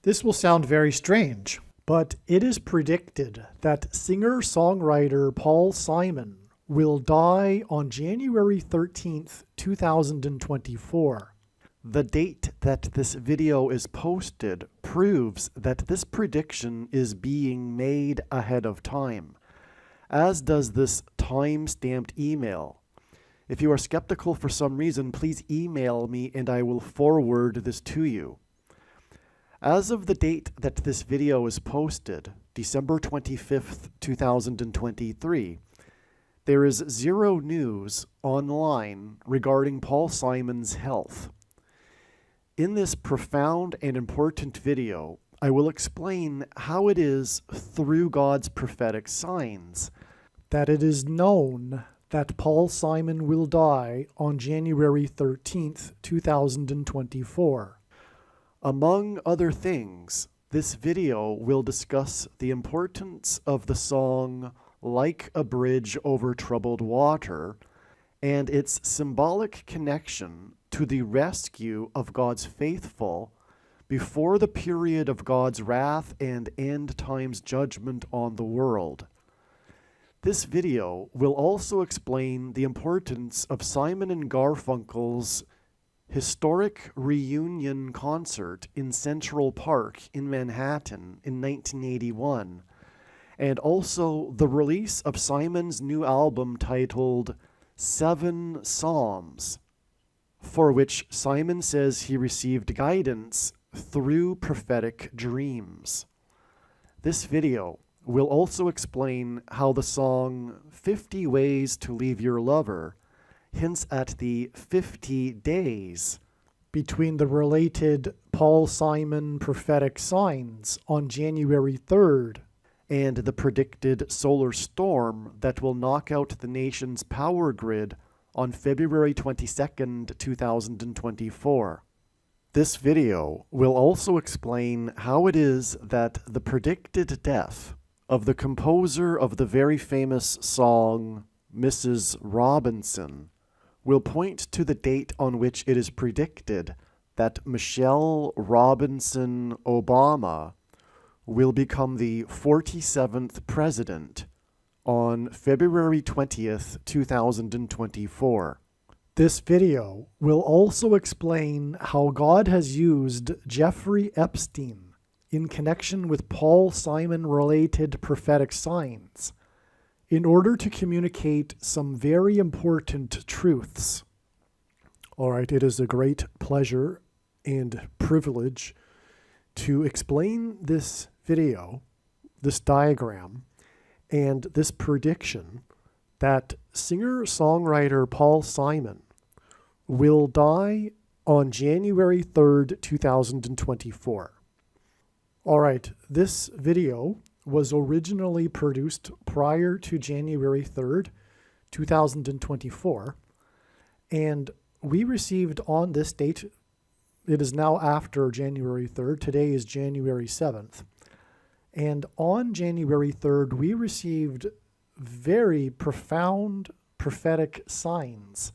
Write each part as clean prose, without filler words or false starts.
This will sound very strange, but it is predicted that singer-songwriter Paul Simon will die on January 13th, 2024. The date that this video is posted proves that this prediction is being made ahead of time, as does this time-stamped email. If you are skeptical for some reason, please email me and I will forward this to you. As of the date that this video is posted, December 25th, 2023, there is zero news online regarding Paul Simon's health. In this profound and important video, I will explain how it is through God's prophetic signs that it is known that Paul Simon will die on January 13th, 2024. Among other things, this video will discuss the importance of the song Like a Bridge Over Troubled Water and its symbolic connection to the rescue of God's faithful before the period of God's wrath and end times judgment on the world. This video will also explain the importance of Simon and Garfunkel's historic reunion concert in Central Park in Manhattan in 1981, and also the release of Simon's new album titled Seven Psalms, for which Simon says he received guidance through prophetic dreams. This video will also explain how the song 50 Ways to Leave Your Lover hints at the 50 days between the related Paul Simon prophetic signs on January 3rd and the predicted solar storm that will knock out the nation's power grid on February 22nd, 2024. This video will also explain how it is that the predicted death of the composer of the very famous song Mrs. Robinson will point to the date on which it is predicted that Michelle Robinson Obama will become the 47th president on February 20th, 2024. This video will also explain how God has used Jeffrey Epstein in connection with Paul Simon-related prophetic signs in order to communicate some very important truths. All right, it is a great pleasure and privilege to explain this video, this diagram, and this prediction that singer-songwriter Paul Simon will die on January 3rd, 2024. All right, this video was originally produced prior to January 3rd, 2024, and we received on this date, it is now after January 3rd, today is January 7th, and on January 3rd, we received very profound prophetic signs,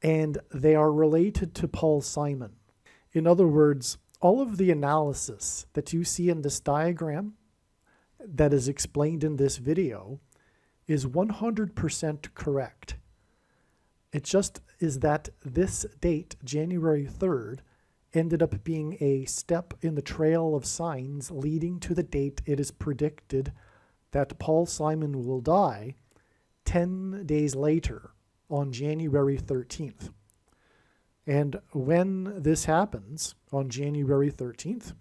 and they are related to Paul Simon. In other words, all of the analysis that you see in this diagram that is explained in this video is 100% correct. It just is that this date, January 3rd, ended up being a step in the trail of signs leading to the date it is predicted that Paul Simon will die 10 days later on January 13th. And when this happens on January 13th,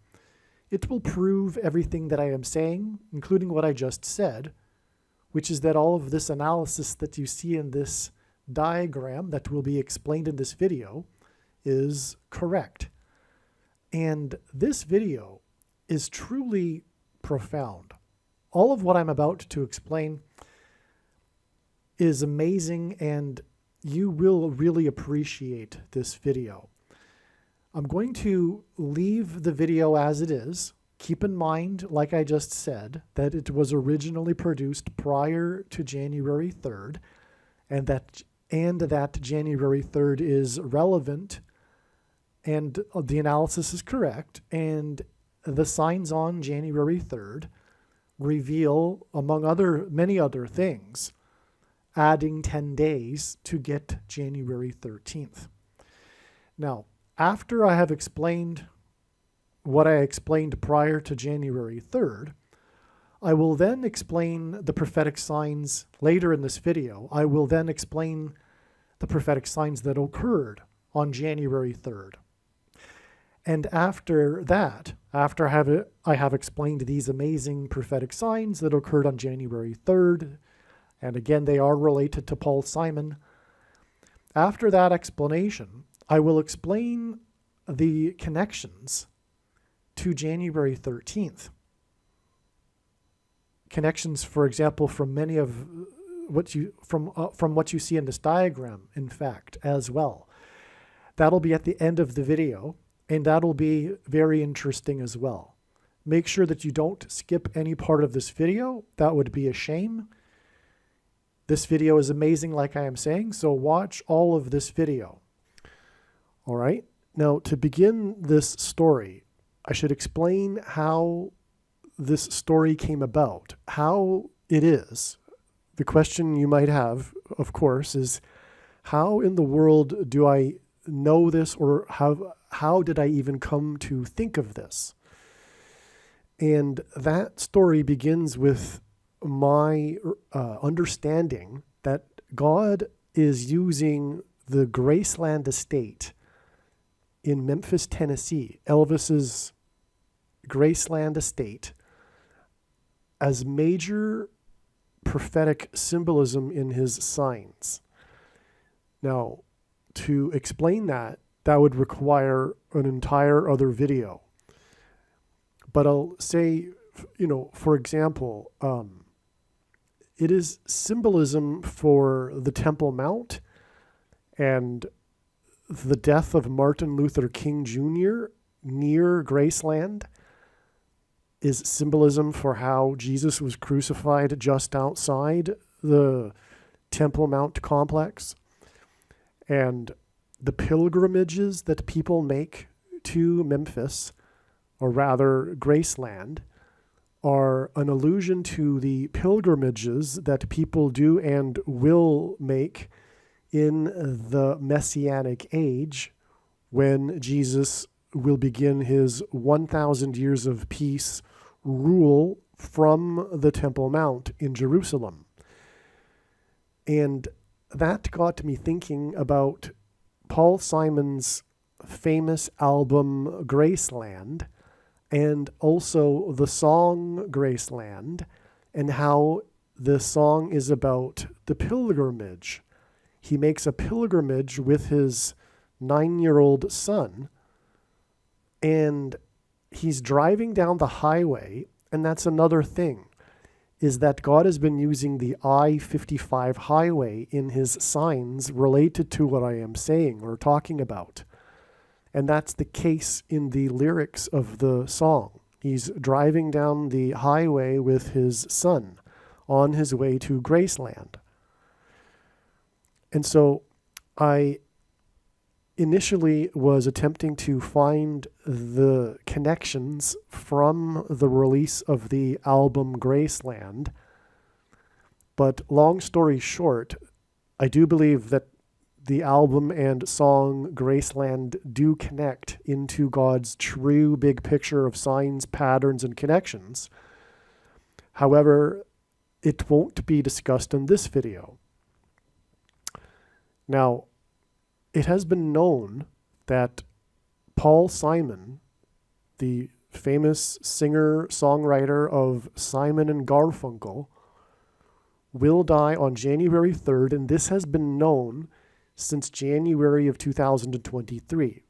it will prove everything that I am saying, including what I just said, which is that all of this analysis that you see in this diagram that will be explained in this video is correct. And this video is truly profound. All of what I'm about to explain is amazing, and you will really appreciate this video. I'm going to leave the video as it is. Keep in mind, like I just said, that it was originally produced prior to January 3rd, and that January 3rd is relevant and the analysis is correct, and the signs on January 3rd reveal, among many other things, adding 10 days to get January 13th. Now, after I have explained what I explained prior to January 3rd, I will then explain the prophetic signs later in this video. I will then explain the prophetic signs that occurred on January 3rd. And after that, after I have explained these amazing prophetic signs that occurred on January 3rd, and again, they are related to Paul Simon, after that explanation, I will explain the connections to January 13th. Connections, for example, from many of what you see in this diagram, in fact, as well. That'll be at the end of the video, and that'll be very interesting as well. Make sure that you don't skip any part of this video. That would be a shame. This video is amazing, like I am saying, so watch all of this video. All right, now to begin this story, I should explain how this story came about, how it is. The question you might have, of course, is how in the world do I know this, or how did I even come to think of this? And that story begins with my understanding that God is using the Graceland estate in Memphis, Tennessee, Elvis's Graceland estate, as major prophetic symbolism in his signs. Now, to explain that would require an entire other video. But I'll say, for example, it is symbolism for the Temple Mount and the death of Martin Luther King Jr. near Graceland is symbolism for how Jesus was crucified just outside the Temple Mount complex. And the pilgrimages that people make to Memphis, or rather Graceland, are an allusion to the pilgrimages that people do and will make in the Messianic age, when Jesus will begin his 1,000 years of peace rule from the Temple Mount in Jerusalem. And that got me thinking about Paul Simon's famous album Graceland, and also the song Graceland, and how the song is about the pilgrimage. He makes a pilgrimage with his 9-year-old son, and he's driving down the highway, and that's another thing, is that God has been using the I-55 highway in his signs related to what I am saying or talking about. And that's the case in the lyrics of the song. He's driving down the highway with his son on his way to Graceland. And so I initially was attempting to find the connections from the release of the album Graceland. But long story short, I do believe that the album and song Graceland do connect into God's true big picture of signs, patterns, and connections. However, it won't be discussed in this video. Now, it has been known that Paul Simon, the famous singer-songwriter of Simon and Garfunkel, will die on January 3rd, and this has been known since January of 2023,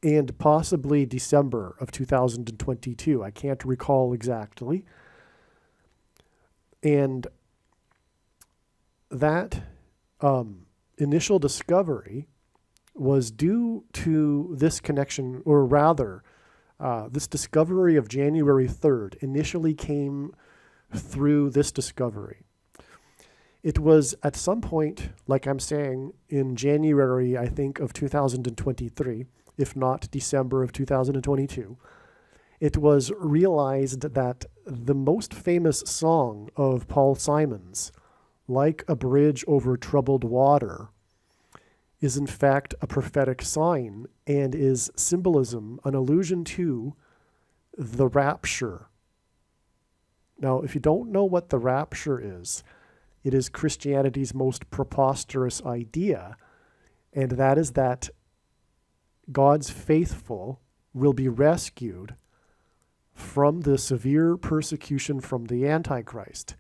and possibly December of 2022. I can't recall exactly. And that initial discovery was due to this connection, or rather, this discovery of January 3rd initially came through this discovery. It was at some point, like I'm saying, in January, I think, of 2023, if not December of 2022, it was realized that the most famous song of Paul Simon's, Like a Bridge Over Troubled Water, is in fact a prophetic sign and is symbolism, an allusion to the rapture. Now, if you don't know what the rapture is, it is Christianity's most preposterous idea, and that is that God's faithful will be rescued from the severe persecution from the Antichrist.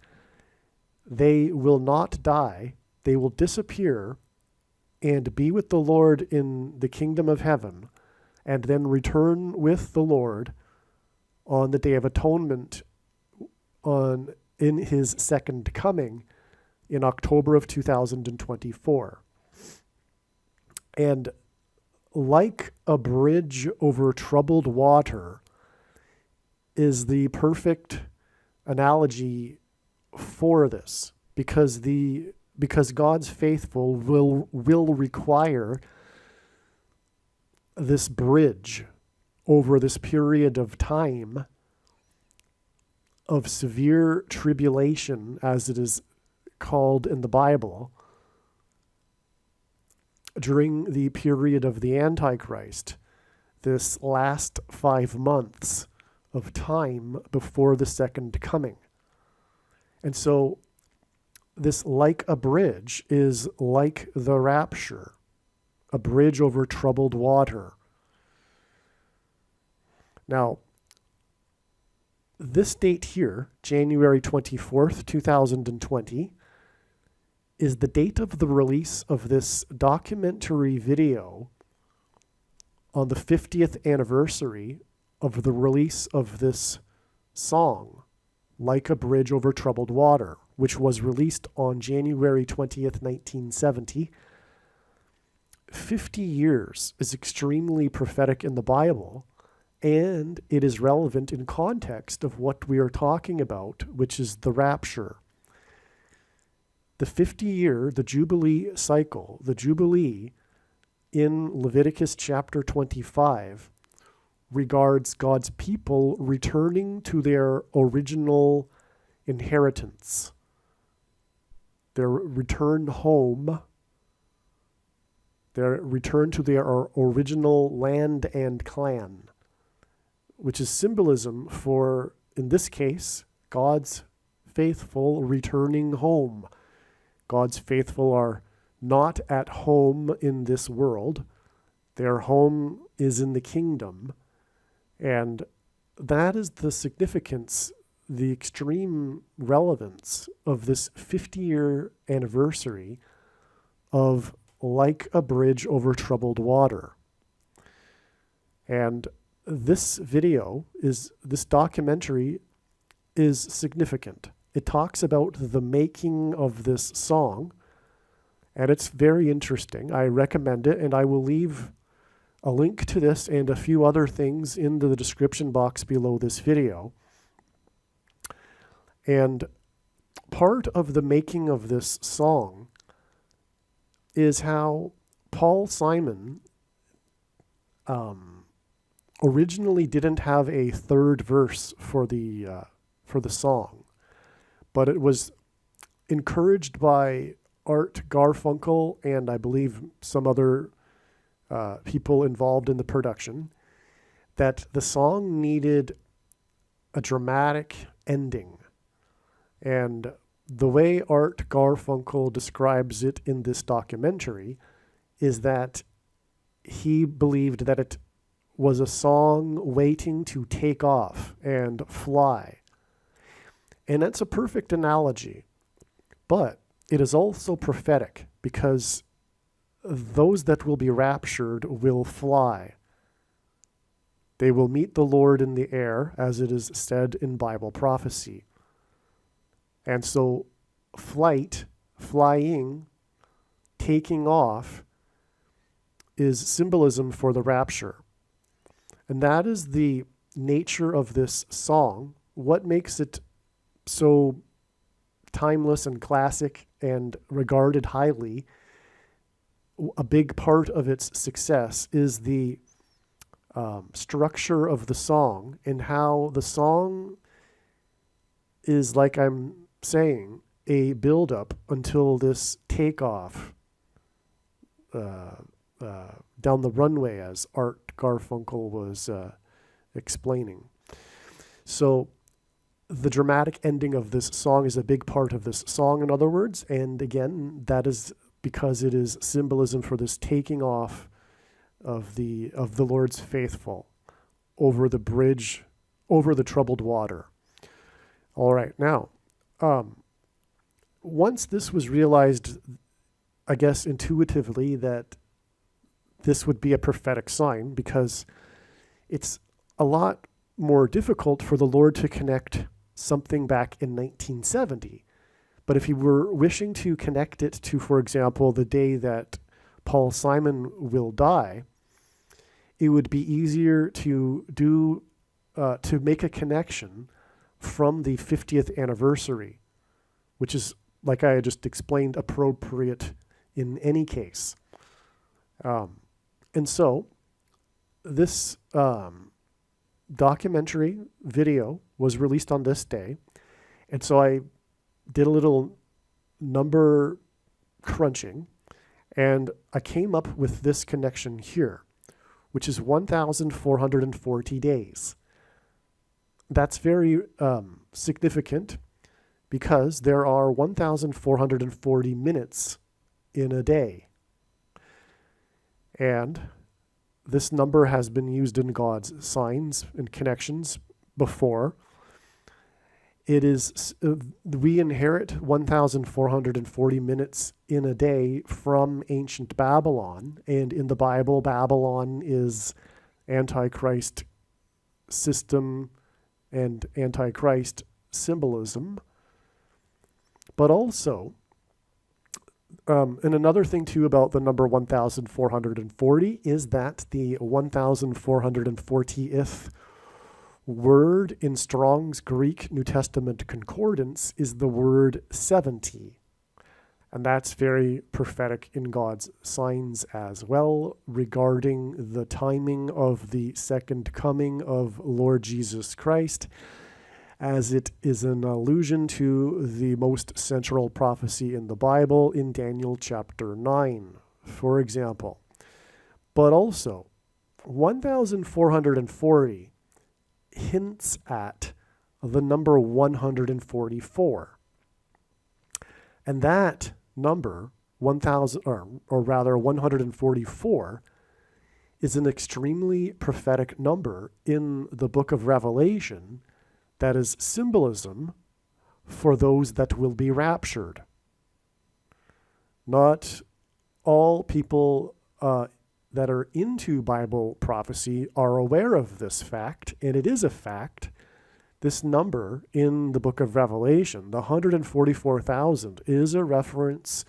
They will not die, they will disappear and be with the Lord in the kingdom of heaven, and then return with the Lord on the Day of Atonement in his second coming in October of 2024. And like a bridge over troubled water is the perfect analogy for this, because God's faithful will require this bridge over this period of time of severe tribulation, as it is called in the Bible, during the period of the Antichrist, this last 5 months of time before the second coming. And so this like a bridge is like the rapture, a bridge over troubled water. Now, this date here, January 24th, 2020, is the date of the release of this documentary video on the 50th anniversary of the release of this song, Like a Bridge Over Troubled Water, which was released on January 20th, 1970. 50 years is extremely prophetic in the Bible, and it is relevant in context of what we are talking about, which is the rapture. The 50-year, the Jubilee cycle, the Jubilee in Leviticus chapter 25 regards God's people returning to their original inheritance, their return home, their return to their original land and clan, which is symbolism for, in this case, God's faithful returning home. God's faithful are not at home in this world. Their home is in the kingdom. And that is the significance, the extreme relevance of this 50-year anniversary of Like a Bridge Over Troubled Water. And this documentary is significant. It talks about the making of this song, and it's very interesting. I recommend it, and I will leave a link to this and a few other things in the description box below this video. And part of the making of this song is how Paul Simon originally didn't have a third verse for the song, but it was encouraged by Art Garfunkel and I believe some other people involved in the production, that the song needed a dramatic ending. And the way Art Garfunkel describes it in this documentary is that he believed that it was a song waiting to take off and fly. And that's a perfect analogy. But it is also prophetic, because those that will be raptured will fly. They will meet the Lord in the air, as it is said in Bible prophecy. And so flight, flying, taking off is symbolism for the rapture. And that is the nature of this song. What makes it so timeless and classic and regarded highly, a big part of its success is the structure of the song and how the song is, like I'm saying, a build-up until this takeoff down the runway, as Art Garfunkel was explaining. So the dramatic ending of this song is a big part of this song, in other words, and again, that is because it is symbolism for this taking off of the Lord's faithful over the bridge, over the troubled water. All right, now, once this was realized, I guess intuitively, that this would be a prophetic sign, because it's a lot more difficult for the Lord to connect something back in 1970. But if he were wishing to connect it to, for example, the day that Paul Simon will die, it would be easier to do to make a connection from the 50th anniversary, which is, like I just explained, appropriate in any case. And so this documentary video was released on this day. And so I did a little number crunching, and I came up with this connection here, which is 1,440 days. That's very significant, because there are 1,440 minutes in a day. And this number has been used in God's signs and connections before. It is, we inherit 1,440 minutes in a day from ancient Babylon. And in the Bible, Babylon is Antichrist system and Antichrist symbolism. But also, and another thing too about the number 1,440 is that the 1,440th word in Strong's Greek New Testament Concordance is the word 70. And that's very prophetic in God's signs as well, regarding the timing of the second coming of Lord Jesus Christ, as it is an allusion to the most central prophecy in the Bible in Daniel chapter 9, for example. But also, 1,440 hints at the number 144. And that number, 144, is an extremely prophetic number in the book of Revelation that is symbolism for those that will be raptured. Not all people that are into Bible prophecy are aware of this fact, and it is a fact. This number in the book of Revelation, the 144,000, is a reference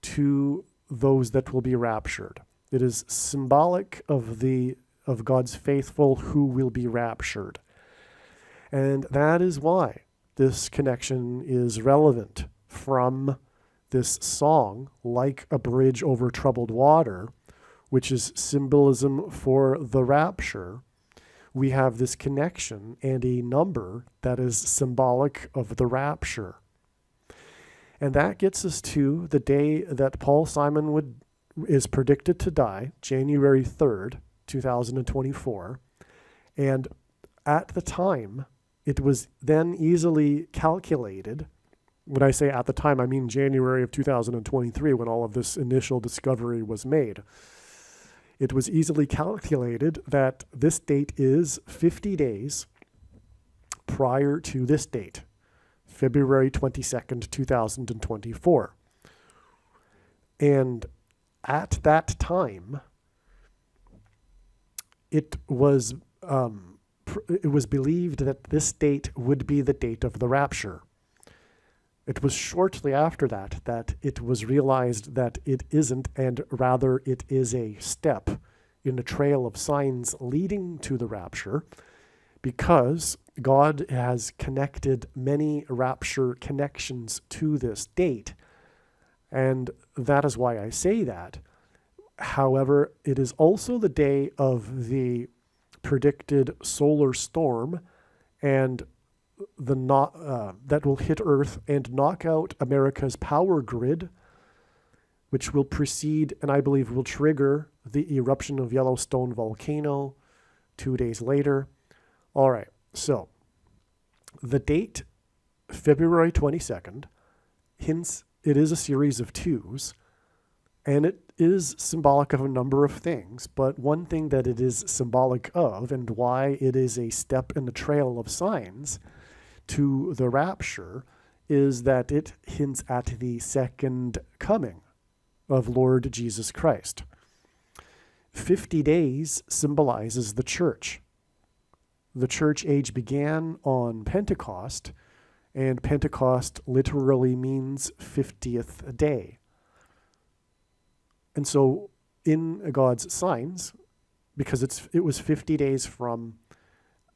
to those that will be raptured. It is symbolic of God's faithful who will be raptured. And that is why this connection is relevant from this song, Like a Bridge Over Troubled Water, which is symbolism for the rapture. We have this connection and a number that is symbolic of the rapture. And that gets us to the day that Paul Simon is predicted to die, January 3rd, 2024. And at the time, it was then easily calculated. When I say at the time, I mean January of 2023, when all of this initial discovery was made. It was easily calculated that this date is 50 days prior to this date, February 22nd, 2024. And at that time, it was believed that this date would be the date of the rapture. It was shortly after that it was realized that it isn't, and rather it is a step in a trail of signs leading to the rapture, because God has connected many rapture connections to this date. And that is why I say that. However, it is also the day of the predicted solar storm and that will hit Earth and knock out America's power grid, which will precede and I believe will trigger the eruption of Yellowstone volcano 2 days later. All right, so the date, February 22nd, hints it is a series of twos, and it is symbolic of a number of things, but one thing that it is symbolic of and why it is a step in the trail of signs to the rapture is that it hints at the second coming of Lord Jesus Christ. 50 days symbolizes the church. The church age began on Pentecost, and Pentecost literally means 50th day. And so in God's signs, because it was 50 days from,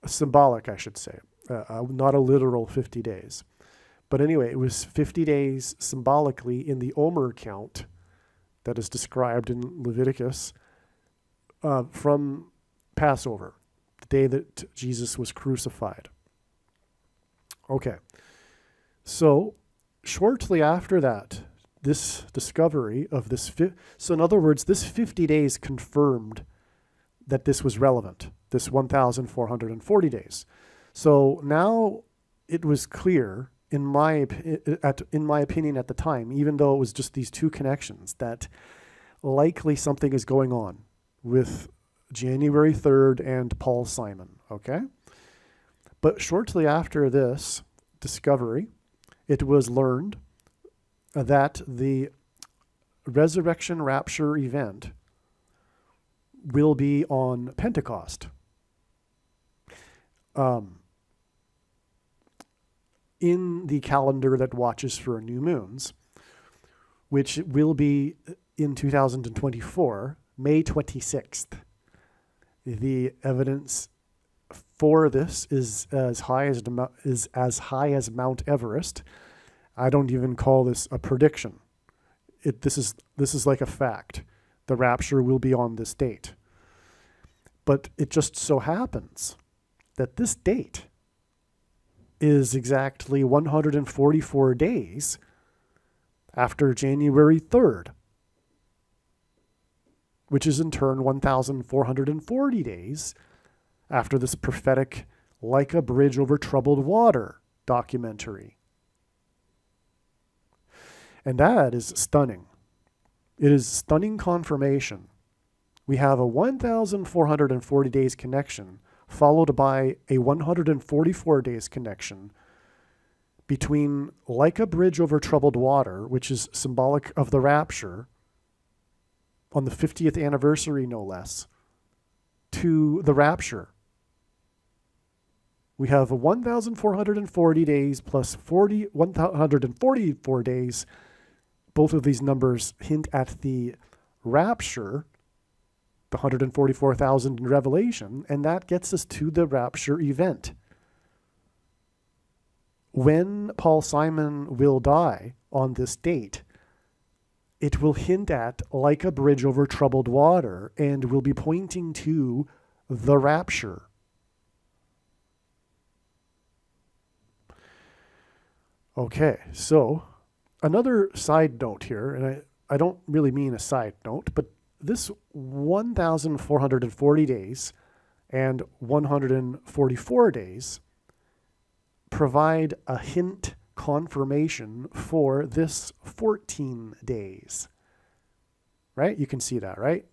symbolic, I should say, not a literal 50 days. But anyway, it was 50 days symbolically in the Omer count that is described in Leviticus from Passover, the day that Jesus was crucified. Okay, so shortly after that, this discovery of this, so in other words, this 50 days confirmed that this was relevant, this 1,440 days. So now it was clear, in my opinion at the time, even though it was just these two connections, that likely something is going on with January 3rd and Paul Simon, okay? But shortly after this discovery, it was learned that the resurrection rapture event will be on Pentecost. In the calendar that watches for new moons, which will be in 2024, May 26th. The evidence for this is as high as Mount Everest. I don't even call this a prediction. This is like a fact. The rapture will be on this date. But it just so happens that this date is exactly 144 days after January 3rd, which is in turn 1,440 days after this prophetic Like a Bridge Over Troubled Water documentary. And that is stunning. It is stunning confirmation. We have a 1,440 days connection followed by a 144 days connection between Like a Bridge Over Troubled Water, which is symbolic of the rapture, on the 50th anniversary, no less, to the rapture. We have a 1,440 days plus 144 days. Both of these numbers hint at the rapture, the 144,000 in Revelation, and that gets us to the rapture event. When Paul Simon will die on this date, it will hint at Like a Bridge Over Troubled Water and will be pointing to the rapture. Okay, so another side note here, and I don't really mean a side note, but this 1,440 days and 144 days provide a hint confirmation for this 14 days, right? You can see that, right?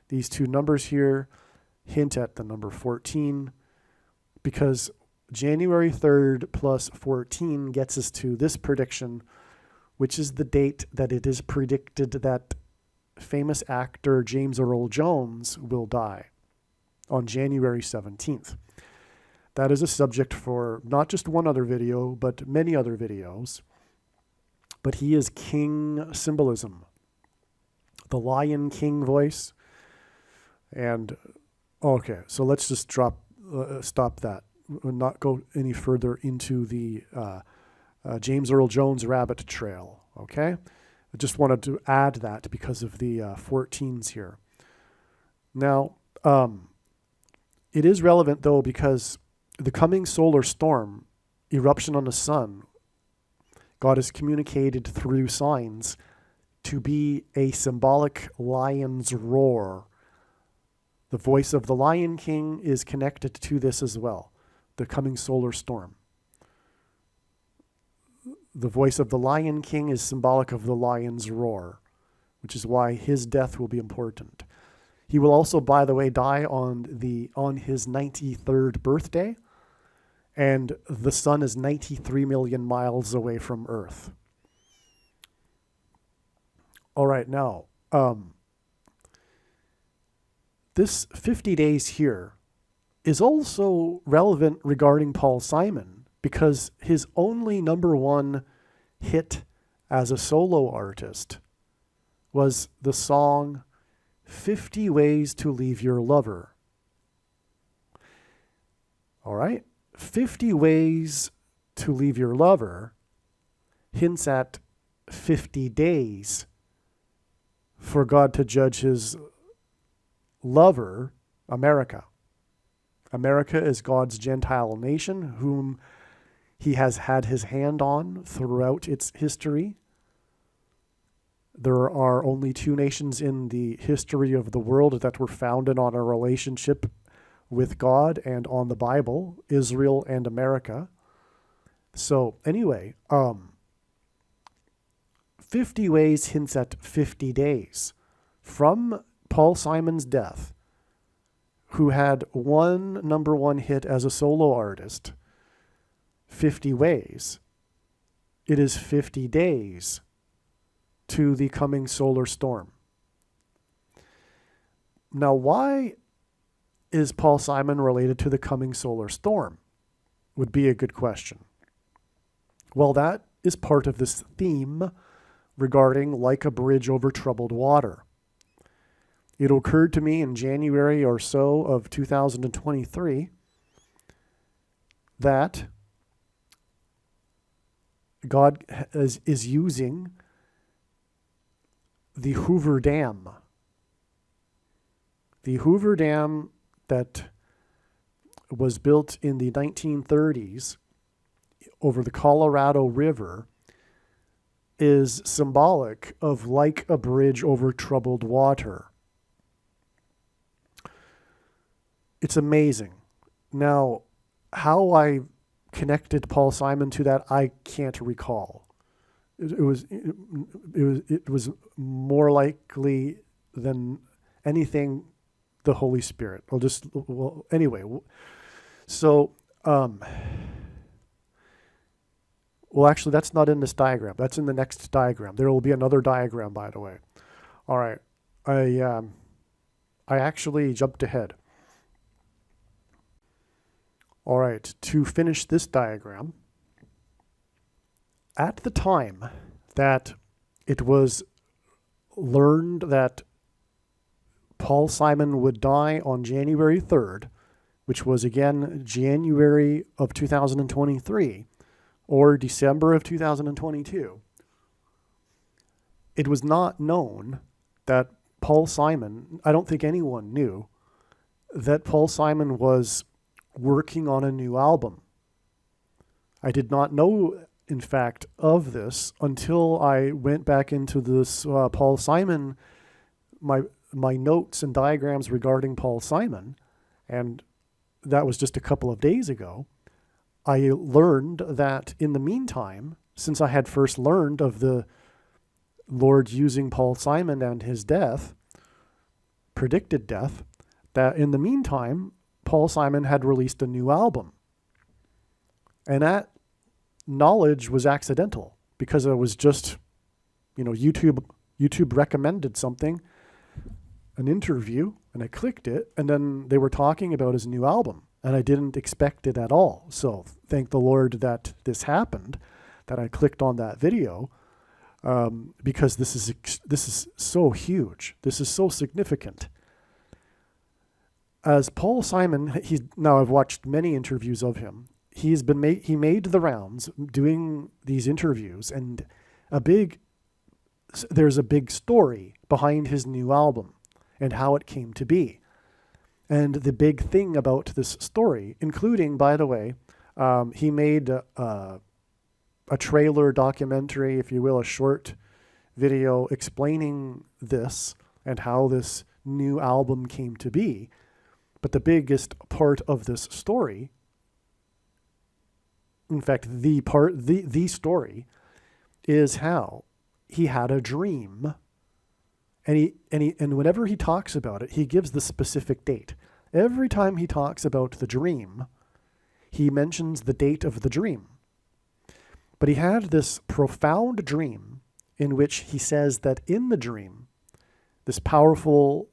These two numbers here hint at the number 14 because January 3rd plus 14 gets us to this prediction, which is the date that it is predicted that famous actor James Earl Jones will die, on January 17th. That is a subject for not just one other video, but many other videos. But he is king symbolism, the Lion King voice. And okay, so let's just stop that. We'll not go any further into the James Earl Jones rabbit trail, okay? I just wanted to add that because of the 14s here. Now, It is relevant, though, because the coming solar storm, eruption on the sun, God has communicated through signs to be a symbolic lion's roar. The voice of the Lion King is connected to this as well, the coming solar storm. The voice of the Lion King is symbolic of the lion's roar, which is why his death will be important. He will also, by the way, die on his 93rd birthday, and the sun is 93 million miles away from Earth. All right, now, this 50 days here is also relevant regarding Paul Simon, because his only number one hit as a solo artist was the song 50 Ways to Leave Your Lover. All right, 50 Ways to Leave Your Lover hints at 50 days for God to judge his lover, America. America is God's Gentile nation, whom he has had his hand on throughout its history. There are only two nations in the history of the world that were founded on a relationship with God and on the Bible, Israel and America. So anyway, 50 Ways hints at 50 days. From Paul Simon's death, who had one number one hit as a solo artist, 50 Ways, it is 50 days to the coming solar storm. Now, why is Paul Simon related to the coming solar storm? Would be a good question. Well, that is part of this theme regarding like a bridge over troubled water. It occurred to me in January or so of 2023 that God is using the Hoover Dam. The Hoover Dam that was built in the 1930s over the Colorado River is symbolic of like a bridge over troubled water. It's amazing. Now, how I connected Paul Simon to that, I can't recall. It was more likely than anything the Holy Spirit. Anyway. So, actually, that's not in this diagram. That's in the next diagram. There will be another diagram, by the way. All right. I actually jumped ahead. All right. To finish this diagram, at the time that it was learned that Paul Simon would die on January 3rd, which was again January of 2023, or December of 2022, it was not known that Paul Simon, I don't think anyone knew, that Paul Simon was working on a new album. I did not know, in fact, of this until I went back into this Paul Simon, my notes and diagrams regarding Paul Simon, and that was just a couple of days ago. I learned that in the meantime, since I had first learned of the Lord using Paul Simon and his death, predicted death, that in the meantime, Paul Simon had released a new album. And that knowledge was accidental because it was just, YouTube recommended something, an interview, and I clicked it, and then they were talking about his new album. And I didn't expect it at all. So thank the Lord that this happened, that I clicked on that video, because this is so huge. This is so significant. As Paul Simon, now I've watched many interviews of him. He made the rounds doing these interviews, and there's a big story behind his new album and how it came to be. And the big thing about this story, including, by the way, he made a trailer documentary, if you will, a short video explaining this and how this new album came to be. But the biggest part of this story, in fact, the story, is how he had a dream. And whenever he talks about it, he gives the specific date. Every time he talks about the dream, he mentions the date of the dream. But he had this profound dream in which he says that in the dream, this powerful,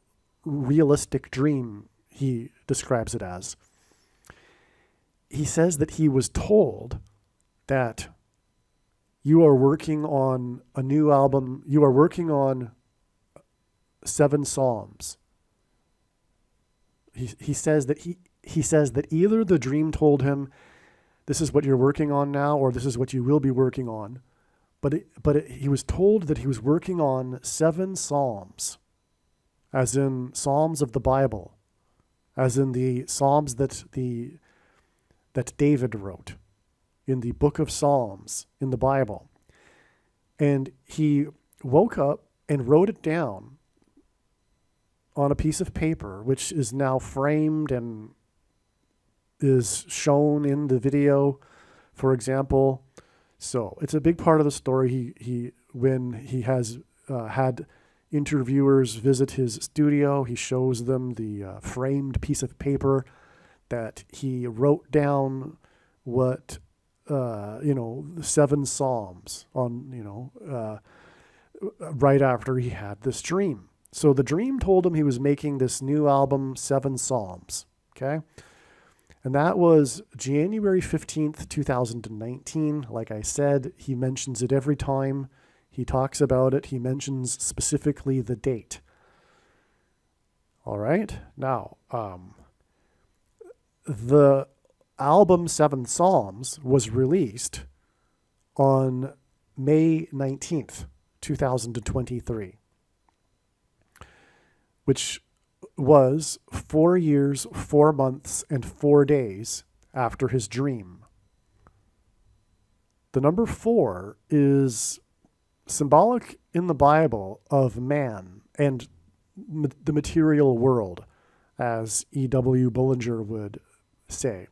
realistic dream, he describes it as, he says that he was told that you are working on a new album, you are working on 7 Psalms. He says that either the dream told him this is what you're working on now, or this is what you will be working on. But he was told that he was working on 7 Psalms, as in Psalms of the Bible, as in the Psalms that David wrote in the book of Psalms in the Bible. And he woke up and wrote it down on a piece of paper, which is now framed and is shown in the video, for example. So it's a big part of the story. When he has had interviewers visit his studio, he shows them the framed piece of paper that he wrote down what, 7 Psalms on, right after he had this dream. So the dream told him he was making this new album, 7 Psalms, okay? And that was January 15th, 2019. Like I said, he mentions it every time he talks about it. He mentions specifically the date. All right? Now, the album 7 Psalms was released on May 19th, 2023. Which was 4 years, 4 months, and 4 days after his dream. The number 4 is symbolic in the Bible of man and the material world, as E.W. Bullinger would say.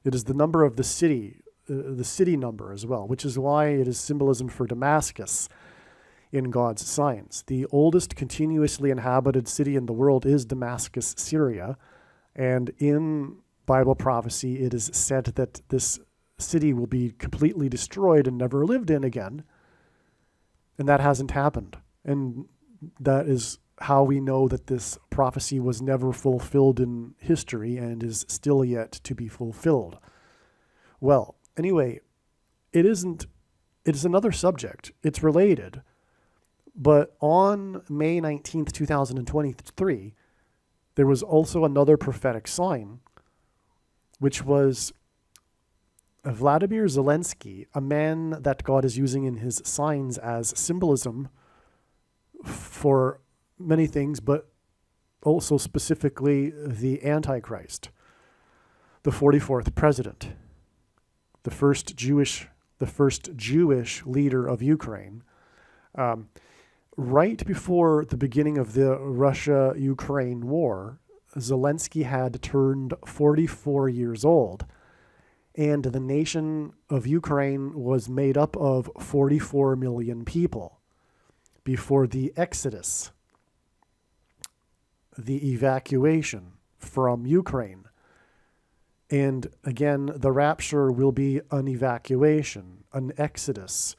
It is the number of the city number as well, which is why it is symbolism for Damascus in God's science. The oldest continuously inhabited city in the world is Damascus, Syria. And in Bible prophecy, it is said that this city will be completely destroyed and never lived in again. And that hasn't happened. And that is how we know that this prophecy was never fulfilled in history and is still yet to be fulfilled. Well, anyway, it's another subject. It's related. But on May 19th, 2023, there was also another prophetic sign, which was Vladimir Zelensky, a man that God is using in his signs as symbolism for many things, but also specifically the Antichrist, the 44th president, the first Jewish leader of Ukraine. Right before the beginning of the Russia-Ukraine war, Zelensky had turned 44 years old, and the nation of Ukraine was made up of 44 million people before the exodus, the evacuation from Ukraine. And again, the rapture will be an evacuation, an exodus,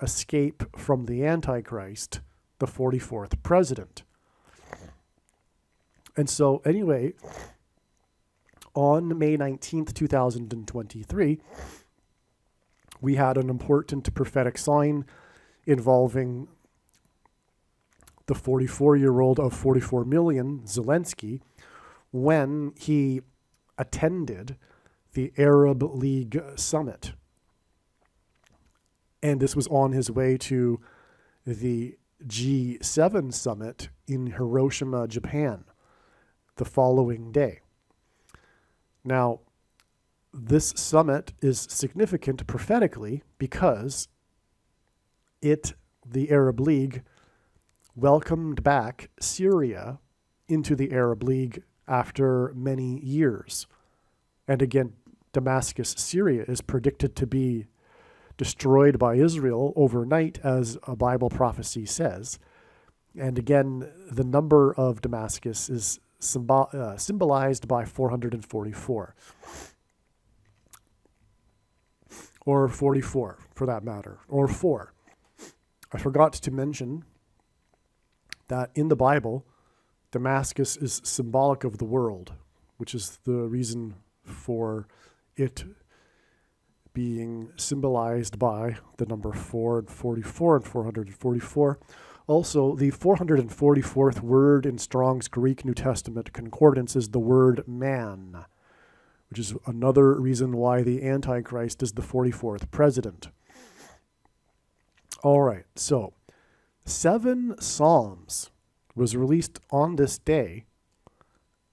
escape from the Antichrist, the 44th president. And so anyway, on May 19th, 2023, we had an important prophetic sign involving the 44-year-old of 44 million, Zelensky, when he attended the Arab League summit. And this was on his way to the G7 summit in Hiroshima, Japan. the following day. Now, this summit is significant prophetically because the Arab League, welcomed back Syria into the Arab League after many years. And again, Damascus, Syria is predicted to be destroyed by Israel overnight, as a Bible prophecy says. And again, the number of Damascus is symbolized by 444. Or 44, for that matter, or 4. I forgot to mention that in the Bible, Damascus is symbolic of the world, which is the reason for it being symbolized by the number 4 and 44 and 444. Also, the 444th word in Strong's Greek New Testament Concordance is the word man, which is another reason why the Antichrist is the 44th president. All right, so 7 Psalms was released on this day,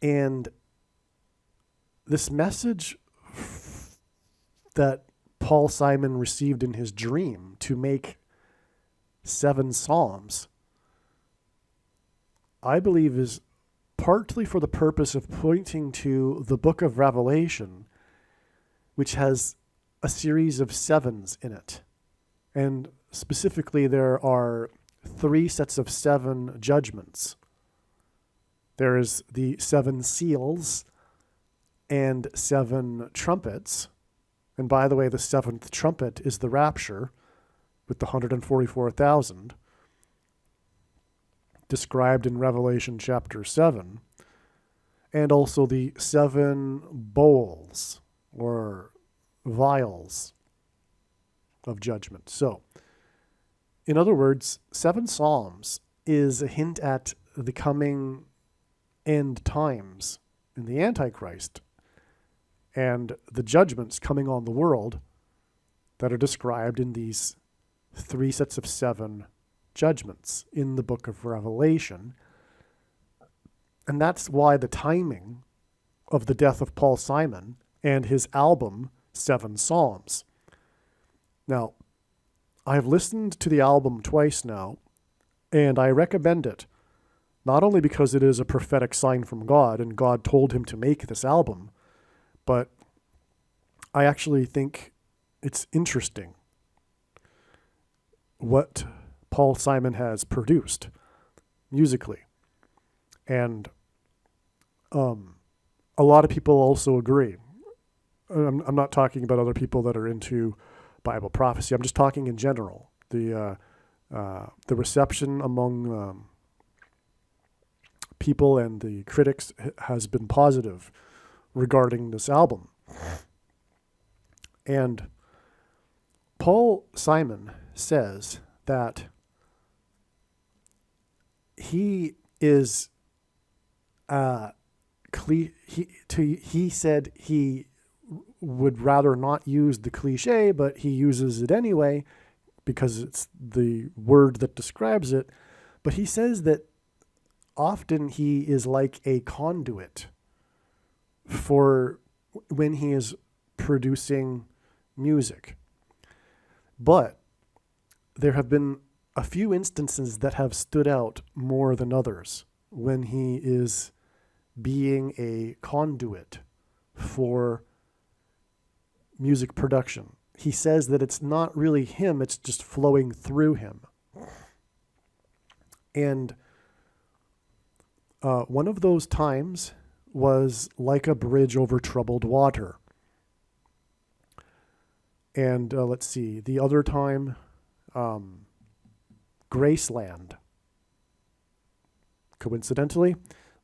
and this message that Paul Simon received in his dream to make 7 Psalms, I believe is partly for the purpose of pointing to the book of Revelation, which has a series of 7s in it. And specifically, there are 3 sets of 7 judgments. There is the 7 seals and 7 trumpets. And by the way, the 7th trumpet is the rapture with the 144,000 described in Revelation chapter 7. And also the 7 bowls or vials of judgment. So, in other words, 7 Psalms is a hint at the coming end times in the Antichrist and the judgments coming on the world that are described in these 3 sets of 7 judgments in the book of Revelation. And that's why the timing of the death of Paul Simon and his album, 7 Psalms. Now, I've listened to the album twice now, and I recommend it, not only because it is a prophetic sign from God, and God told him to make this album, but I actually think it's interesting what Paul Simon has produced musically. And a lot of people also agree. I'm not talking about other people that are into Bible prophecy. I'm just talking in general. The reception among people and the critics has been positive regarding this album. And Paul Simon says that he is he said he would rather not use the cliche, but he uses it anyway because it's the word that describes it. But he says that often he is like a conduit for when he is producing music. But there have been a few instances that have stood out more than others when he is being a conduit for music production. He says that it's not really him, it's just flowing through him. And one of those times was Like a Bridge Over Troubled Water. And let's see, the other time, Graceland. Coincidentally,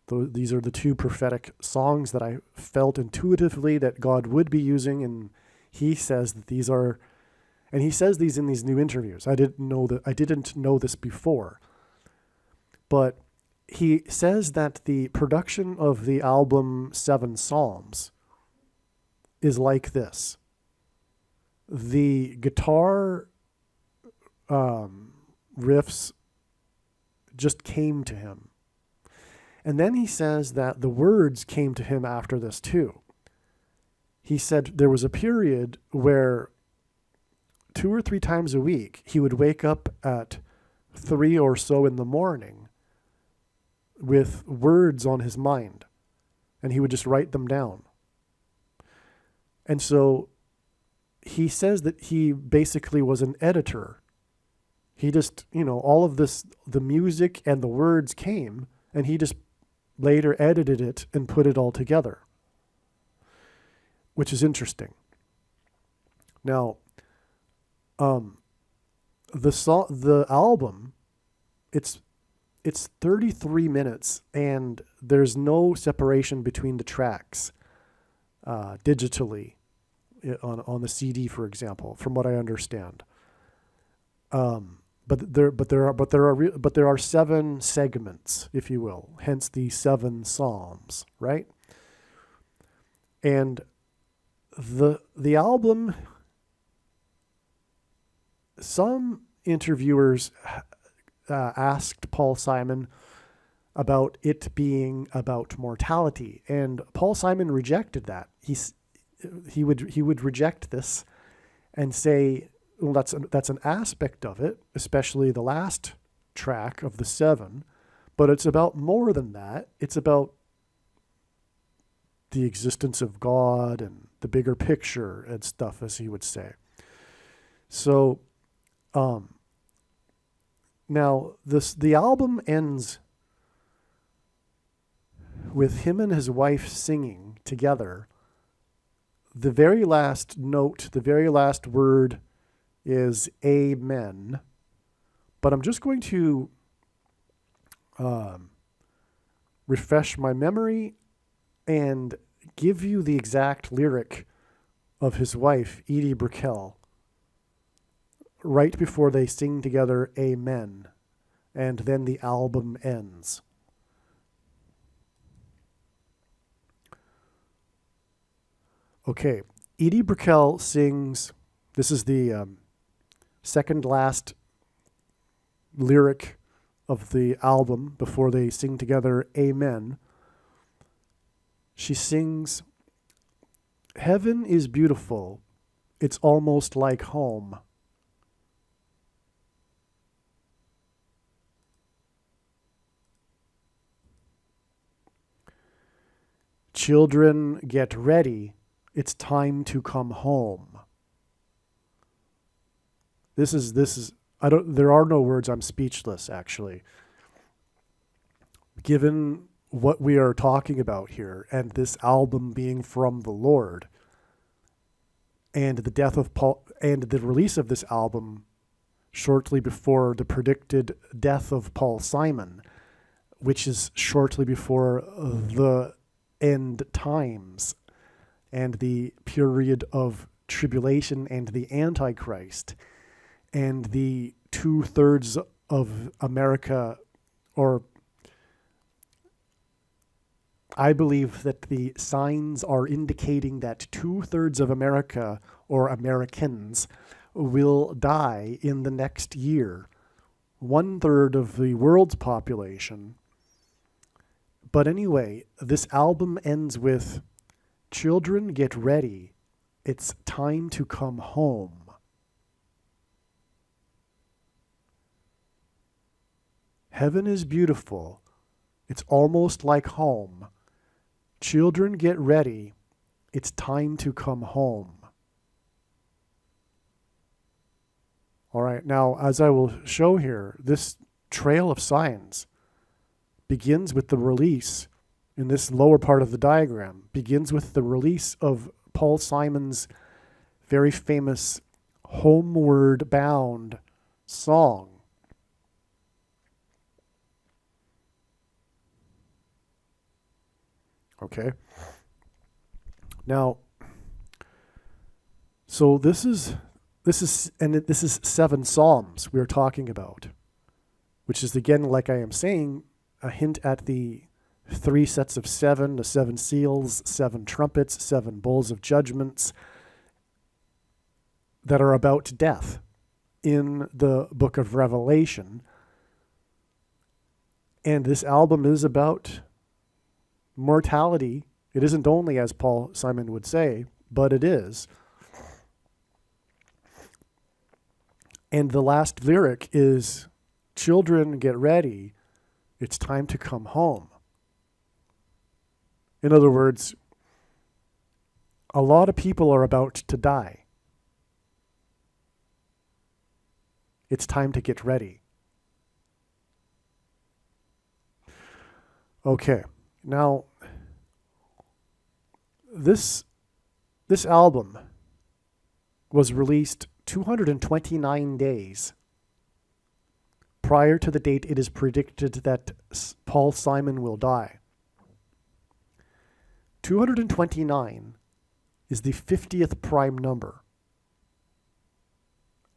these are the 2 prophetic songs that I felt intuitively that God would be using, and he says that these are, and he says these in these new interviews. I didn't know this before, but he says that the production of the album 7 Psalms is like this. The guitar riffs just came to him. And then he says that the words came to him after this too. He said there was a period where 2 or 3 times a week he would wake up at 3 or so in the morning with words on his mind, and he would just write them down. And so he says that he basically was an editor. He just, all of this, the music and the words came, and he just later edited it and put it all together, which is interesting. Now, the album, it's 33 minutes, and there's no separation between the tracks digitally on the CD, for example, from what I understand. But there are 7 segments, if you will, hence the 7 Psalms, right? And the album, some interviewers asked Paul Simon about it being about mortality, and Paul Simon rejected that. He would reject this and say, well, that's an aspect of it, especially the last track of the 7, but it's about more than that. It's about the existence of God and the bigger picture and stuff, as he would say. So, now the album ends with him and his wife singing together. The very last note, the very last word is Amen. But I'm just going to refresh my memory and give you the exact lyric of his wife, Edie Brickell, right before they sing together Amen, and then the album ends. Okay, Edie Brickell sings, this is the second last lyric of the album before they sing together Amen. She sings, "Heaven is beautiful, it's almost like home. Children, get ready, it's time to come home." This is there are no words, I'm speechless actually. Given what we are talking about here and this album being from the Lord and the death of Paul and the release of this album shortly before the predicted death of Paul Simon, which is shortly before the end times and the period of tribulation and the Antichrist and the 2/3 of America, or I believe that the signs are indicating that 2/3 of America, or Americans, will die in the next year. 1/3 of the world's population. But anyway, this album ends with, "Children, get ready. It's time to come home." Heaven is beautiful. It's almost like home. Children, get ready. It's time to come home. All right, now, as I will show here, this trail of signs begins with the release, in this lower part of the diagram, begins with the release of Paul Simon's very famous Homeward Bound song. Okay. Now, so this is 7 Psalms we're talking about, which is, again, like I am saying, a hint at the 3 sets of 7, the 7 seals, 7 trumpets, 7 bowls of judgments that are about death in the book of Revelation. And this album is about mortality, it isn't only, as Paul Simon would say, but it is. And the last lyric is, children, get ready. It's time to come home. In other words, a lot of people are about to die. It's time to get ready. Okay, now this album was released 229 days prior to the date it is predicted that Paul Simon will die. 229 is the 50th prime number.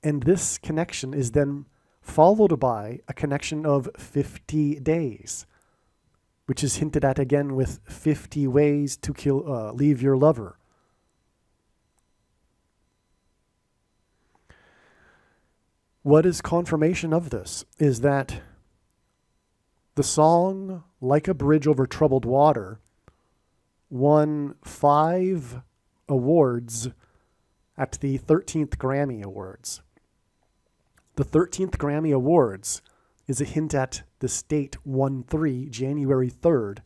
And this connection is then followed by a connection of 50 days, which is hinted at again with 50 ways to leave your lover. What is confirmation of this is that the song Like a Bridge Over Troubled Water won 5 awards at the 13th Grammy Awards. The 13th Grammy Awards is a hint at the date 1-3, January 3rd,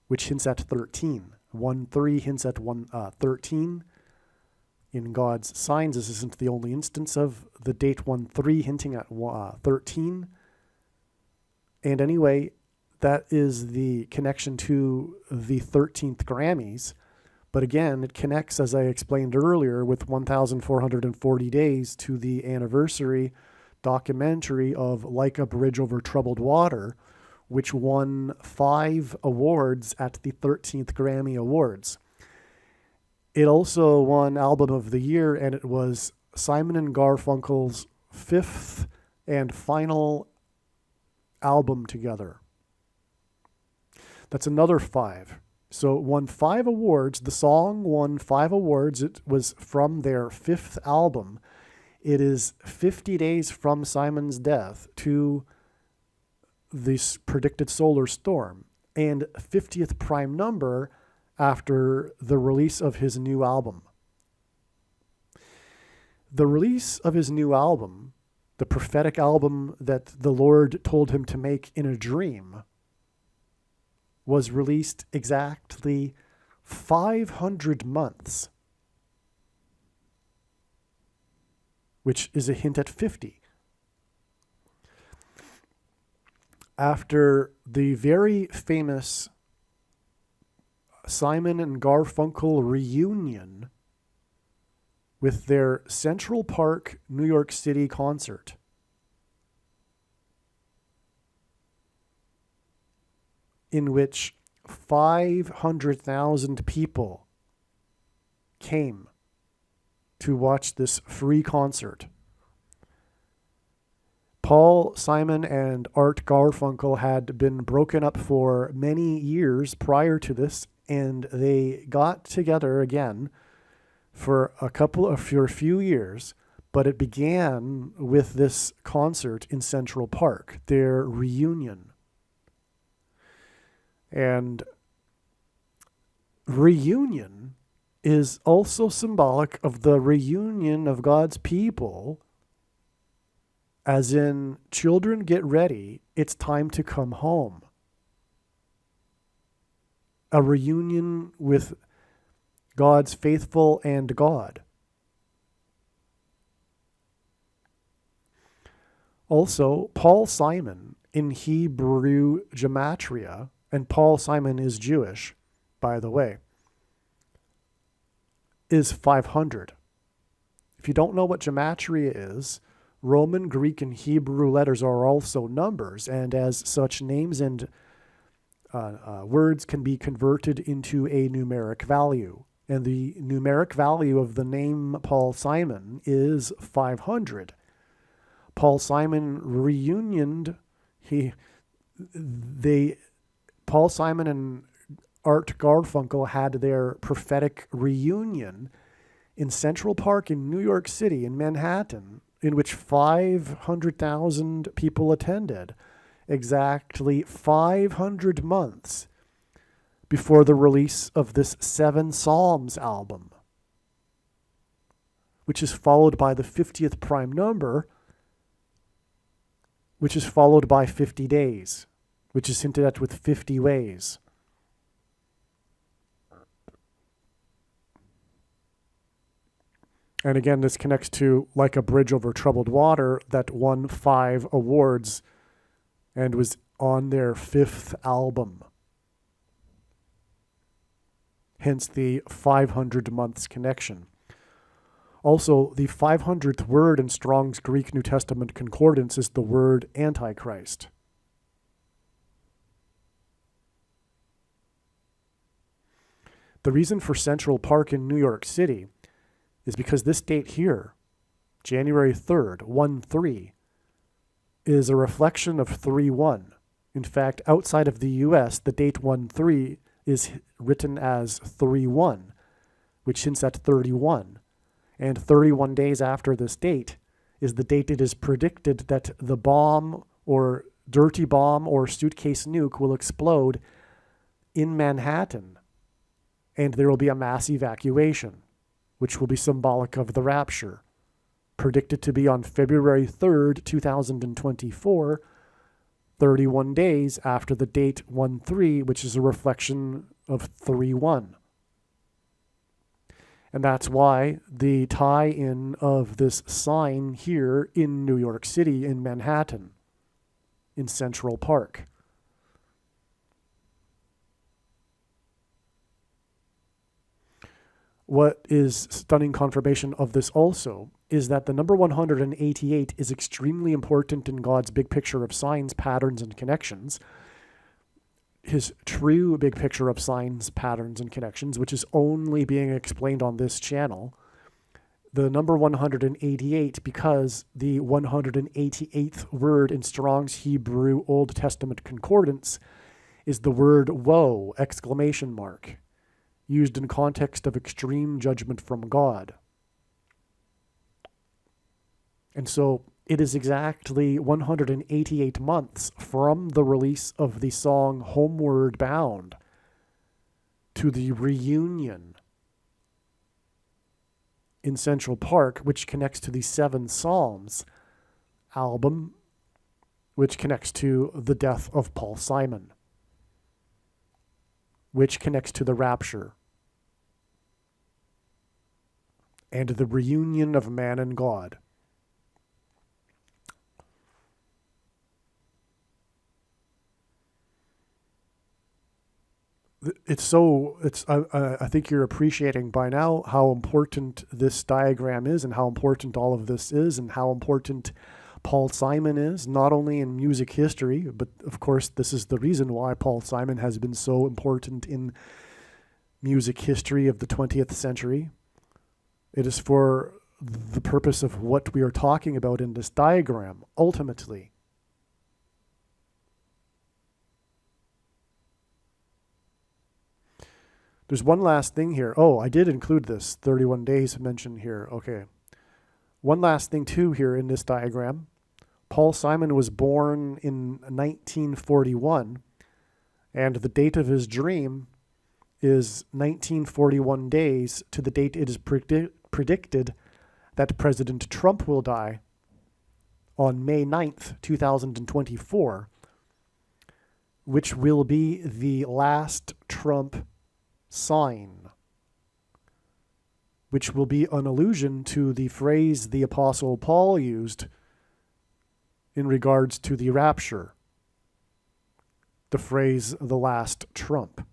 which hints at 13. 1-3 hints at 13. In God's signs, this isn't the only instance of the date 1-3 hinting at 13. And anyway, that is the connection to the 13th Grammys. But again, it connects, as I explained earlier, with 1,440 days to the anniversary documentary of Like a Bridge Over Troubled Water, which won 5 awards at the 13th Grammy Awards. It also won Album of the Year, and it was Simon and Garfunkel's 5th and final album together. That's another 5. So it won 5 awards. The song won 5 awards. It was from their 5th album. It is 50 days from Simon's death to this predicted solar storm, and 50th prime number after the release of his new album. The release of his new album, the prophetic album that the Lord told him to make in a dream, was released exactly 500 months, which is a hint at 50. After the very famous Simon and Garfunkel reunion with their Central Park, New York City concert, in which 500,000 people came to watch this free concert. Paul Simon and Art Garfunkel had been broken up for many years prior to this, and they got together again for a few years, but it began with this concert in Central Park, their reunion. And reunion is also symbolic of the reunion of God's people, as in, children, get ready, it's time to come home. A reunion with God's faithful and God. Also, Paul Simon in Hebrew gematria, and Paul Simon is Jewish, by the way, is 500. If you don't know what gematria is, Roman, Greek, and Hebrew letters are also numbers, and as such, names and words can be converted into a numeric value. And the numeric value of the name Paul Simon is 500. Paul Simon reunioned. Paul Simon and Art Garfunkel had their prophetic reunion in Central Park in New York City, in Manhattan, in which 500,000 people attended. Exactly 500 months before the release of this Seven Psalms album, which is followed by the 50th prime number, which is followed by 50 days, which is hinted at with 50 ways. And again, this connects to Like a Bridge Over Troubled Water that won 5 awards and was on their 5th album. Hence the 500 months connection. Also, the 500th word in Strong's Greek New Testament Concordance is the word Antichrist. The reason for Central Park in New York City is because this date here, January 3rd, 1-3, is a reflection of 3-1. In fact, outside of the US, the date 1-3 is written as 3-1, which hints at 31. And 31 days after this date is the date it is predicted that the bomb or dirty bomb or suitcase nuke will explode in Manhattan. And there will be a mass evacuation, which will be symbolic of the rapture, predicted to be on February 3rd, 2024, 31 days after the date 1-3, which is a reflection of 3-1. And that's why the tie-in of this sign here in New York City, in Manhattan, in Central Park. What is stunning confirmation of this also is that the number 188 is extremely important in God's big picture of signs, patterns, and connections. His true big picture of signs, patterns, and connections, which is only being explained on this channel. The number 188 because the 188th word in Strong's Hebrew Old Testament Concordance is the word woe, ! Used in context of extreme judgment from God. And so it is exactly 188 months from the release of the song Homeward Bound to the reunion in Central Park, which connects to the Seven Psalms album, which connects to the death of Paul Simon, which connects to the rapture and the reunion of man and God. I think you're appreciating by now how important this diagram is and how important all of this is and how important Paul Simon is, not only in music history, but of course this is the reason why Paul Simon has been so important in music history of the 20th century. It is for the purpose of what we are talking about in this diagram, ultimately. There's one last thing here. Oh, I did include this 31 days mentioned here. Okay. One last thing too here in this diagram. Paul Simon was born in 1941, and the date of his dream is 1941 days to the date it is predicted that President Trump will die on May 9th, 2024, which will be the last Trump sign, which will be an allusion to the phrase the Apostle Paul used in regards to the rapture, the phrase the last trump.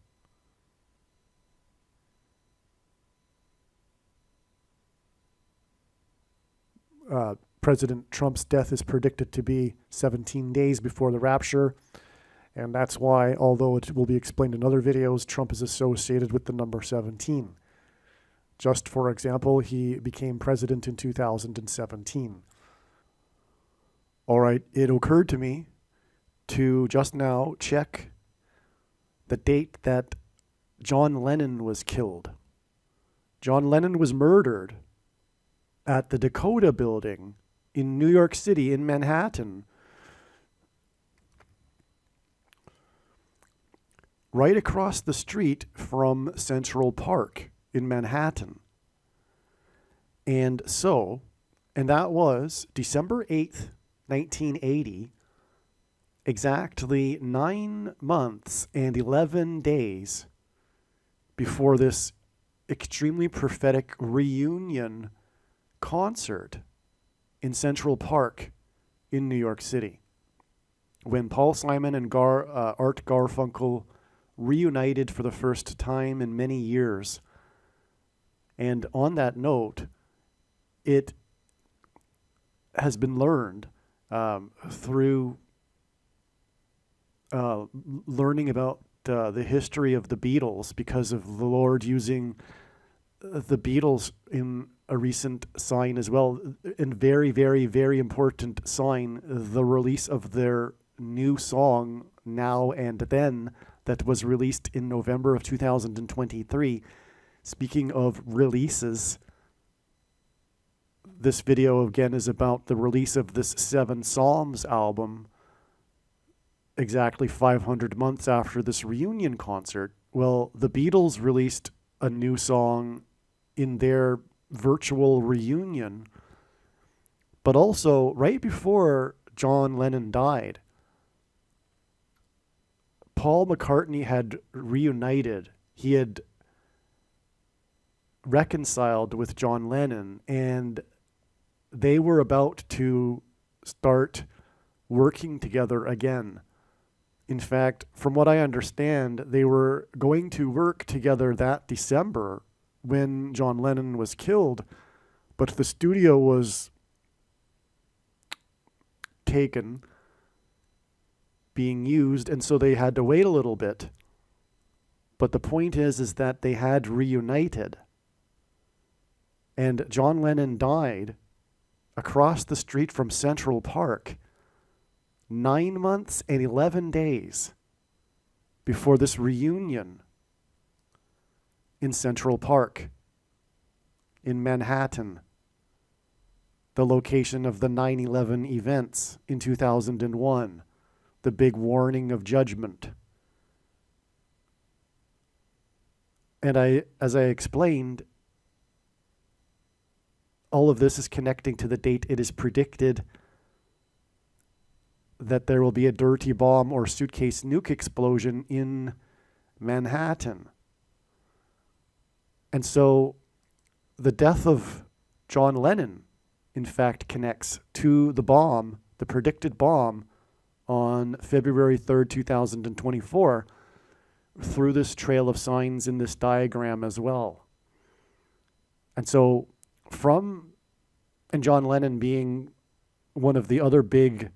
President Trump's death is predicted to be 17 days before the rapture. And that's why, although it will be explained in other videos, Trump is associated with the number 17. Just for example, he became president in 2017. All right, it occurred to me to just now check the date that John Lennon was killed. John Lennon was murdered at the Dakota Building in New York City, in Manhattan, right across the street from Central Park in Manhattan. And that was December 8th, 1980, exactly 9 months and 11 days before this extremely prophetic reunion concert in Central Park in New York City, when Paul Simon and Art Garfunkel reunited for the first time in many years. And on that note, it has been learned through learning about the history of the Beatles, because of the Lord using the Beatles in a recent sign as well, and very, very, very important sign, the release of their new song, Now and Then, that was released in November of 2023. Speaking of releases, this video again is about the release of this Seven Psalms album exactly 500 months after this reunion concert. Well, the Beatles released a new song in their virtual reunion, but also right before John Lennon died, Paul McCartney had reunited. He had reconciled with John Lennon, and they were about to start working together again. In fact, from what I understand, they were going to work together that December when John Lennon was killed, but the studio was taken, being used, and so they had to wait a little bit. But the point is that they had reunited. And John Lennon died across the street from Central Park 9 months and 11 days before this reunion in Central Park in Manhattan, the location of the 9/11 events in 2001, the big warning of judgment. And as I explained, all of this is connecting to the date it is predicted that there will be a dirty bomb or suitcase nuke explosion in Manhattan. And so the death of John Lennon, in fact, connects to the bomb, the predicted bomb, on February 3rd, 2024, through this trail of signs in this diagram as well. And so and John Lennon being one of the other big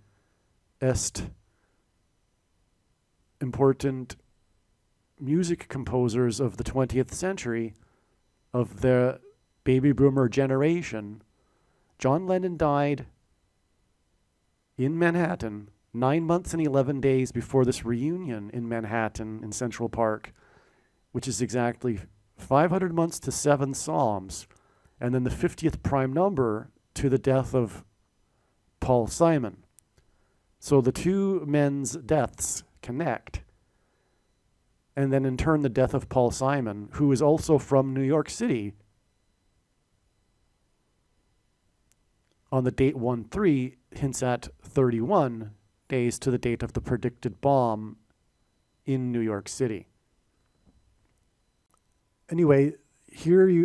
important music composers of the 20th century, of the baby boomer generation, John Lennon died in Manhattan 9 months and 11 days before this reunion in Manhattan in Central Park, which is exactly 500 months to Seven Psalms, and then the 50th prime number to the death of Paul Simon. So the two men's deaths connect. And then in turn, the death of Paul Simon, who is also from New York City, on the date 1/3, hints at 31 days to the date of the predicted bomb in New York City. Anyway,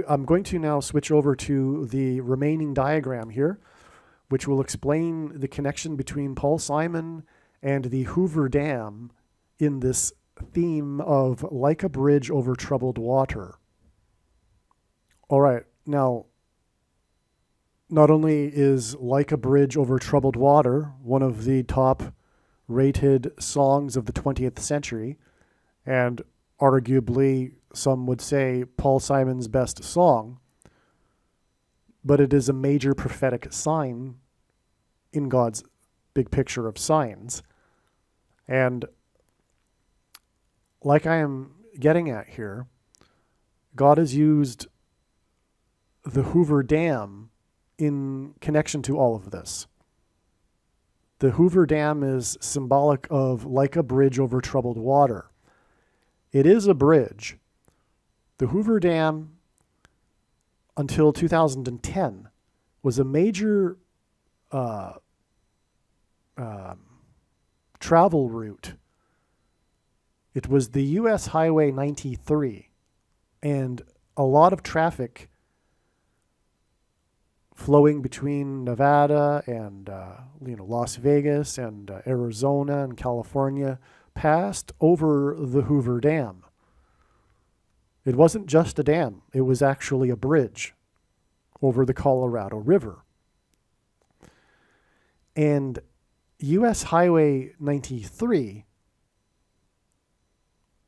I'm going to now switch over to the remaining diagram here, which will explain the connection between Paul Simon and the Hoover Dam in this theme of like a bridge over troubled water. All right, now, not only is Like a Bridge Over Troubled Water one of the top rated songs of the 20th century, and arguably some would say Paul Simon's best song, but it is a major prophetic sign in God's big picture of signs. And like I am getting at here, God has used the Hoover Dam in connection to all of this. The Hoover Dam is symbolic of like a bridge over troubled water. It is a bridge. The Hoover Dam, until 2010, was a major travel route. It was the U.S. Highway 93, and a lot of traffic flowing between Nevada and Las Vegas and Arizona and California passed over the Hoover Dam. It wasn't just a dam, it was actually a bridge over the Colorado River. And U.S. Highway 93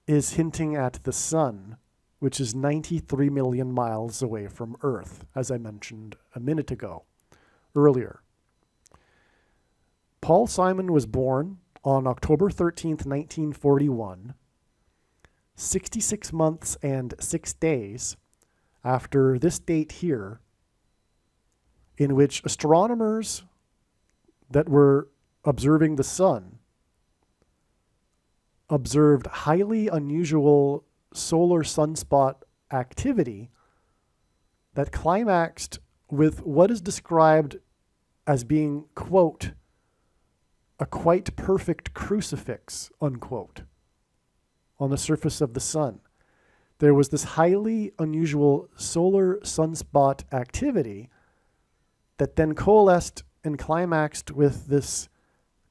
is hinting at the sun, which is 93 million miles away from Earth, as I mentioned a minute ago, earlier. Paul Simon was born on October 13th, 1941, 66 months and 6 days after this date here, in which astronomers that were observing the sun observed highly unusual solar sunspot activity that climaxed with what is described as being, quote, a quite perfect crucifix, unquote, on the surface of the sun. There was this highly unusual solar sunspot activity that then coalesced and climaxed with this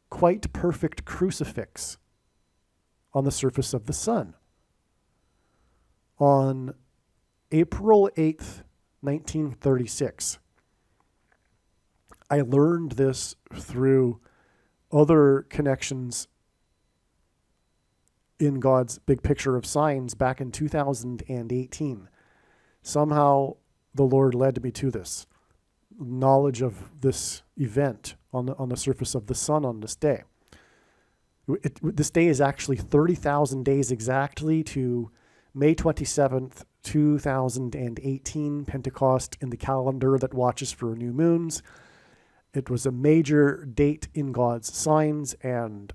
quite perfect crucifix on the surface of the sun. On April 8th, 1936, I learned this through other connections in God's big picture of signs back in 2018. Somehow the Lord led me to this knowledge of this event on the surface of the sun on this day. This day is actually 30,000 days exactly to May 27th, 2018, Pentecost in the calendar that watches for new moons. It was a major date in God's signs, and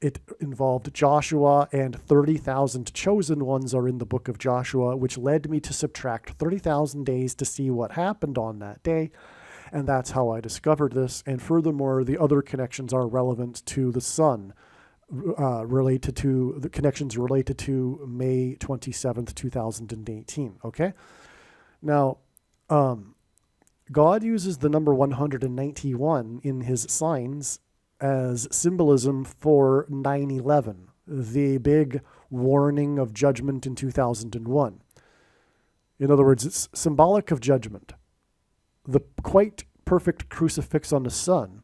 it involved Joshua, and 30,000 chosen ones are in the book of Joshua, which led me to subtract 30,000 days to see what happened on that day. And that's how I discovered this. And furthermore, the other connections are relevant to the sun, related to the connections related to May 27th, 2018. Okay? Now, God uses the number 191 in his signs as symbolism for 9/11, the big warning of judgment in 2001. In other words, it's symbolic of judgment. The quite perfect crucifix on the sun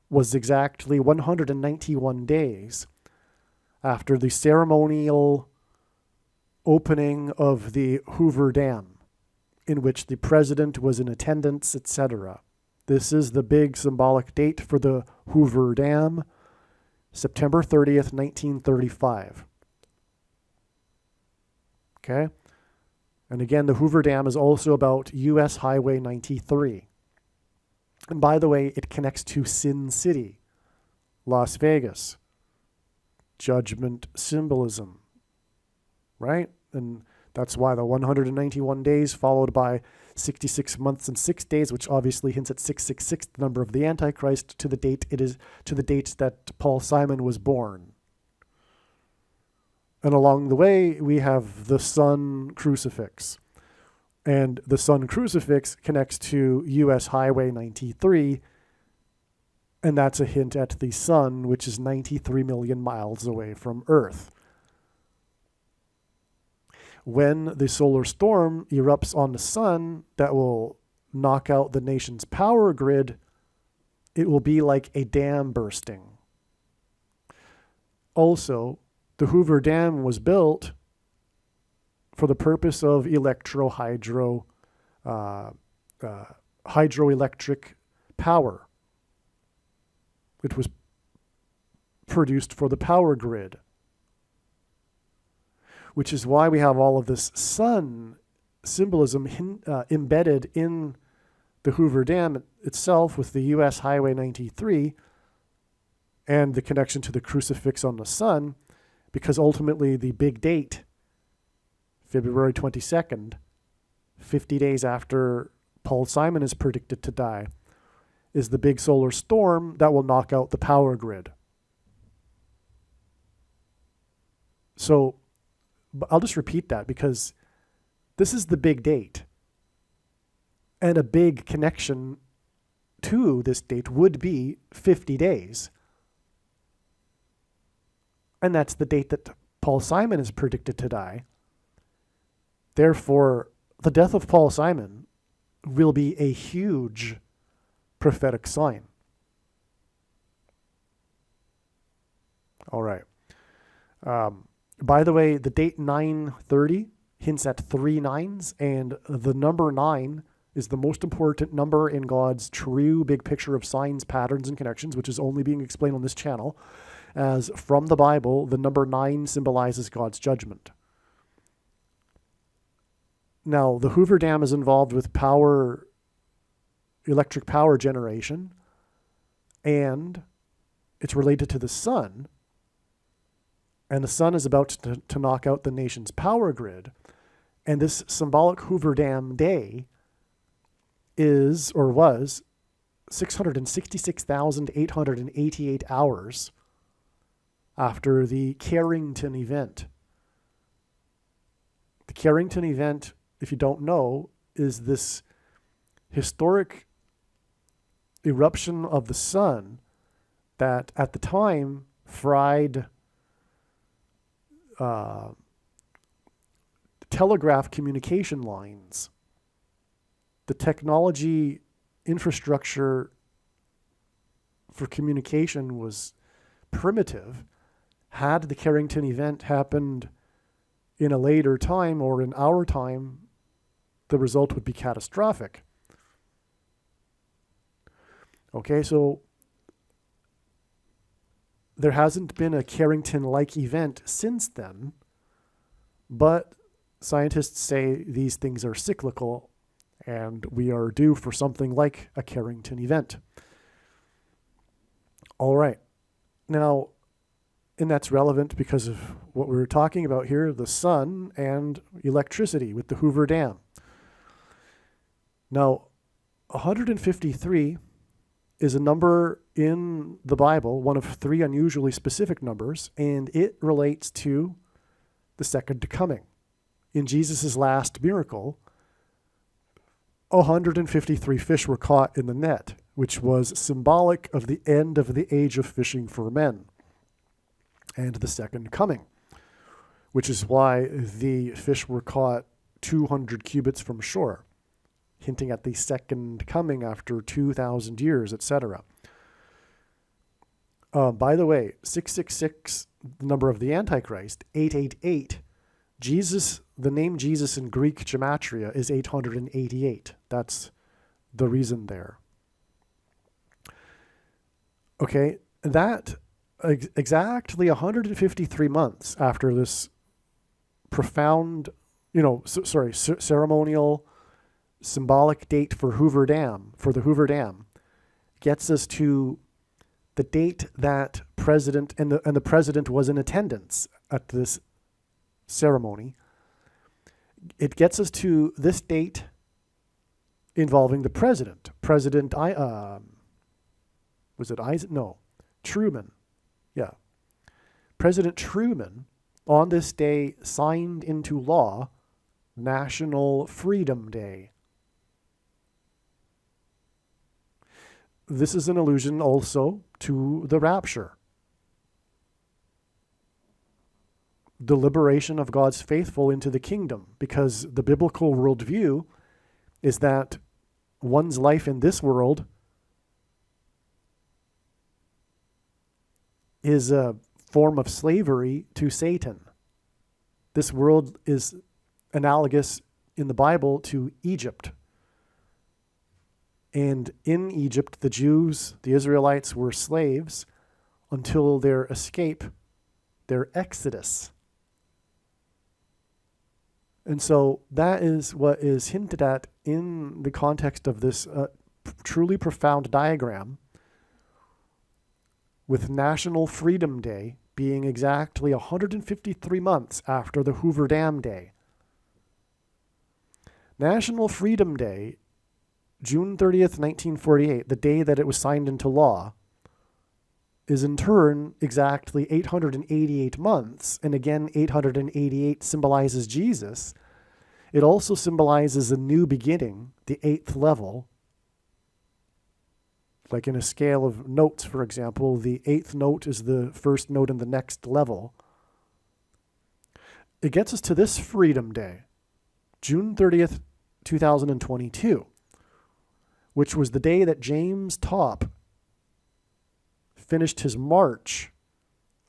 was exactly 191 days after the ceremonial opening of the Hoover Dam, in which the president was in attendance, etc. This is the big symbolic date for the Hoover Dam, September 30th, 1935. Okay? And again, the Hoover Dam is also about U.S. Highway 93. And by the way, it connects to Sin City, Las Vegas. Judgment symbolism, right? And that's why the 191 days followed by 66 months and 6 days, which obviously hints at 666, the number of the Antichrist, to the date that Paul Simon was born. And along the way, we have the sun crucifix. And the sun crucifix connects to U.S. Highway 93, and that's a hint at the sun, which is 93 million miles away from Earth. When the solar storm erupts on the sun that will knock out the nation's power grid, it will be like a dam bursting. Also, the Hoover Dam was built for the purpose of hydroelectric power. It was produced for the power grid, which is why we have all of this sun symbolism embedded in the Hoover Dam itself, with the U.S. Highway 93 and the connection to the crucifix on the sun, because ultimately the big date, February 22nd, 50 days after Paul Simon is predicted to die, is the big solar storm that will knock out the power grid. So I'll just repeat that because this is the big date. And a big connection to this date would be 50 days. And that's the date that Paul Simon is predicted to die. Therefore, the death of Paul Simon will be a huge prophetic sign. All right. By the way, the date 9/30 hints at 3 9s, and the number 9 is the most important number in God's true big picture of signs, patterns, and connections, which is only being explained on this channel, as from the Bible, the number 9 symbolizes God's judgment. Now, the Hoover Dam is involved with electric power generation, and it's related to the sun, and the sun is about to knock out the nation's power grid, and this symbolic Hoover Dam day is, or was, 666,888 hours after the Carrington event. The Carrington event, if you don't know, is this historic eruption of the sun that at the time fried telegraph communication lines. The technology infrastructure for communication was primitive. Had the Carrington event happened in a later time or in our time, the result would be catastrophic. Okay, so there hasn't been a Carrington-like event since then, but scientists say these things are cyclical and we are due for something like a Carrington event. All right. Now, and that's relevant because of what we were talking about here, the sun and electricity with the Hoover Dam. Now, 153 is a number in the Bible, one of 3 unusually specific numbers, and it relates to the second coming. In Jesus' last miracle, 153 fish were caught in the net, which was symbolic of the end of the age of fishing for men and the second coming, which is why the fish were caught 200 cubits from shore, hinting at the second coming after 2,000 years, etc. By the way, 666, the number of the Antichrist, 888, Jesus, the name Jesus in Greek gematria is 888. That's the reason there. Okay, that exactly 153 months after this profound, ceremonial, symbolic date for the Hoover Dam, gets us to the date that the president was in attendance at this ceremony. It gets us to this date involving the president. Was it Isaac? No, Truman. Yeah. President Truman, on this day, signed into law National Freedom Day. This is an allusion also to the rapture. The liberation of God's faithful into the kingdom, because the biblical worldview is that one's life in this world is a form of slavery to Satan. This world is analogous in the Bible to Egypt. And in Egypt, the Jews, the Israelites, were slaves until their escape, their exodus. And so that is what is hinted at in the context of this truly profound diagram with National Freedom Day being exactly 153 months after the Hoover Dam Day. National Freedom Day, June 30th, 1948, the day that it was signed into law, is in turn exactly 888 months, and again 888 symbolizes Jesus. It also symbolizes a new beginning, the 8th level. Like in a scale of notes, for example, the 8th note is the first note in the next level. It gets us to this Freedom Day, June 30th, 2022, which was the day that James Topp finished his march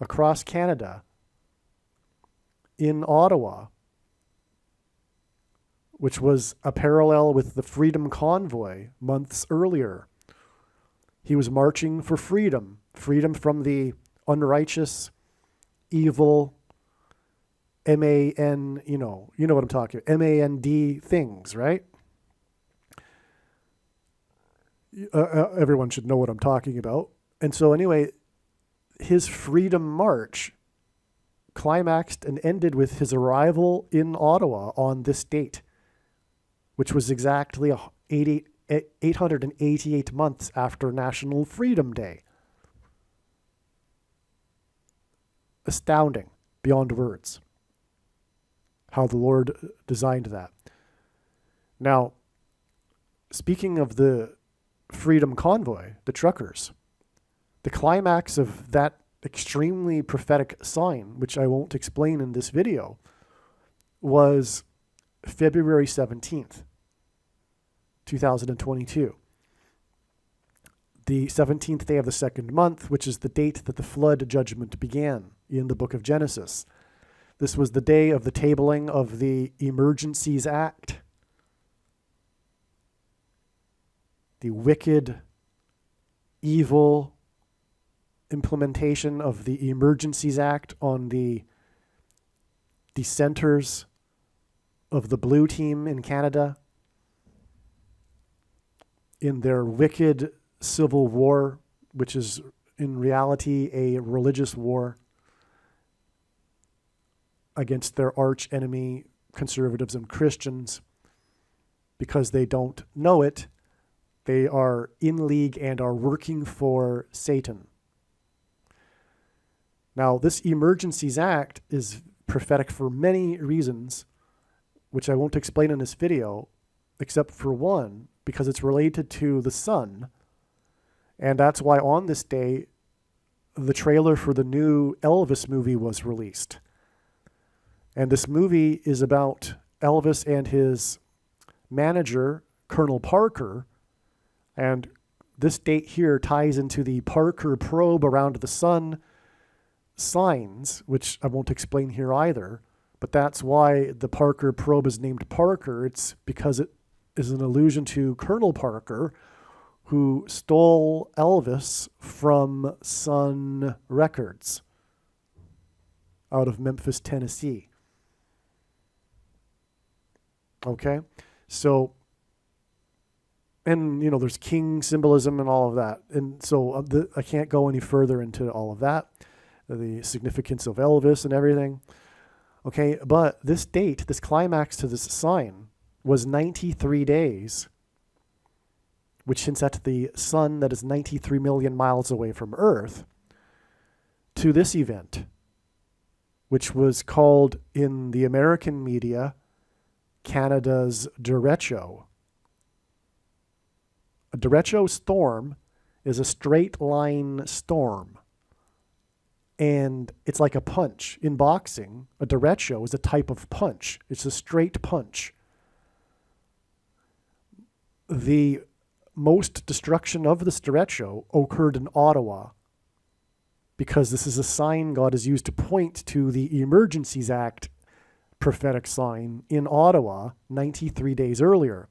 across Canada in Ottawa, which was a parallel with the Freedom Convoy months earlier. He was marching for freedom, freedom from the unrighteous, evil, M-A-N, you know what I'm talking about, M-A-N-D things, right? Everyone should know what I'm talking about. And so anyway, his freedom march climaxed and ended with his arrival in Ottawa on this date, which was exactly 888 months after National Freedom Day. Astounding, beyond words, how the Lord designed that. Now, speaking of the Freedom Convoy, the truckers, the climax of that extremely prophetic sign, which I won't explain in this video, was February 17th, 2022. The 17th day of the second month, which is the date that the flood judgment began in the book of Genesis. This was the day of the tabling of the Emergencies Act. The wicked, evil implementation of the Emergencies Act on the dissenters of the Blue Team in Canada in their wicked civil war, which is in reality a religious war against their arch enemy, conservatives and Christians. Because they don't know it, they are in league and are working for Satan. Now, this Emergencies Act is prophetic for many reasons, which I won't explain in this video, except for one, because it's related to the sun. And that's why on this day, the trailer for the new Elvis movie was released. And this movie is about Elvis and his manager, Colonel Parker. And this date here ties into the Parker probe around the sun signs, which I won't explain here either. But that's why the Parker probe is named Parker. It's because it is an allusion to Colonel Parker, who stole Elvis from Sun Records out of Memphis, Tennessee. Okay, so, and there's king symbolism and all of that. And so I can't go any further into all of that, the significance of Elvis and everything. Okay, but this date, this climax to this sign was 93 days, which hints at the sun that is 93 million miles away from Earth, to this event, which was called in the American media Canada's derecho. A derecho storm is a straight line storm. And it's like a punch. In boxing, a derecho is a type of punch. It's a straight punch. The most destruction of this derecho occurred in Ottawa, because this is a sign God has used to point to the Emergencies Act prophetic sign in Ottawa 93 days earlier.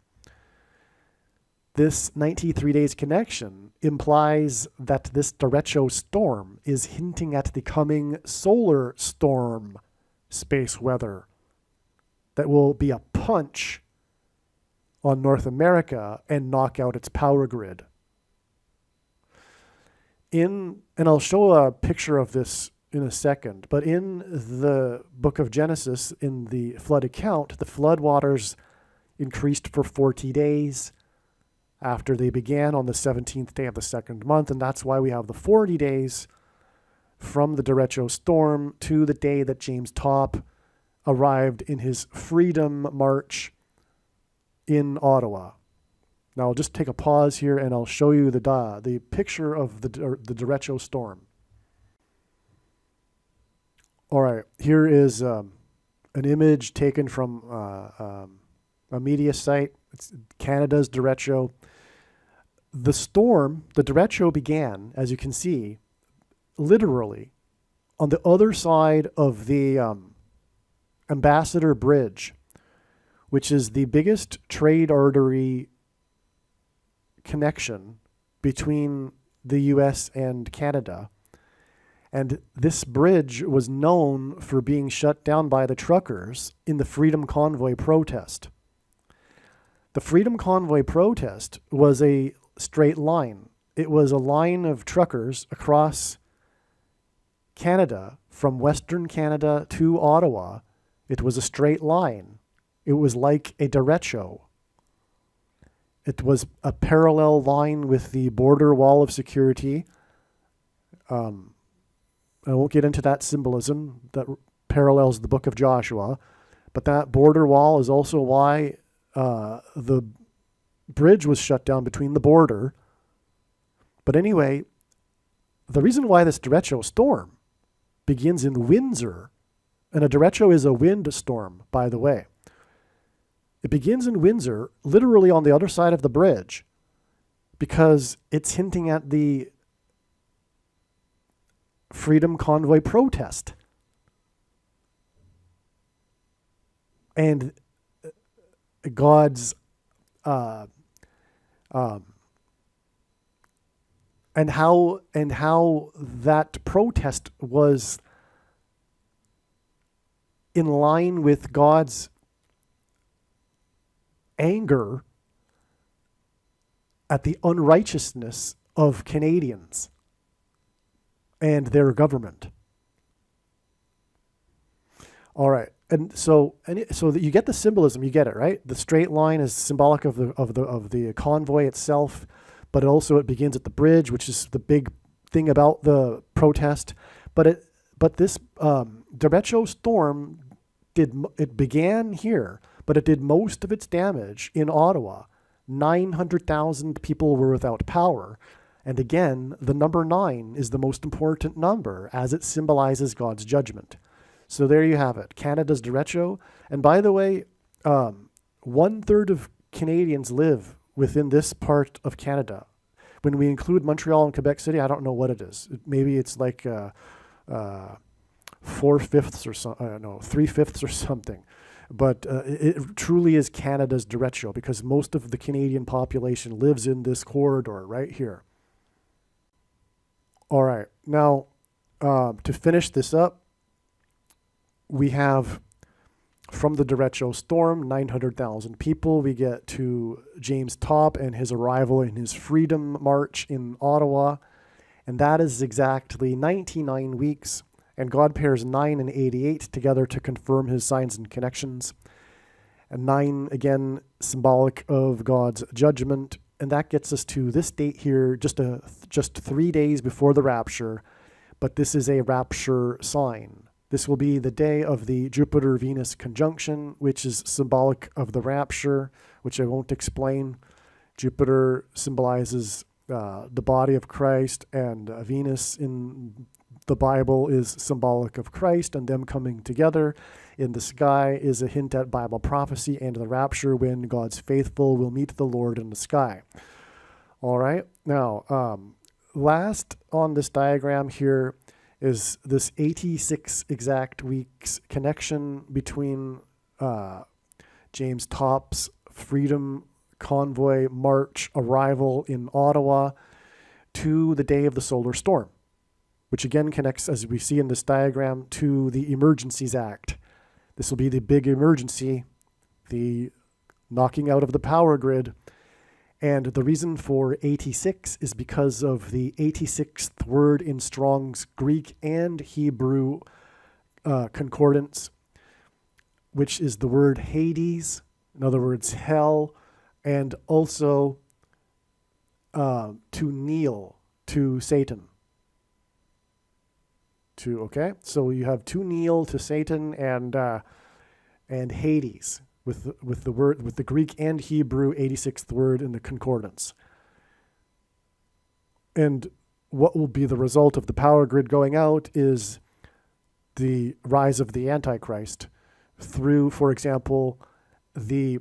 This 93 days connection implies that this derecho storm is hinting at the coming solar storm space weather that will be a punch on North America and knock out its power grid. And I'll show a picture of this in a second. But in the book of Genesis, in the flood account, the flood waters increased for 40 days after they began on the 17th day of the second month. And that's why we have the 40 days from the derecho storm to the day that James Topp arrived in his freedom march in Ottawa. Now I'll just take a pause here and I'll show you the picture of the derecho storm. All right, here is an image taken from a media site. It's Canada's derecho. The storm, the derecho began, as you can see, literally on the other side of the Ambassador Bridge, which is the biggest trade artery connection between the US and Canada. And this bridge was known for being shut down by the truckers in the Freedom Convoy protest. The Freedom Convoy protest was a straight line. It was a line of truckers across Canada, from Western Canada to Ottawa. It was a straight line. It was like a derecho. It was a parallel line with the border wall of security. I won't get into that symbolism that parallels the book of Joshua, but that border wall is also why the bridge was shut down between the border. But anyway, the reason why this derecho storm begins in Windsor, and a derecho is a wind storm, by the way. It begins in Windsor, literally on the other side of the bridge, because it's hinting at the Freedom Convoy protest. And God's and how that protest was in line with God's anger at the unrighteousness of Canadians and their government. All right. And so that you get the symbolism, you get it, right? The straight line is symbolic of the convoy itself, but also it begins at the bridge, which is the big thing about the protest. But this derecho storm began here, but it did most of its damage in Ottawa. 900,000 people were without power. And again, the number 9 is the most important number as it symbolizes God's judgment. So there you have it, Canada's derecho. And by the way, 1/3 of Canadians live within this part of Canada. When we include Montreal and Quebec City, I don't know what it is. Maybe it's like 4/5 or something. No, 3/5 or something. But it truly is Canada's derecho because most of the Canadian population lives in this corridor right here. All right, now to finish this up, we have from the derecho storm, 900,000 people. We get to James Topp and his arrival in his Freedom March in Ottawa. And that is exactly 99 weeks. And God pairs 9 and 88 together to confirm his signs and connections. And 9, again, symbolic of God's judgment. And that gets us to this date here, just 3 days before the rapture. But this is a rapture sign. This will be the day of the Jupiter-Venus conjunction, which is symbolic of the rapture, which I won't explain. Jupiter symbolizes the body of Christ, and Venus in the Bible is symbolic of Christ and them coming together in the sky is a hint at Bible prophecy and the rapture when God's faithful will meet the Lord in the sky. All right. Now, last on this diagram here is this 86 exact weeks connection between James Topp's Freedom Convoy March arrival in Ottawa to the day of the solar storm, which again connects, as we see in this diagram, to the Emergencies Act. This will be the big emergency, the knocking out of the power grid. And the reason for 86 is because of the 86th word in Strong's Greek and Hebrew concordance, which is the word Hades, in other words, hell, and also to kneel to Satan. So you have to kneel to Satan and Hades with the Greek and Hebrew 86th word in the concordance. And what will be the result of the power grid going out is the rise of the Antichrist through, for example, the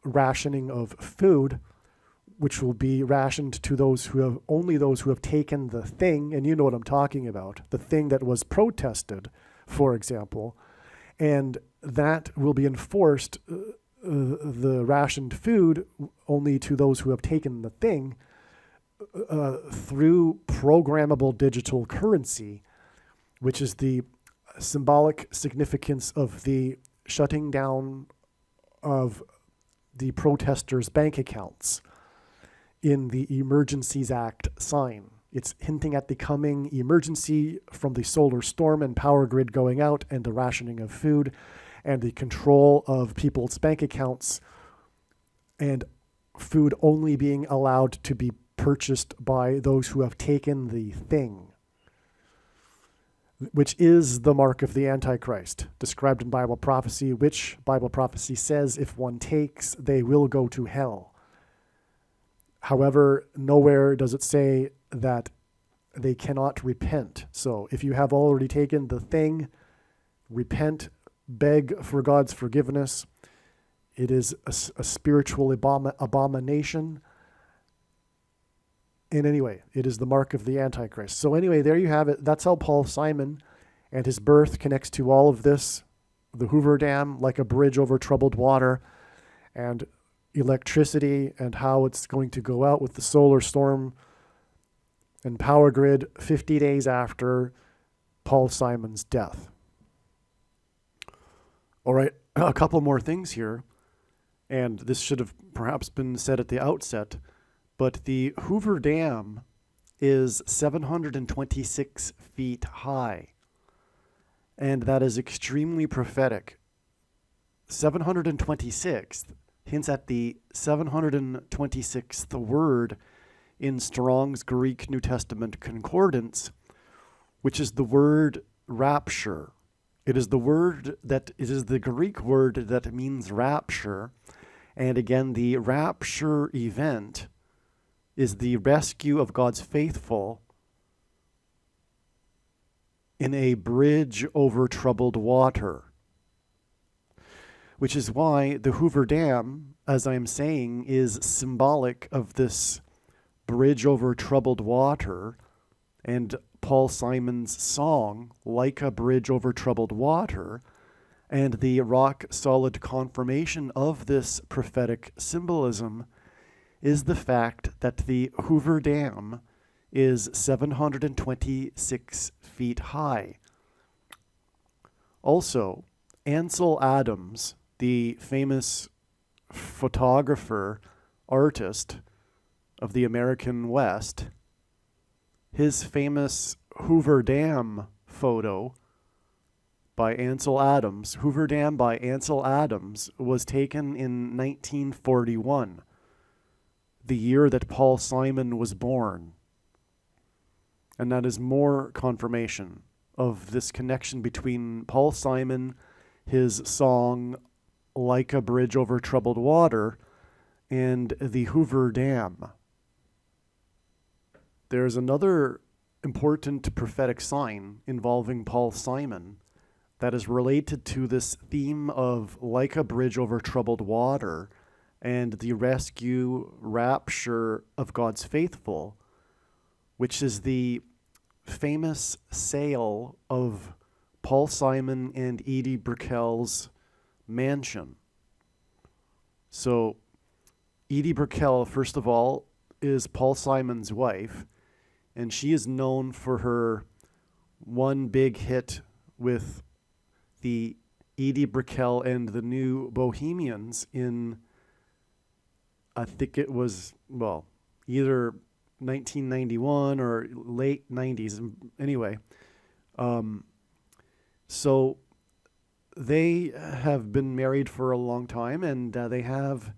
rationing of food, which will be rationed to those who have taken the thing, and you know what I'm talking about, the thing that was protested, for example, and that will be enforced, the rationed food, only to those who have taken the thing through programmable digital currency, which is the symbolic significance of the shutting down of the protesters' bank accounts in the Emergencies Act sign. It's hinting at the coming emergency from the solar storm and power grid going out and the rationing of food and the control of people's bank accounts and food only being allowed to be purchased by those who have taken the thing, which is the mark of the Antichrist, described in Bible prophecy, which Bible prophecy says if one takes, they will go to hell. However, nowhere does it say that they cannot repent. So if you have already taken the thing, repent, beg for God's forgiveness. It is a spiritual abomination. And anyway, it is the mark of the Antichrist. So anyway, there you have it. That's how Paul Simon and his birth connects to all of this. The Hoover Dam, like a bridge over troubled water, and electricity, and how it's going to go out with the solar storm and power grid 50 days after Paul Simon's death. All right, a couple more things here, and this should have perhaps been said at the outset, but the Hoover Dam is 726 feet high, and that is extremely prophetic. 726 hints at the 726th word in Strong's Greek New Testament concordance, which is the word rapture. It is the Greek word that means rapture. And again, the rapture event is the rescue of God's faithful in a bridge over troubled water. Which is why the Hoover Dam, as I'm saying, is symbolic of this bridge over troubled water, and Paul Simon's song, Like a Bridge Over Troubled Water, and the rock-solid confirmation of this prophetic symbolism is the fact that the Hoover Dam is 726 feet high. Also, Ansel Adams, the famous photographer, artist of the American West, his famous Hoover Dam photo by Ansel Adams, Hoover Dam by Ansel Adams, was taken in 1941, the year that Paul Simon was born. And that is more confirmation of this connection between Paul Simon, his song, Like a Bridge Over Troubled Water, and the Hoover Dam. There's another important prophetic sign involving Paul Simon that is related to this theme of like a bridge over troubled water and the rescue, rapture of God's faithful, which is the famous sale of Paul Simon and Edie Brickell's mansion. So Edie Brickell, first of all, is Paul Simon's wife, and she is known for her one big hit with the Edie Brickell and the New Bohemians in I think it was, well, either 1991 or late 90s. Anyway, so they have been married for a long time, and they have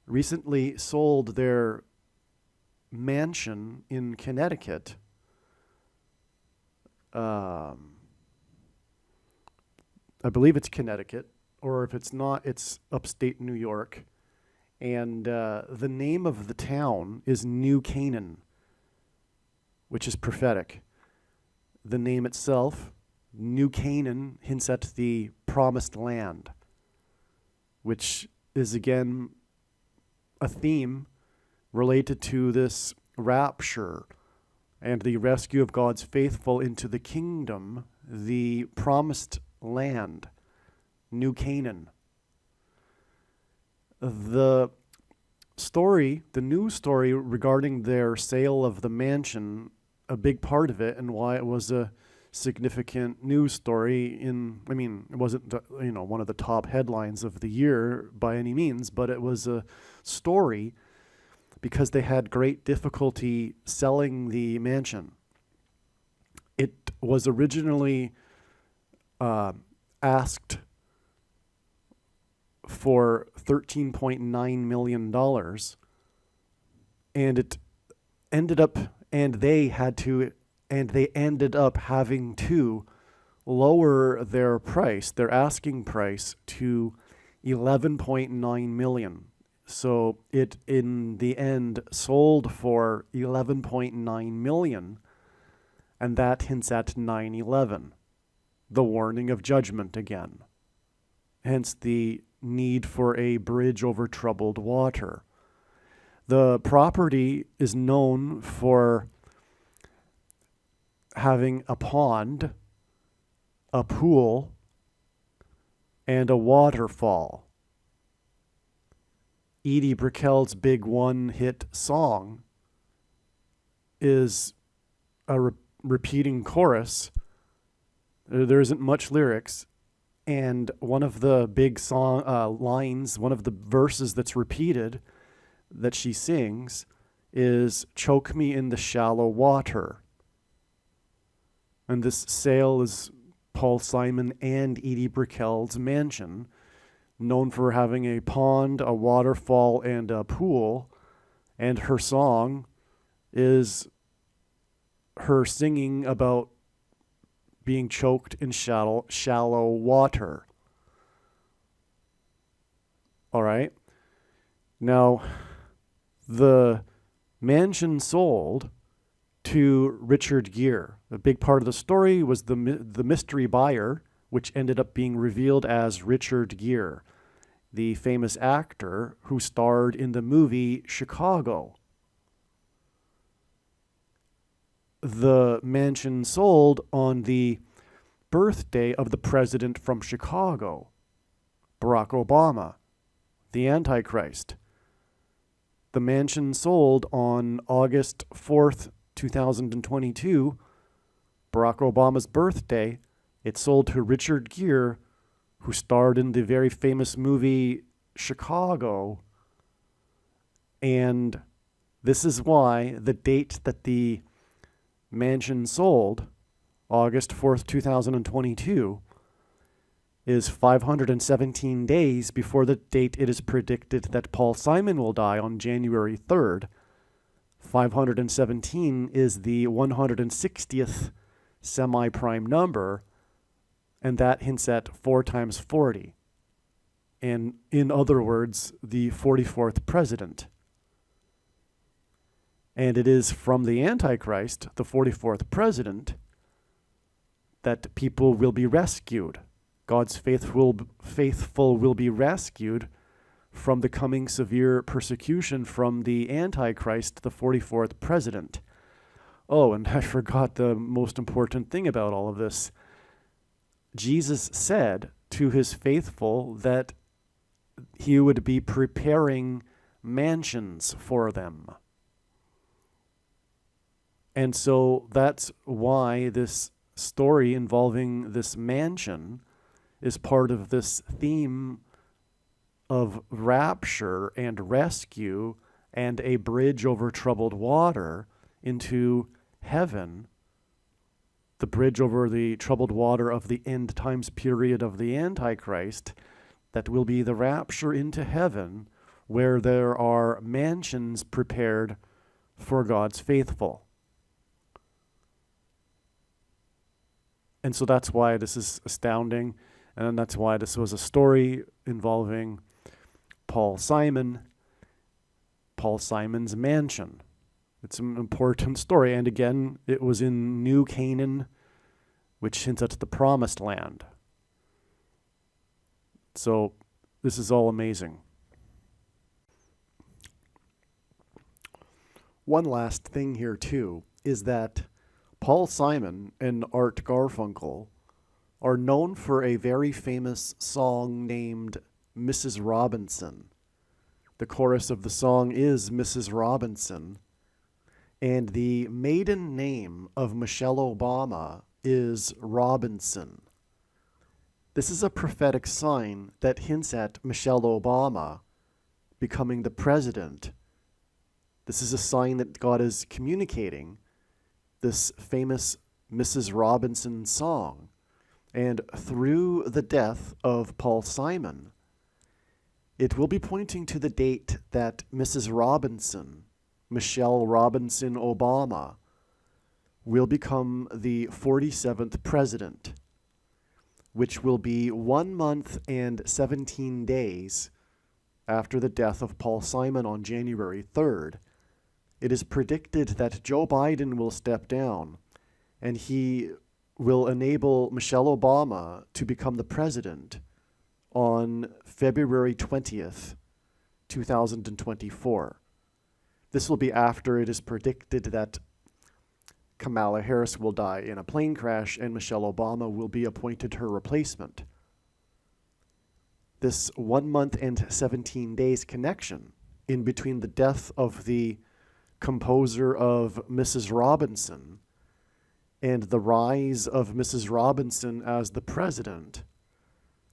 recently sold their mansion in Connecticut. I believe it's Connecticut, or if it's not, it's upstate New York. And the name of the town is New Canaan, which is prophetic. The name itself, New Canaan, hints at the promised land, which is again a theme related to this rapture and the rescue of God's faithful into the kingdom, the promised land, New Canaan. The news story regarding their sale of the mansion, a big part of it and why it was a significant news story it wasn't, one of the top headlines of the year by any means, but it was a story because they had great difficulty selling the mansion. It was originally asked for $13.9 million, and it ended up, and they ended up having to lower their price, their asking price, to $11.9 million. So it, in the end, sold for $11.9 million, and that hints at 9/11, the warning of judgment again. Hence the need for a bridge over troubled water. The property is known for having a pond, a pool, and a waterfall. Edie Brickell's big one-hit song is a repeating chorus. There isn't much lyrics. And one of the big song lines, one of the verses that's repeated that she sings is "Choke me in the shallow water." And this sale is Paul Simon and Edie Brickell's mansion, known for having a pond, a waterfall, and a pool. And her song is her singing about being choked in shallow water. All right. Now, the mansion sold to Richard Gere. A big part of the story was the mystery buyer, which ended up being revealed as Richard Gere, the famous actor who starred in the movie Chicago. The mansion sold on the birthday of the president from Chicago, Barack Obama, the Antichrist. The mansion sold on August 4th, 2022, Barack Obama's birthday. It sold to Richard Gere, who starred in the very famous movie Chicago. And this is why the date that the mansion sold, August 4th, 2022, is 517 days before the date it is predicted that Paul Simon will die on January 3rd. 517 is the 160th semi-prime number, and that hints at 4 times 40. And in other words, the 44th president. And it is from the Antichrist, the 44th president, that people will be rescued. God's faithful will be rescued from the coming severe persecution from the Antichrist, the 44th president. Oh, and I forgot the most important thing about all of this. Jesus said to his faithful that he would be preparing mansions for them. And so that's why this story involving this mansion is part of this theme of rapture and rescue and a bridge over troubled water into heaven, the bridge over the troubled water of the end times period of the Antichrist, that will be the rapture into heaven, where there are mansions prepared for God's faithful. And so that's why this is astounding, and that's why this was a story involving Paul Simon's mansion. It's an important story, and again, it was in New Canaan, which hints at the promised land. So this is all amazing. One last thing here, too, is that Paul Simon and Art Garfunkel are known for a very famous song named Mrs. Robinson. The chorus of the song is Mrs. Robinson, and the maiden name of Michelle Obama is Robinson. This is a prophetic sign that hints at Michelle Obama becoming the president. This is a sign that God is communicating this famous Mrs. Robinson song. And through the death of Paul Simon, it will be pointing to the date that Mrs. Robinson, Michelle Robinson Obama, will become the 47th president, which will be 1 month and 17 days after the death of Paul Simon on January 3rd. It is predicted that Joe Biden will step down, and he will enable Michelle Obama to become the president on February 20th, 2024. This will be after it is predicted that Kamala Harris will die in a plane crash and Michelle Obama will be appointed her replacement. This 1 month and 17 days connection in between the death of the composer of Mrs. Robinson and the rise of Mrs. Robinson as the president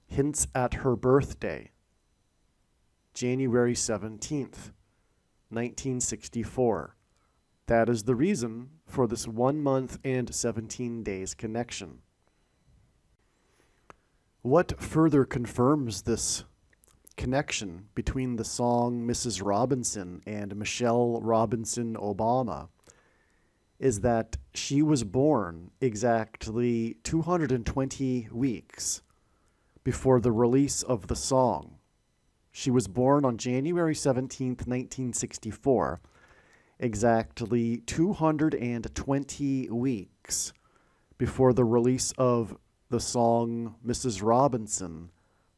hints at her birthday, January 17th, 1964. That is the reason for this 1 month and 17 days connection. What further confirms this connection between the song Mrs. Robinson and Michelle Robinson Obama is that she was born exactly 220 weeks before the release of the song. She was born on January 17th, 1964, exactly 220 weeks before the release of the song Mrs. Robinson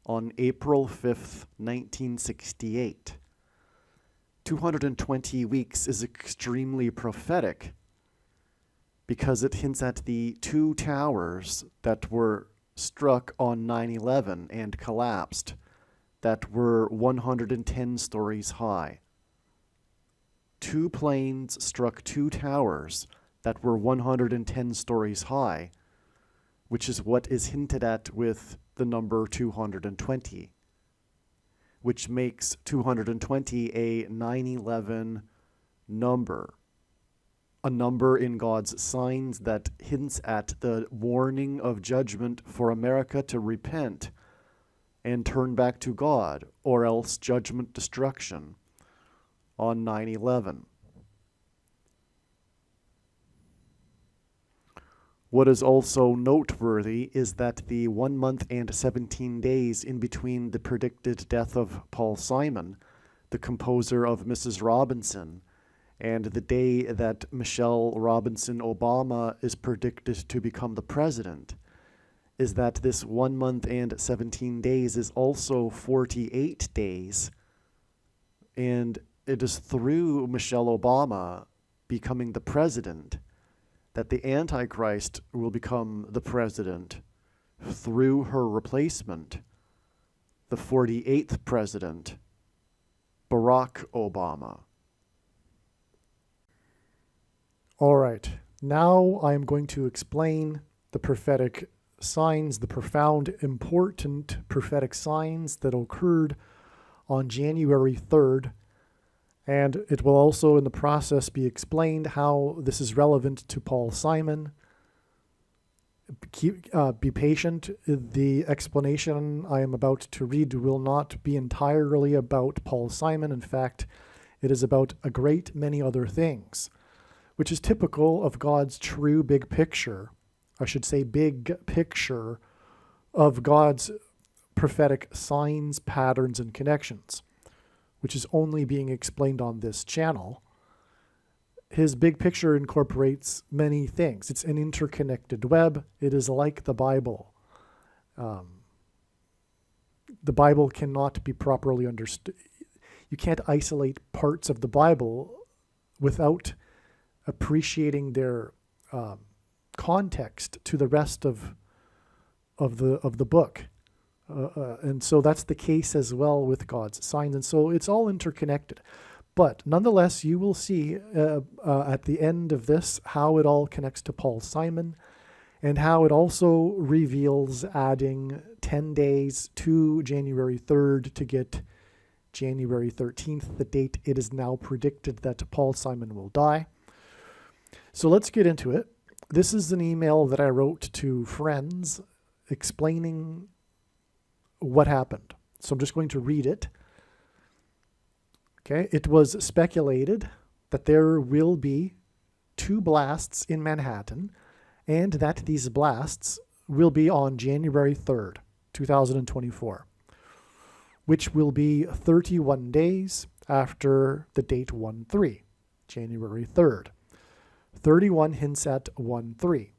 on April 5th, 1968. 220 weeks is extremely prophetic because it hints at the two towers that were struck on 9/11 and collapsed that were 110 stories high. Two planes struck two towers that were 110 stories high, which is what is hinted at with the number 220, which makes 220 a 9/11 number, a number in God's signs that hints at the warning of judgment for America to repent and turn back to God, or else judgment destruction on 9/11. What is also noteworthy is that the 1 month and 17 days in between the predicted death of Paul Simon, the composer of Mrs. Robinson, and the day that Michelle Robinson Obama is predicted to become the president, is that this 1 month and 17 days is also 48 days, and it is through Michelle Obama becoming the president that the Antichrist will become the president through her replacement, the 48th president, Barack Obama. All right, now I am going to explain the prophetic signs, the profound, important prophetic signs that occurred on January 3rd. And it will also in the process be explained how this is relevant to Paul Simon. Be patient. The explanation I am about to read will not be entirely about Paul Simon. In fact, it is about a great many other things, which is typical of God's true big picture. I should say big picture of God's prophetic signs, patterns, and connections, which is only being explained on this channel. His big picture incorporates many things. It's an interconnected web. It is like the Bible. The Bible cannot be properly understood. You can't isolate parts of the Bible without appreciating their context to the rest of the book. And so that's the case as well with God's signs. And so it's all interconnected. But nonetheless, you will see at the end of this how it all connects to Paul Simon and how it also reveals adding 10 days to January 3rd to get January 13th, the date it is now predicted that Paul Simon will die. So let's get into it. This is an email that I wrote to friends explaining what happened. So I'm just going to read it. Okay, it was speculated that there will be 2 blasts in Manhattan and that these blasts will be on January 3rd, 2024, which will be 31 days after the date 1-3, January 3rd. 31 hints at 1-3.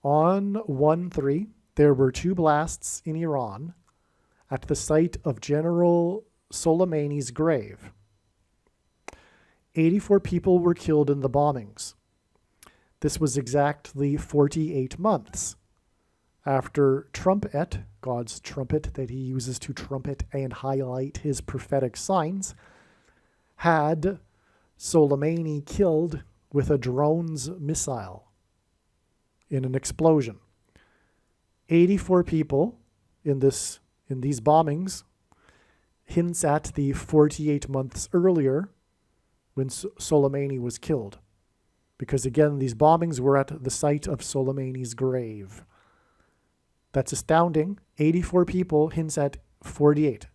On 1-3, there were 2 blasts in Iran at the site of General Soleimani's grave. 84 people were killed in the bombings. This was exactly 48 months after trumpet, God's trumpet that he uses to trumpet and highlight his prophetic signs, had Soleimani killed with a drone's missile in an explosion. 84 people in these bombings hints at the 48 months earlier when Soleimani was killed. Because again, these bombings were at the site of Soleimani's grave. That's astounding. 84 people hints at 48.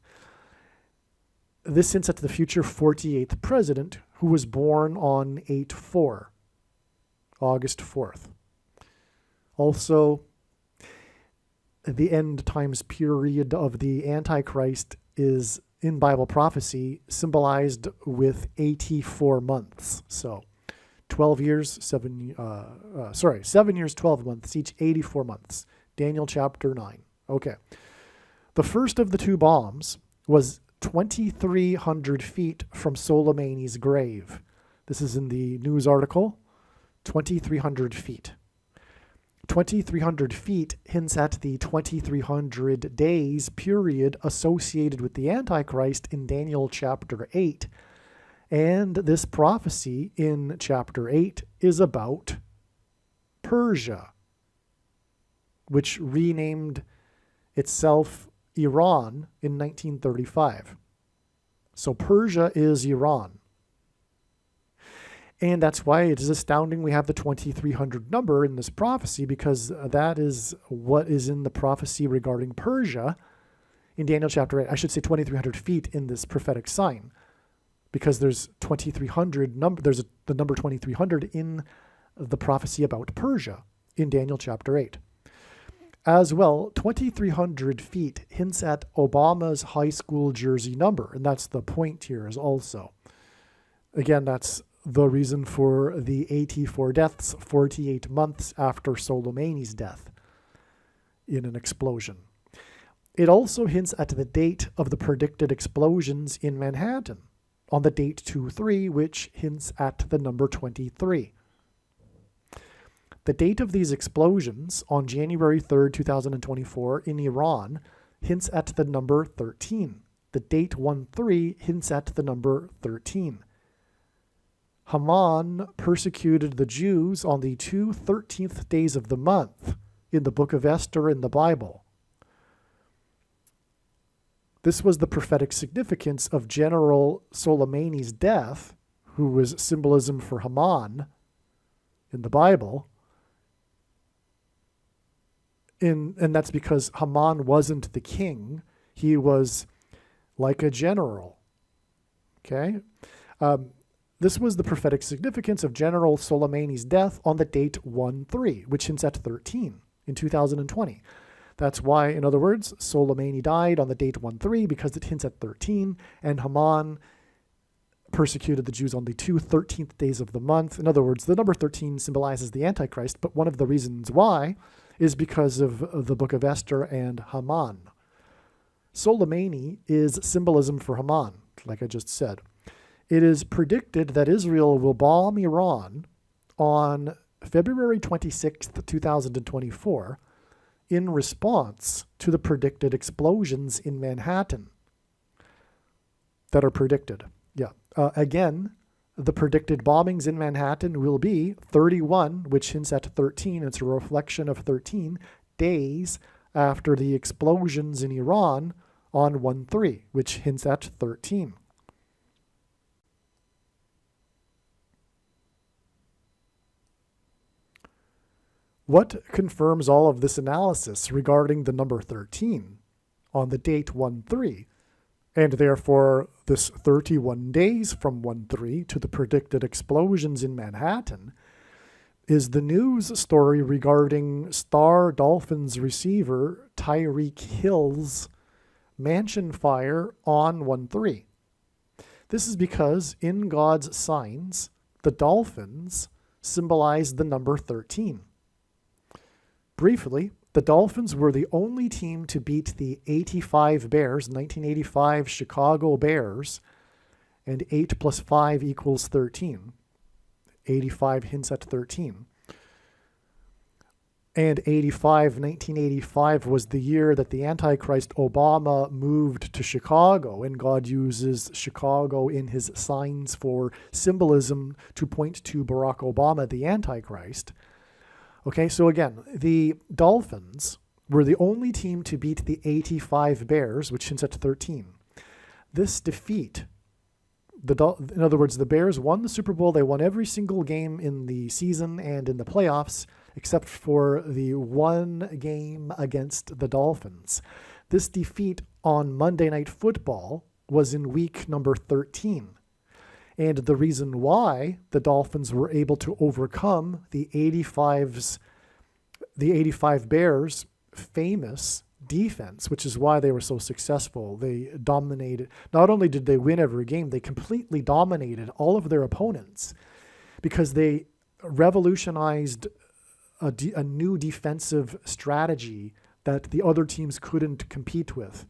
This hints at the future 48th president who was born on 8/4, August 4th. Also, the end times period of the Antichrist is in Bible prophecy symbolized with 84 months. So 7 years, 12 months, each 84 months. Daniel chapter 9. Okay. The first of the 2 bombs was 2,300 feet from Soleimani's grave. This is in the news article. 2,300 feet. 2,300 feet hints at the 2,300 days period associated with the Antichrist in Daniel chapter 8. And this prophecy in chapter 8 is about Persia, which renamed itself Iran in 1935. So Persia is Iran. And that's why it is astounding we have the 2,300 number in this prophecy, because that is what is in the prophecy regarding Persia in Daniel chapter 8. I should say 2,300 feet in this prophetic sign, because there's 2,300 there's the number 2,300 in the prophecy about Persia in Daniel chapter 8. As well, 2,300 feet hints at Obama's high school jersey number, and that's the point here is also. Again, that's the reason for the 84 deaths 48 months after Soleimani's death in an explosion. It also hints at the date of the predicted explosions in Manhattan on the date 2-3, which hints at the number 23. The date of these explosions on January 3rd, 2024 in Iran hints at the number 13. The date 1-3 hints at the number 13. Haman persecuted the Jews on the 2 13th days of the month in the book of Esther in the Bible. This was the prophetic significance of General Soleimani's death, who was symbolism for Haman in the Bible. And that's because Haman wasn't the king. He was like a general. Okay? This was the prophetic significance of General Soleimani's death on the date 1/3, which hints at 13 in 2020. That's why, in other words, Soleimani died on the date 1/3 because it hints at 13, and Haman persecuted the Jews on the 13th days of the month. In other words, the number 13 symbolizes the Antichrist, but one of the reasons why is because of the book of Esther and Haman. Soleimani is symbolism for Haman, like I just said. It is predicted that Israel will bomb Iran on February 26th, 2024, in response to the predicted explosions in Manhattan that are predicted. Again, the predicted bombings in Manhattan will be 31, which hints at 13. It's a reflection of 13 days after the explosions in Iran on 1/3, which hints at 13. What confirms all of this analysis regarding the number 13 on the date 1/3, and therefore this 31 days from 1/3 to the predicted explosions in Manhattan, is the news story regarding star Dolphins receiver Tyreek Hill's mansion fire on 1/3. This is because in God's signs, the Dolphins symbolize the number 13. Briefly, the Dolphins were the only team to beat the 85 Bears, 1985 Chicago Bears, and 8 plus 5 equals 13. 85 hints at 13. And 1985 was the year that the Antichrist Obama moved to Chicago, and God uses Chicago in his signs for symbolism to point to Barack Obama, the Antichrist. Okay, so again, the Dolphins were the only team to beat the 85 Bears, which hints at 13. This defeat, in other words, the Bears won the Super Bowl. They won every single game in the season and in the playoffs, except for the one game against the Dolphins. This defeat on Monday Night Football was in week number 13. And the reason why the Dolphins were able to overcome the 85 Bears' famous defense, which is why they were so successful. They dominated. Not only did they win every game, they completely dominated all of their opponents because they revolutionized a new defensive strategy that the other teams couldn't compete with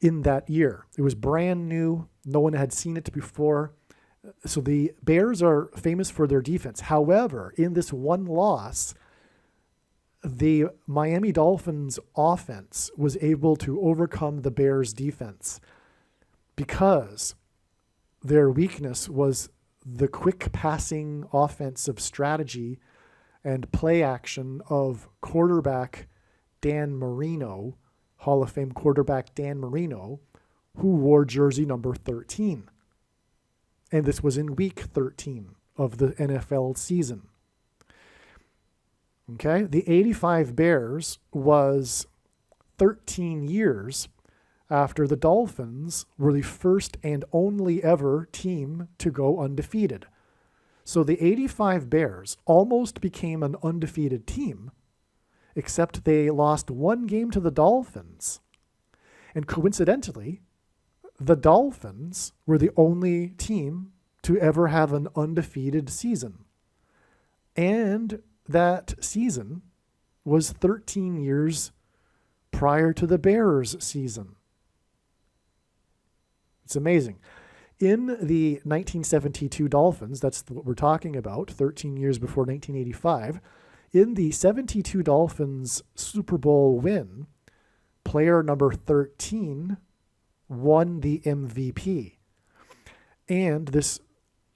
in that year. It was brand new. No one had seen it before. So the Bears are famous for their defense. However, in this one loss, the Miami Dolphins offense was able to overcome the Bears defense because their weakness was the quick passing offensive strategy and play action of quarterback Dan Marino, Hall of Fame quarterback Dan Marino, who wore jersey number 13. And this was in week 13 of the NFL season. Okay, the 85 Bears was 13 years after the Dolphins were the first and only ever team to go undefeated. So the 85 Bears almost became an undefeated team, except they lost one game to the Dolphins. And coincidentally, the Dolphins were the only team to ever have an undefeated season. And that season was 13 years prior to the Bears season. It's amazing. In the 1972 Dolphins, that's what we're talking about, 13 years before 1985, in the 72 Dolphins Super Bowl win, player number 13 won the MVP. And this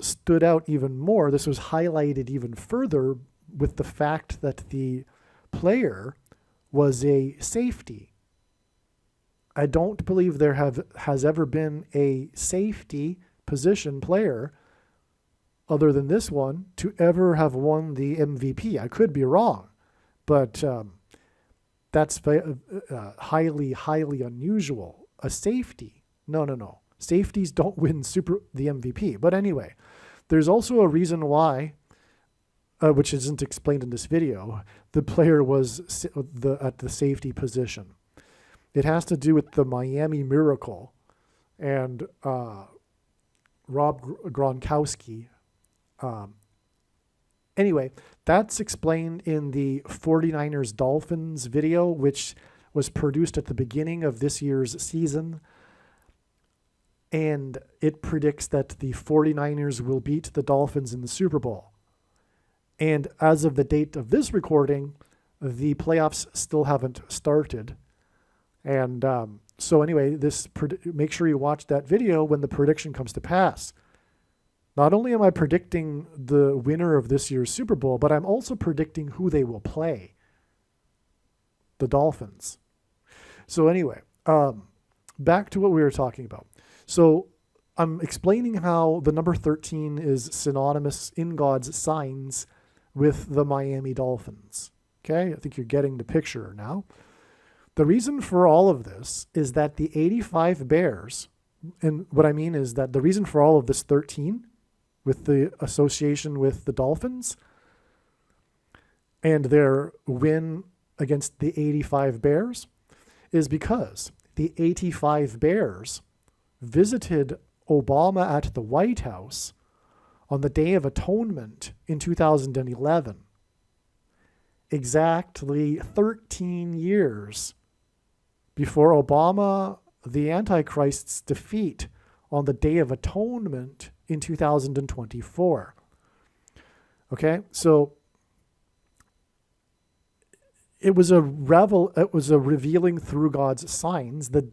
stood out even more. This was highlighted even further with the fact that the player was a safety. I don't believe there has ever been a safety position player other than this one to ever have won the MVP. I could be wrong, but that's highly, highly unusual. A safety. No. Safeties don't win the MVP. But anyway, there's also a reason why, which isn't explained in this video, the player was at the safety position. It has to do with the Miami Miracle and Rob Gronkowski. Anyway, that's explained in the 49ers Dolphins video, which was produced at the beginning of this year's season. And it predicts that the 49ers will beat the Dolphins in the Super Bowl. And as of the date of this recording, the playoffs still haven't started. And so anyway, make sure you watch that video when the prediction comes to pass. Not only am I predicting the winner of this year's Super Bowl, but I'm also predicting who they will play. The Dolphins. So anyway, back to what we were talking about. So I'm explaining how the number 13 is synonymous in God's signs with the Miami Dolphins. Okay, I think you're getting the picture now. The reason for all of this is that the 85 Bears, and what I mean is that the reason for all of this 13 with the association with the Dolphins and their win against the 85 Bears is because the 85 Bears visited Obama at the White House on the Day of Atonement in 2011. Exactly 13 years before Obama, the Antichrist's defeat on the Day of Atonement in 2024. Okay, so it was a revealing through God's signs, the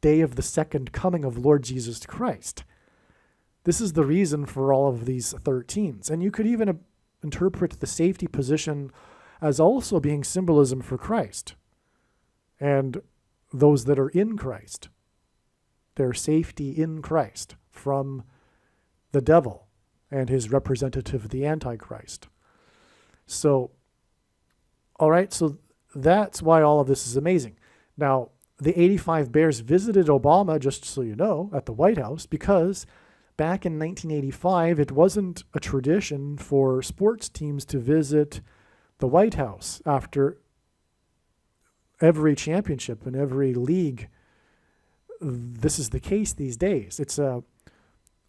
day of the second coming of Lord Jesus Christ. This is the reason for all of these 13s. And you could even interpret the safety position as also being symbolism for Christ and those that are in Christ. Their safety in Christ from the devil and his representative, the Antichrist. So, all right, so that's why all of this is amazing. Now, the 85 Bears visited Obama, just so you know, at the White House because back in 1985, it wasn't a tradition for sports teams to visit the White House after every championship in every league. This is the case these days. It's a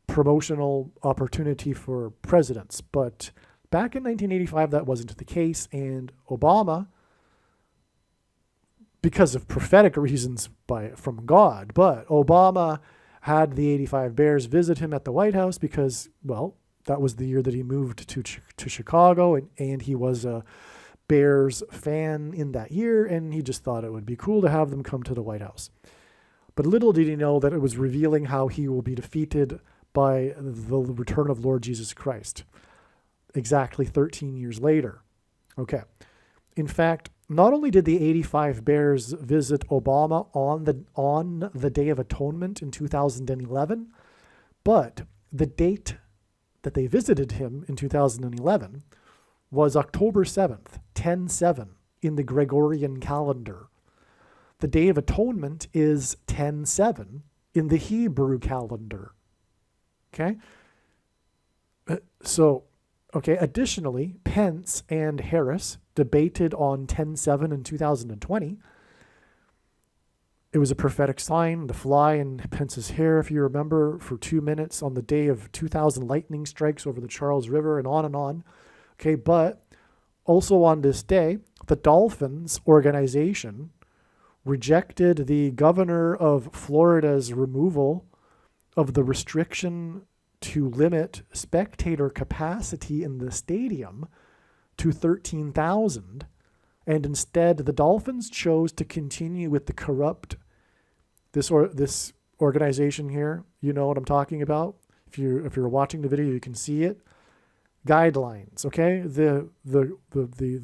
promotional opportunity for presidents. But back in 1985, that wasn't the case. And Obama, because of prophetic reasons from God, but Obama had the 85 Bears visit him at the White House because, well, that was the year that he moved to Chicago, and he was a Bears fan in that year, and he just thought it would be cool to have them come to the White House. But little did he know that it was revealing how he will be defeated by the return of Lord Jesus Christ, exactly 13 years later. Okay. In fact, not only did the 85 Bears visit Obama on the Day of Atonement in 2011, but the date that they visited him in 2011 was October 7th, 10/7 in the Gregorian calendar. The Day of Atonement is 10/7 in the Hebrew calendar. Okay? Additionally, Pence and Harris debated on 10/7 in 2020. It was a prophetic sign, the fly in Pence's hair, if you remember, for 2 minutes on the day of 2,000 lightning strikes over the Charles River and on and on. Okay, but also on this day, the Dolphins organization rejected the governor of Florida's removal of the restriction to limit spectator capacity in the stadium to 13,000. And instead, the Dolphins chose to continue with the corrupt, this organization here. You know what I'm talking about. If you're watching the video, you can see it. Guidelines, okay? The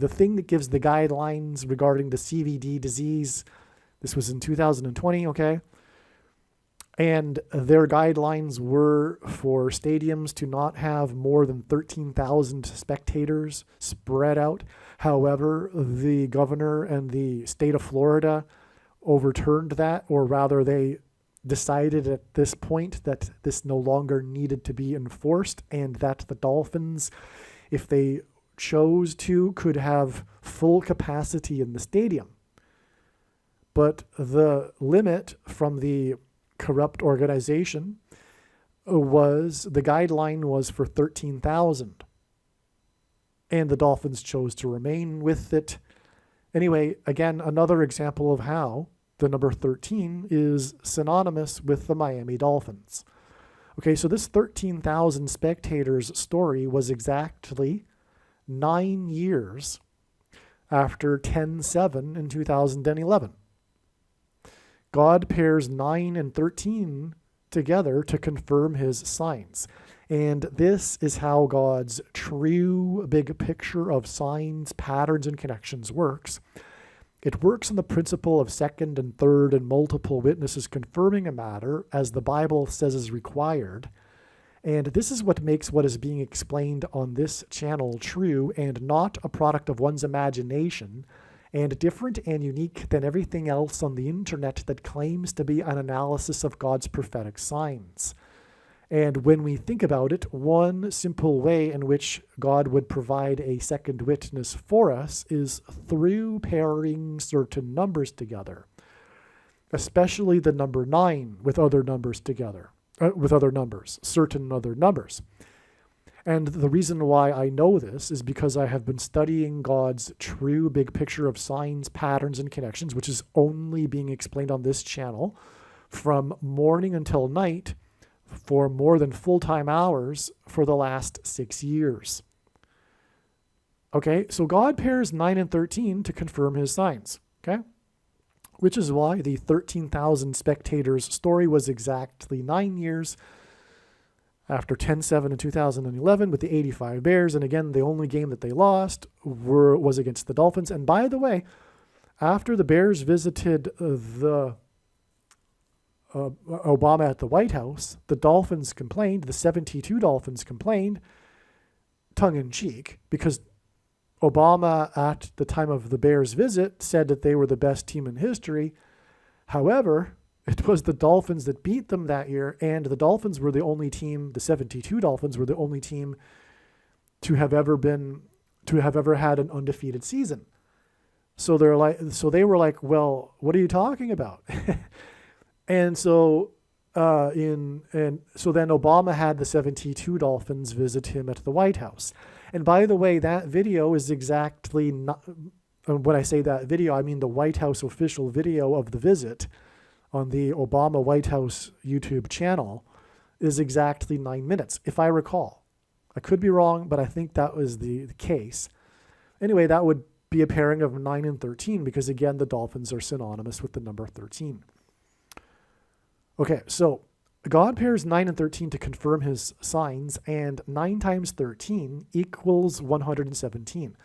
thing that gives the guidelines regarding the CVD disease, This was in 2020, okay? And their guidelines were for stadiums to not have more than 13,000 spectators spread out. However, the governor and the state of Florida overturned that, or rather they decided at this point that this no longer needed to be enforced, and that the Dolphins, if they chose to, could have full capacity in the stadium. But the limit from the corrupt organization the guideline was for 13,000. And the Dolphins chose to remain with it. Anyway, again, another example of how the number 13 is synonymous with the Miami Dolphins. Okay, so this 13,000 spectators story was exactly 9 years after 10-7 in 2011. God pairs 9 and 13 together to confirm his signs. And this is how God's true big picture of signs, patterns, and connections works. It works on the principle of second and third and multiple witnesses confirming a matter as the Bible says is required. And this is what makes what is being explained on this channel true and not a product of one's imagination, and different and unique than everything else on the internet that claims to be an analysis of God's prophetic signs. And when we think about it, one simple way in which God would provide a second witness for us is through pairing certain numbers together, especially the number 9 with other numbers together, certain other numbers. And the reason why I know this is because I have been studying God's true big picture of signs, patterns, and connections, which is only being explained on this channel from morning until night for more than full-time hours for the last 6 years. Okay, so God pairs 9 and 13 to confirm his signs, okay? Which is why the 13,000 spectators story was exactly 9 years after 10-7 in 2011 with the 85 Bears. And again, the only game that they lost was against the Dolphins. And by the way, after the Bears visited Obama at the White House, the Dolphins complained, the 72 Dolphins complained, tongue-in-cheek, because Obama at the time of the Bears visit said that they were the best team in history. However, it was the Dolphins that beat them that year, and the Dolphins were the only team, the 72 Dolphins were the only team to have ever had an undefeated season. So they were like, well, what are you talking about? And so then Obama had the 72 Dolphins visit him at the White House. And by the way, that video is exactly not, when I say that video, I mean the White House official video of the visit on the Obama White House YouTube channel is exactly 9 minutes, if I recall. I could be wrong, but I think that was the case. Anyway, that would be a pairing of 9 and 13 because, again, the Dolphins are synonymous with the number 13. Okay, so God pairs 9 and 13 to confirm his signs, and 9 times 13 equals 117.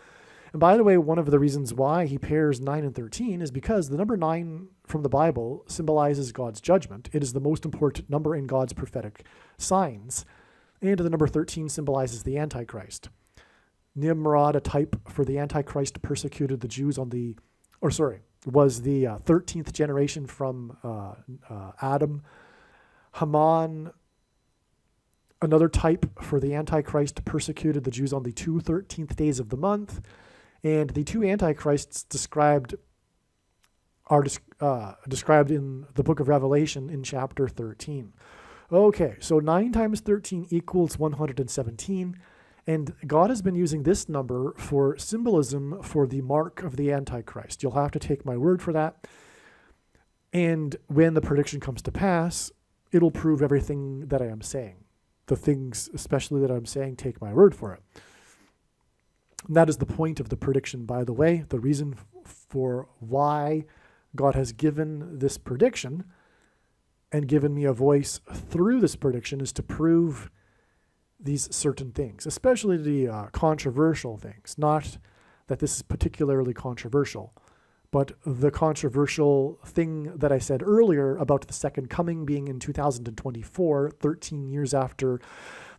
And by the way, one of the reasons why he pairs 9 and 13 is because the number 9 from the Bible symbolizes God's judgment. It is the most important number in God's prophetic signs. And the number 13 symbolizes the Antichrist. Nimrod, a type for the Antichrist, persecuted the Jews was the 13th generation from Adam. Haman, another type for the Antichrist, persecuted the Jews on the 2 13th days of the month. And the two Antichrists are described in the book of Revelation in chapter 13. Okay, so 9 times 13 equals 117. And God has been using this number for symbolism for the mark of the Antichrist. You'll have to take my word for that. And when the prediction comes to pass, it'll prove everything that I am saying. The things especially that I'm saying, take my word for it. And that is the point of the prediction, by the way. The reason for why God has given this prediction and given me a voice through this prediction is to prove these certain things, especially the controversial things. Not that this is particularly controversial, But the controversial thing that I said earlier about the second coming being in 2024, 13 years after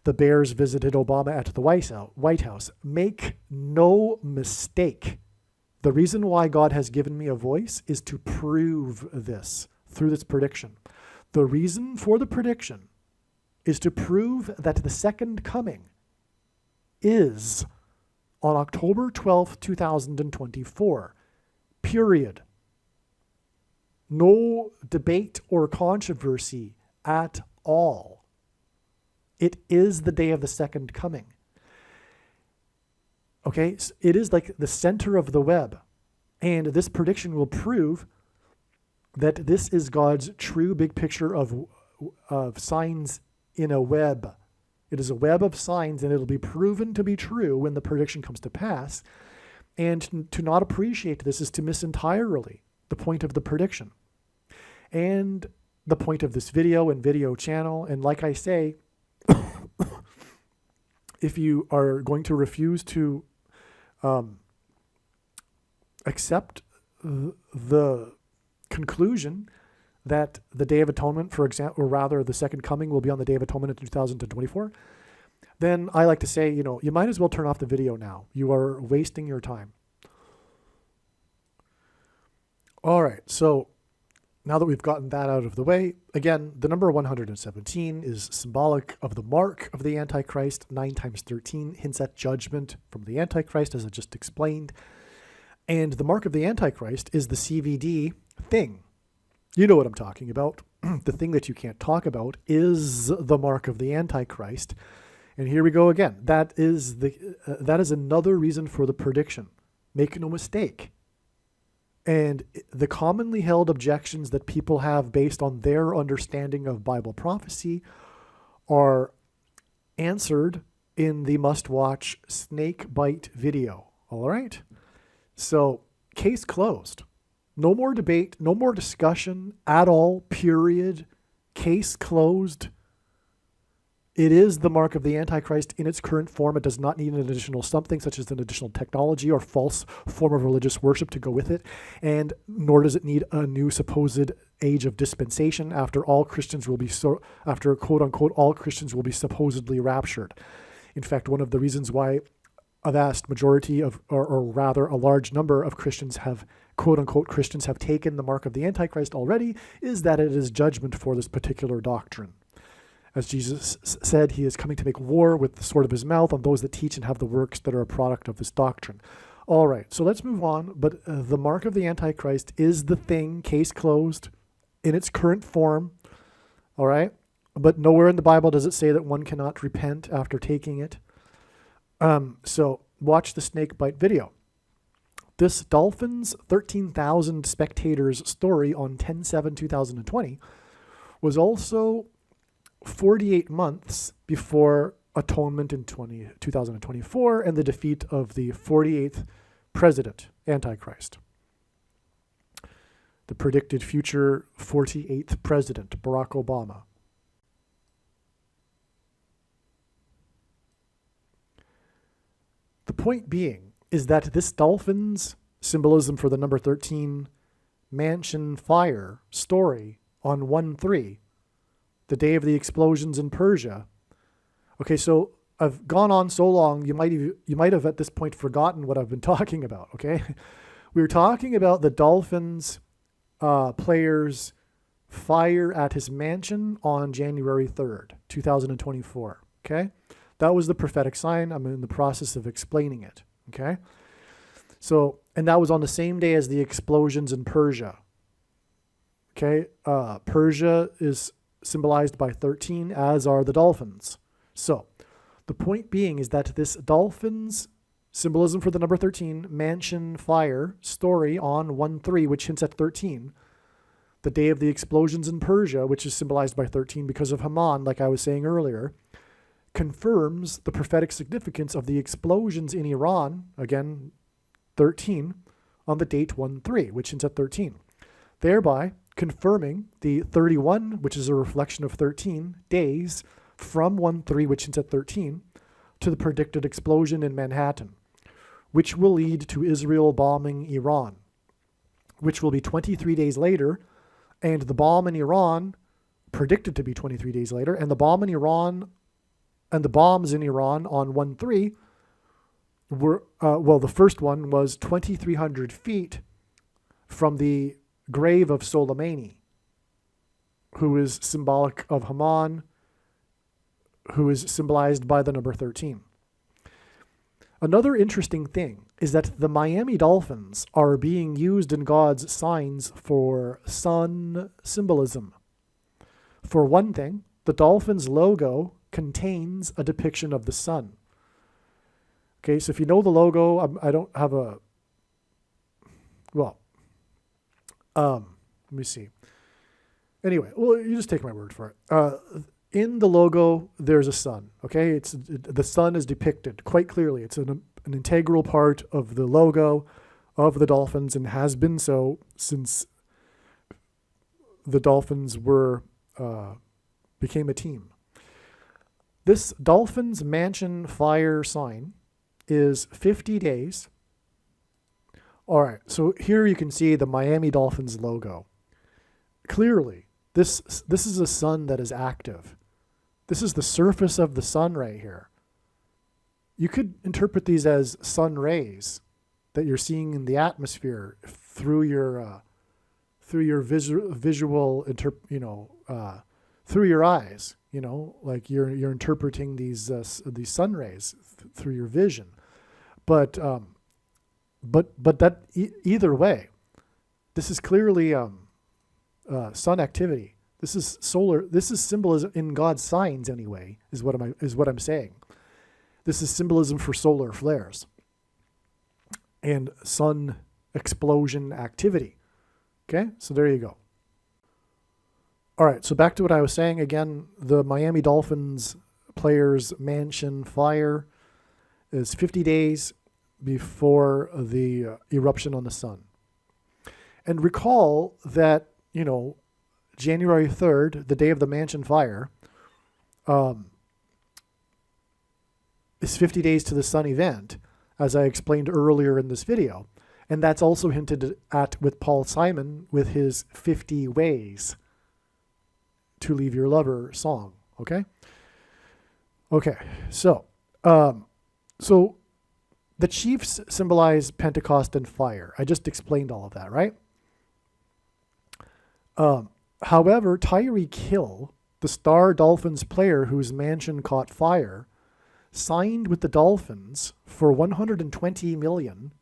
the Bears visited Obama at the White House, make no mistake. The reason why God has given me a voice is to prove this through this prediction. The reason for the prediction is to prove that the second coming is on October 12th, 2024. Period. No debate or controversy at all. It is the day of the second coming. Okay, so it is like the center of the web. And this prediction will prove that this is God's true big picture of signs in a web. It is a web of signs, and it'll be proven to be true when the prediction comes to pass. And to not appreciate this is to miss entirely the point of the prediction and the point of this video and video channel. And like I say, if you are going to refuse to accept the conclusion that the Day of Atonement, for example, or rather the second coming will be on the Day of Atonement in 2024, then I like to say, you might as well turn off the video now. You are wasting your time. All right, so now that we've gotten that out of the way, again, the number 117 is symbolic of the mark of the Antichrist. 9 times 13 hints at judgment from the Antichrist, as I just explained. And the mark of the Antichrist is the CVD thing. You know what I'm talking about. The thing that you can't talk about is the mark of the Antichrist. And here we go again. That is another reason for the prediction. Make no mistake. And the commonly held objections that people have based on their understanding of Bible prophecy are answered in the must-watch snake bite video. All right? So, case closed. No more debate, no more discussion at all, period. Case closed. It is the mark of the Antichrist in its current form. It does not need an additional something, such as an additional technology or false form of religious worship to go with it. And nor does it need a new supposed age of dispensation after all Christians will be, after quote unquote, all Christians will be supposedly raptured. In fact, one of the reasons why a vast majority of, or rather a large number of Christians have, quote unquote, Christians have taken the mark of the Antichrist already is that it is judgment for this particular doctrine. As Jesus said, he is coming to make war with the sword of his mouth on those that teach and have the works that are a product of this doctrine. All right, so let's move on. But the mark of the Antichrist is the thing, case closed, in its current form. All right, but nowhere in the Bible does it say that one cannot repent after taking it. So watch the snake bite video. This Dolphins 13,000 spectators story on 10/7/2020 was also 48 months before Atonement in 2024 and the defeat of the 48th president, Antichrist. The predicted future 48th president, Barack Obama. The point being is that this dolphin's symbolism for the number 13 mansion fire story on 1/3, the day of the explosions in Persia. Okay, so I've gone on so long, you might have at this point forgotten what I've been talking about, okay? We were talking about the Dolphins player's fire at his mansion on January 3rd, 2024, okay? That was the prophetic sign. I'm in the process of explaining it, okay? So, and that was on the same day as the explosions in Persia, okay? Persia is symbolized by 13, as are the dolphins. So, the point being is that this dolphins symbolism for the number 13 mansion fire story on 1/3, which hints at 13, the day of the explosions in Persia, which is symbolized by 13 because of Haman, like I was saying earlier, confirms the prophetic significance of the explosions in Iran, again, 13, on the date 1/3, which hints at 13, thereby confirming the 31, which is a reflection of 13 days from 1/3, which hints at 13, to the predicted explosion in Manhattan, which will lead to Israel bombing Iran. which will be 23 days later, and the bomb in Iran, predicted to be 23 days later, and the bomb in Iran and the bombs in Iran on 1/3 were, the first one was 2,300 feet from the grave of Soleimani, who is symbolic of Haman, who is symbolized by the number 13. Another interesting thing is that the Miami Dolphins are being used in God's signs for sun symbolism. For one thing, the Dolphins logo contains a depiction of the sun. Okay, so if you know the logo, I don't have a, let me see. Anyway, well, you just take my word for it. In the logo, there's a sun. Okay, the sun is depicted quite clearly. It's an integral part of the logo of the Dolphins and has been so since the Dolphins became a team. This Dolphins Mansion Fire sign is 50 days. All right, so here you can see the Miami Dolphins logo. Clearly, this is a sun that is active. This is the surface of the sun right here. You could interpret these as sun rays that you're seeing in the atmosphere through your visual through your eyes. Like you're interpreting these sun rays through your vision. But that either way, this is clearly sun activity. This is solar. This is symbolism in God's signs anyway. Is what I'm saying. This is symbolism for solar flares and sun explosion activity. Okay, so there you go. All right, so back to what I was saying again. The Miami Dolphins players' mansion fire is 50 days before the eruption on the sun. And recall that, January 3rd, the day of the mansion fire, is 50 days to the sun event, as I explained earlier in this video. And that's also hinted at with Paul Simon with his 50 ways to leave your lover song. Okay. So the chiefs symbolize Pentecost and fire. I just explained all of that, right? However, Tyreek Hill, the star Dolphins player whose mansion caught fire, signed with the Dolphins for $120 million.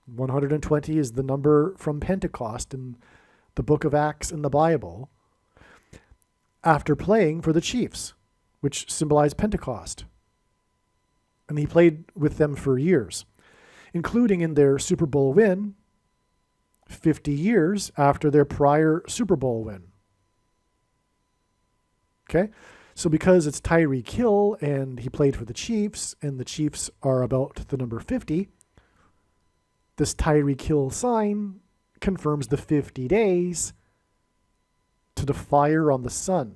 120 is the number from Pentecost in the book of Acts in the Bible, after playing for the Chiefs, which symbolize Pentecost. And he played with them for years, including in their Super Bowl win, 50 years after their prior Super Bowl win. Okay? So because it's Tyreek Hill and he played for the Chiefs, and the Chiefs are about the number 50, this Tyreek Hill sign confirms the 50 days to the fire on the sun.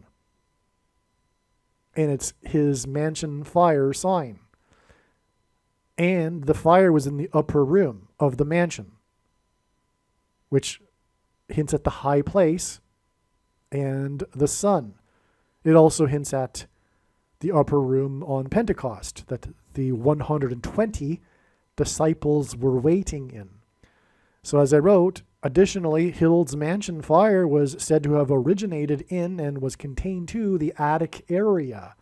And it's his mansion fire sign. And the fire was in the upper room of the mansion, which hints at the high place and the sun. It also hints at the upper room on Pentecost that the 120 disciples were waiting in. So as I wrote, additionally, Hill's mansion fire was said to have originated in and was contained to the attic area,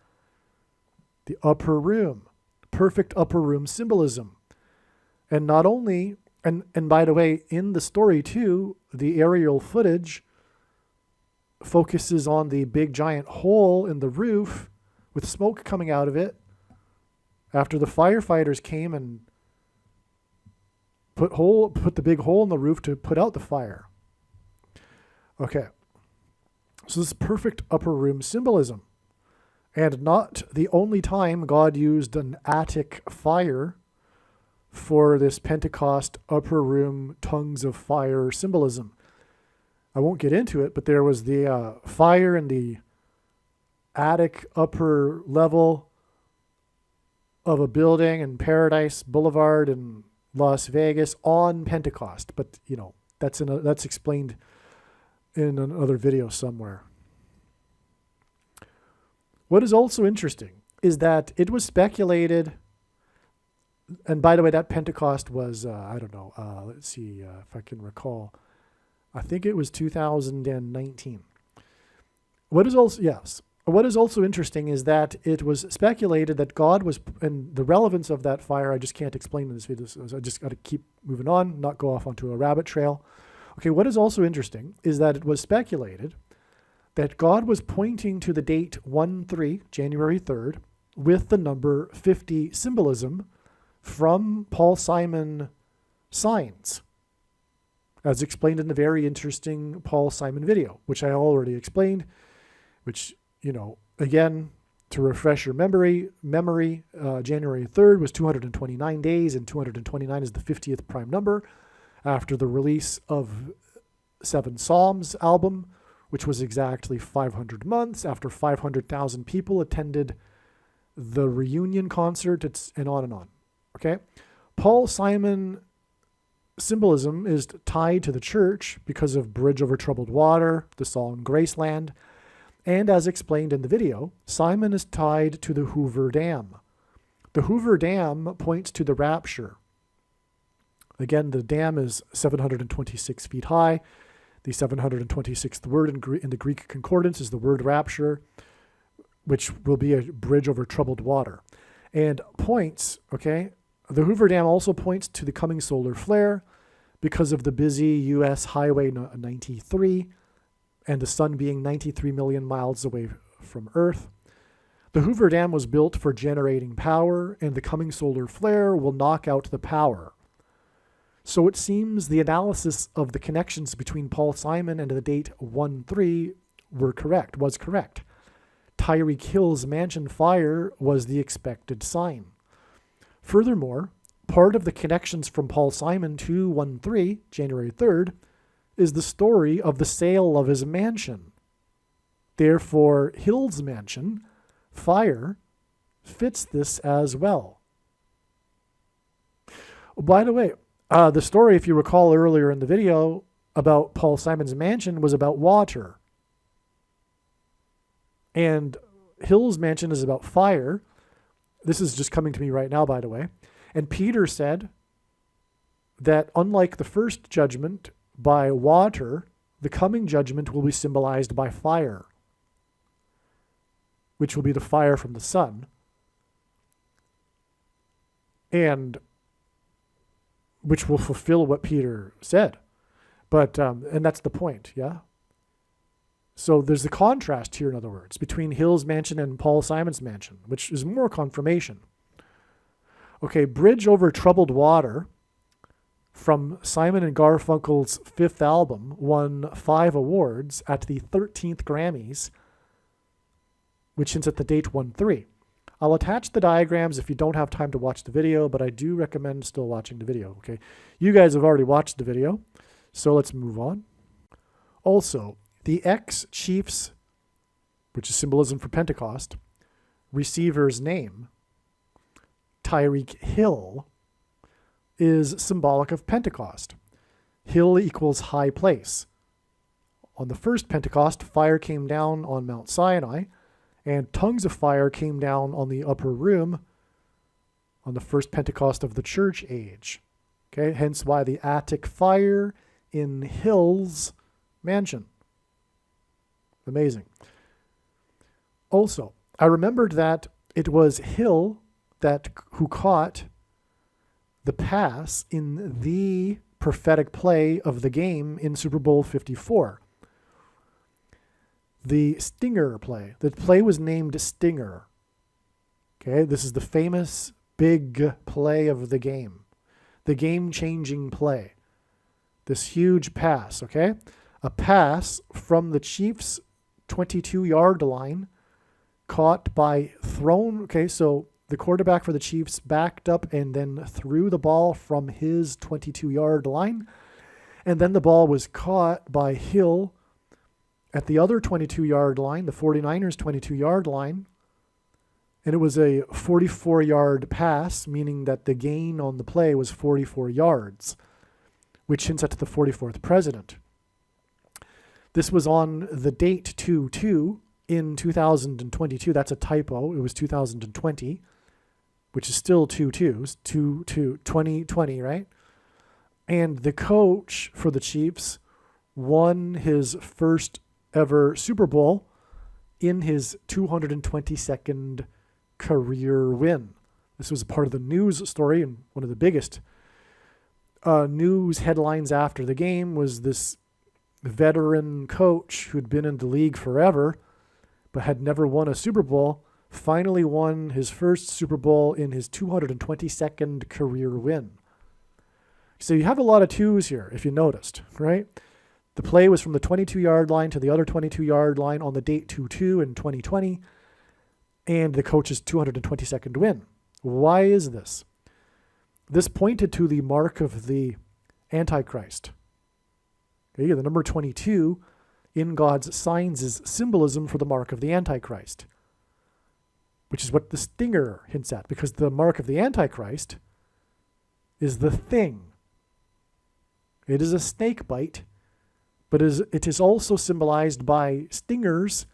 the upper room, perfect upper room symbolism. And not only, and by the way, in the story too, the aerial footage focuses on the big giant hole in the roof with smoke coming out of it after the firefighters came and put the big hole in the roof to put out the fire. Okay. So this is perfect upper room symbolism. And not the only time God used an attic fire for this Pentecost upper room tongues of fire symbolism. I won't get into it, but there was the fire in the attic upper level of a building in Paradise Boulevard in Las Vegas on Pentecost. But, That's explained in another video somewhere. What is also interesting is that it was speculated, and by the way, that Pentecost was, I don't know, let's see if I can recall. I think it was 2019. What is also interesting is that it was speculated that God was, and the relevance of that fire, I just can't explain in this video, so I just got to keep moving on, not go off onto a rabbit trail. Okay, what is also interesting is that it was speculated that God was pointing to the date 1/3, January 3rd, with the number 50 symbolism from Paul Simon signs, as explained in the very interesting Paul Simon video, which I already explained, which, again, to refresh your memory, January 3rd was 229 days, and 229 is the 50th prime number after the release of Seven Psalms album, which was exactly 500 months after 500,000 people attended the reunion concert, and on and on. Okay? Paul Simon symbolism is tied to the church because of Bridge Over Troubled Water, the song Graceland, and as explained in the video, Simon is tied to the Hoover Dam. The Hoover Dam points to the rapture. Again, the dam is 726 feet high. The 726th word in the Greek concordance is the word rapture, which will be a bridge over troubled water. And points, okay, the Hoover Dam also points to the coming solar flare because of the busy U.S. Highway 93 and the sun being 93 million miles away from Earth. The Hoover Dam was built for generating power, and the coming solar flare will knock out the power. So it seems the analysis of the connections between Paul Simon and the date 1/3 was correct. Tyreek Hill's mansion fire was the expected sign. Furthermore, part of the connections from Paul Simon to 1/3, January 3rd, is the story of the sale of his mansion. Therefore, Hill's mansion fire fits this as well. By the way, the story, if you recall earlier in the video, about Paul Simon's mansion was about water. And Hill's mansion is about fire. This is just coming to me right now, by the way. And Peter said that unlike the first judgment by water, the coming judgment will be symbolized by fire, which will be the fire from the sun. And which will fulfill what Peter said. But, and that's the point, yeah? So there's the contrast here, in other words, between Hill's mansion and Paul Simon's mansion, which is more confirmation. Okay, Bridge Over Troubled Water from Simon and Garfunkel's fifth album won 5 awards at the 13th Grammys, which hints at the date 1/3. I'll attach the diagrams if you don't have time to watch the video, but I do recommend still watching the video, okay? You guys have already watched the video, so let's move on. Also, the ex-chief's, which is symbolism for Pentecost, receiver's name, Tyreek Hill, is symbolic of Pentecost. Hill equals high place. On the first Pentecost, fire came down on Mount Sinai, and tongues of fire came down on the upper room on the first Pentecost of the church age. Okay, hence why the attic fire in Hill's mansion. Amazing. Also, I remembered that it was Hill who caught the pass in the prophetic play of the game in Super Bowl 54. The Stinger play. The play was named Stinger. Okay, this is the famous big play of the game. The game-changing play. This huge pass, okay? A pass from the Chiefs' 22-yard line caught by thrown. Okay, so the quarterback for the Chiefs backed up and then threw the ball from his 22-yard line. And then the ball was caught by Hill at the other 22-yard line, the 49ers' 22-yard line. And it was a 44-yard pass, meaning that the gain on the play was 44 yards, which hints at the 44th president. This was on the date 2/2 in 2022. That's a typo. It was 2020, which is still 2/2, 2020, right? And the coach for the Chiefs won his first ever Super Bowl in his 222nd career win. This was a part of the news story, and one of the biggest news headlines after the game was this veteran coach who'd been in the league forever but had never won a Super Bowl, finally won his first Super Bowl in his 222nd career win. So you have a lot of twos here, if you noticed, right? The play was from the 22-yard line to the other 22-yard line on the date 2/2 in 2020, and the coach's 222nd win. Why is this? This pointed to the mark of the Antichrist. Okay, the number 22 in God's signs is symbolism for the mark of the Antichrist, which is what the stinger hints at, because the mark of the Antichrist is the thing. It is a snake bite, but it is also symbolized by stingers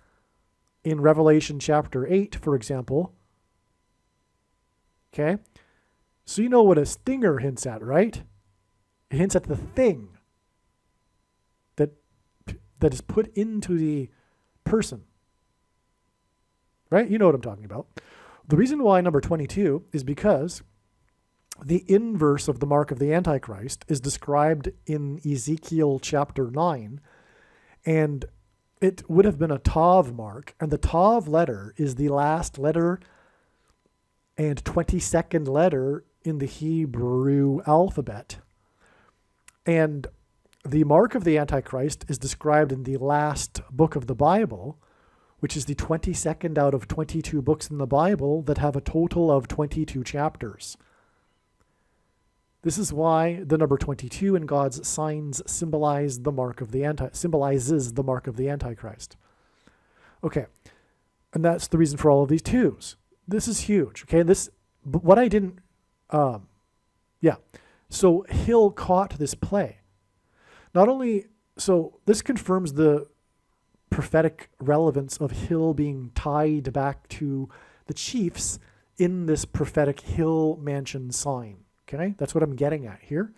in Revelation chapter 8, for example. Okay? So you know what a stinger hints at, right? It hints at the thing that is put into the person. Right? You know what I'm talking about. The reason why number 22 is because the inverse of the mark of the Antichrist is described in Ezekiel chapter 9, and it would have been a Tav mark, and the Tav letter is the last letter and 22nd letter in the Hebrew alphabet. And the mark of the Antichrist is described in the last book of the Bible, which is the 22nd out of 22 books in the Bible that have a total of 22 chapters. This is why the number 22 in God's signs symbolizes the mark of the Antichrist. Okay, and that's the reason for all of these twos. This is huge. Okay, what I didn't, So Hill caught this play. Not only, so this confirms the prophetic relevance of Hill being tied back to the Chiefs in this prophetic Hill Mansion sign. Okay, that's what I'm getting at here.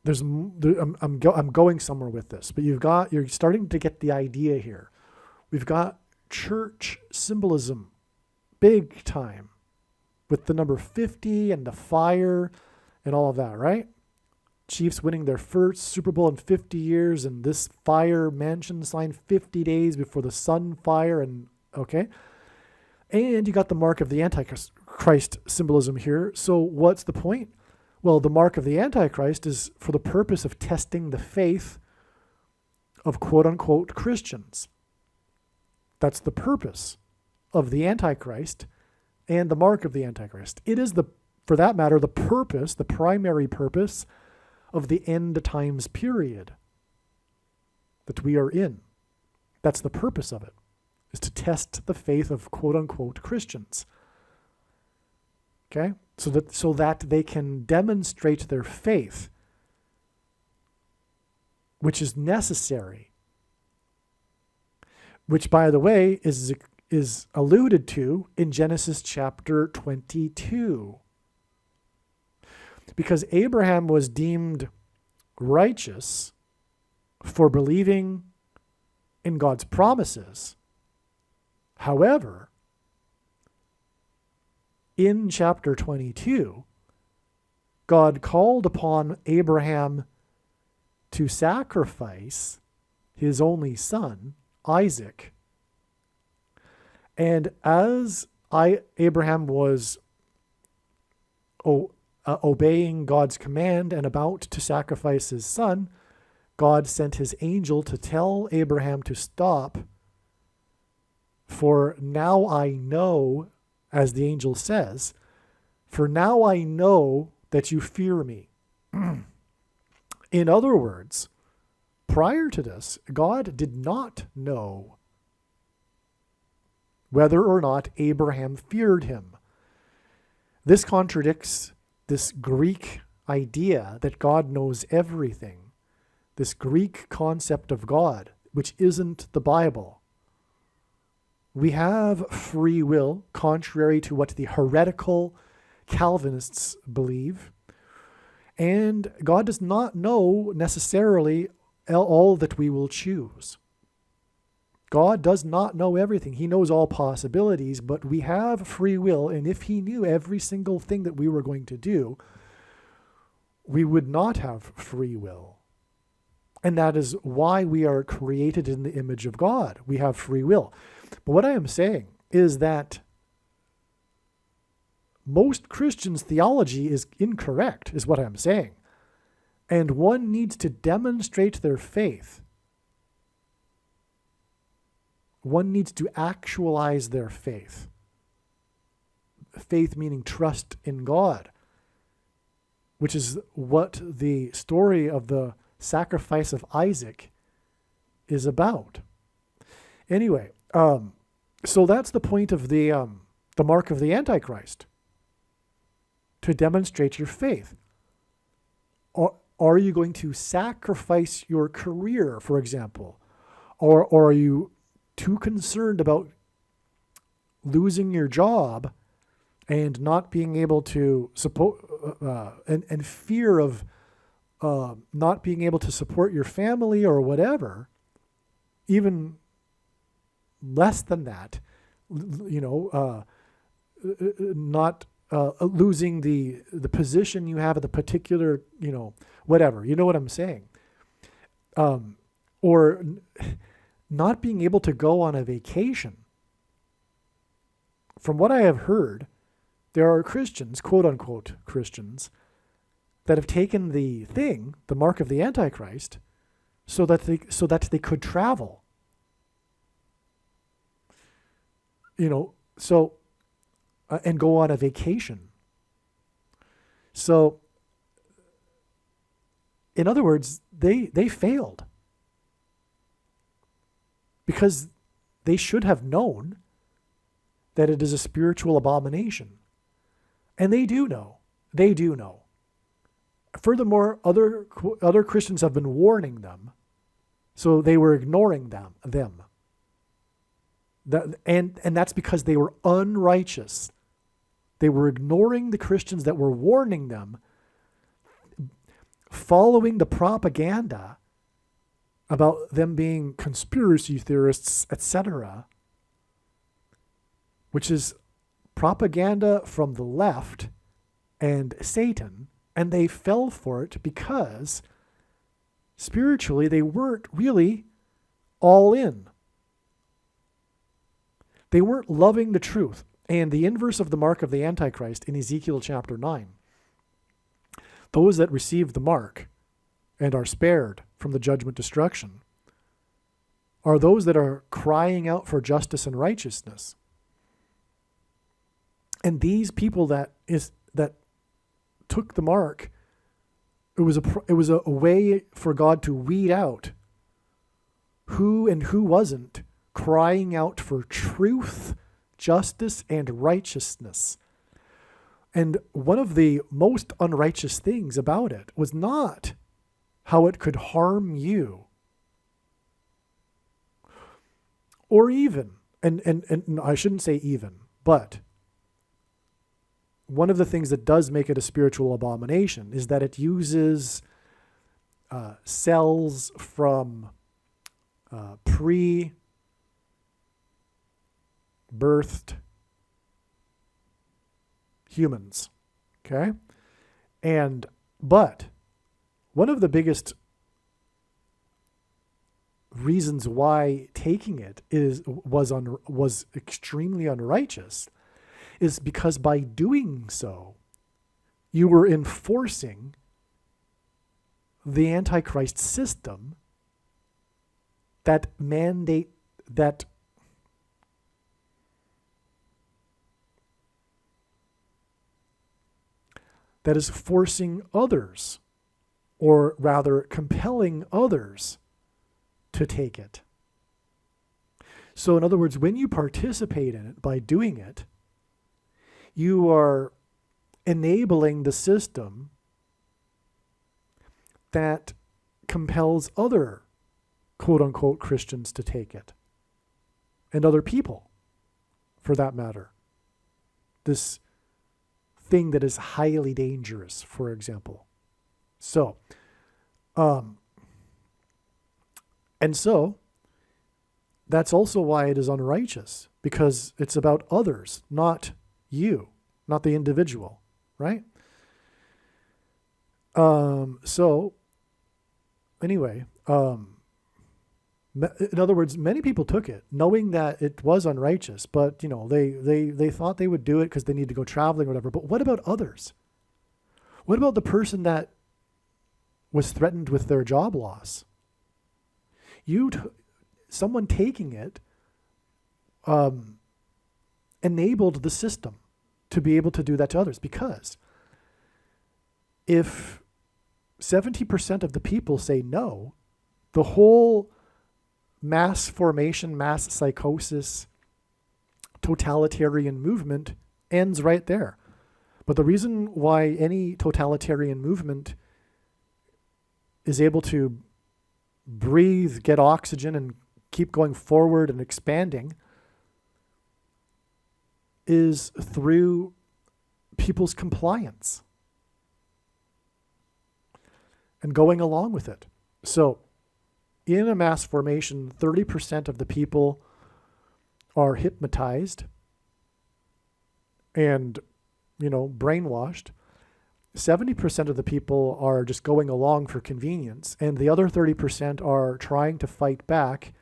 I'm going somewhere with this, but you're starting to get the idea here. We've got church symbolism, big time, with the number 50 and the fire and all of that, right? Chiefs winning their first Super Bowl in 50 years, and this fire mansion sign 50 days before the sun fire, and okay. And you got the mark of the Antichrist symbolism here. So what's the point? Well, the mark of the Antichrist is for the purpose of testing the faith of quote-unquote Christians. That's the purpose of the Antichrist and the mark of the Antichrist. It is, for that matter, the primary purpose of the end times period that we are in. That's the purpose of it, is to test the faith of quote-unquote Christians. Okay? So that they can demonstrate their faith, which is necessary, which, by the way, is alluded to in Genesis chapter 22. Because Abraham was deemed righteous for believing in God's promises. However, in chapter 22, God called upon Abraham to sacrifice his only son, Isaac. And as Abraham was obeying God's command and about to sacrifice his son, God sent his angel to tell Abraham to stop. For now I know, as the angel says, for now I know that you fear me. In other words, prior to this, God did not know whether or not Abraham feared him. This contradicts this Greek idea that God knows everything, this Greek concept of God, which isn't the Bible. We have free will, contrary to what the heretical Calvinists believe. And God does not know necessarily all that we will choose. God does not know everything. He knows all possibilities, but we have free will. And if he knew every single thing that we were going to do, we would not have free will. And that is why we are created in the image of God. We have free will. But what I am saying is that most Christians' theology is incorrect, is what I'm saying. And one needs to demonstrate their faith. One needs to actualize their faith. Faith meaning trust in God, which is what the story of the sacrifice of Isaac is about. Anyway, so that's the point of the mark of the Antichrist, to demonstrate your faith. Are you going to sacrifice your career, for example? Or are you too concerned about losing your job and not being able to support, and fear of not being able to support your family or whatever, even less than that, not losing the position you have at the particular, whatever, you know what I'm saying? Or not being able to go on a vacation. From what I have heard, there are Christians, quote unquote Christians, that have taken the mark of the Antichrist, so that they could travel. And go on a vacation. So, in other words, they failed. Because they should have known that it is a spiritual abomination. And they do know. They do know. Furthermore, other Christians have been warning them, so they were ignoring them. And that's because they were unrighteous. They were ignoring the Christians that were warning them, following the propaganda about them being conspiracy theorists, etc., which is propaganda from the left and Satan, and they fell for it because spiritually they weren't really all in. They weren't loving the truth. And the inverse of the mark of the Antichrist in Ezekiel chapter 9, those that receive the mark and are spared from the judgment destruction are those that are crying out for justice and righteousness. And these people that took the mark, it was a way for God to weed out who and who wasn't crying out for truth, justice, and righteousness. And one of the most unrighteous things about it was not how it could harm you, or even, and I shouldn't say even, but one of the things that does make it a spiritual abomination is that it uses cells from pre-birthed humans, okay? But one of the biggest reasons why taking it was extremely unrighteous is because by doing so, you were enforcing the Antichrist system that is forcing others, or rather compelling others, to take it. So in other words, when you participate in it by doing it, you are enabling the system that compels other quote-unquote Christians to take it, and other people, for that matter. This thing that is highly dangerous, for example. So, and so, that's also why it is unrighteous, because it's about others, not you, not the individual, right? So, anyway, in other words, many people took it knowing that it was unrighteous, but they thought they would do it because they need to go traveling or whatever. But what about others? What about the person that was threatened with their job loss? Someone taking it enabled the system to be able to do that to others, because if 70% of the people say no, the whole mass formation, mass psychosis, totalitarian movement ends right there. But the reason why any totalitarian movement is able to breathe, get oxygen, and keep going forward and expanding is through people's compliance and going along with it. So in a mass formation, 30% of the people are hypnotized and, brainwashed. 70% of the people are just going along for convenience, and the other 30% are trying to fight back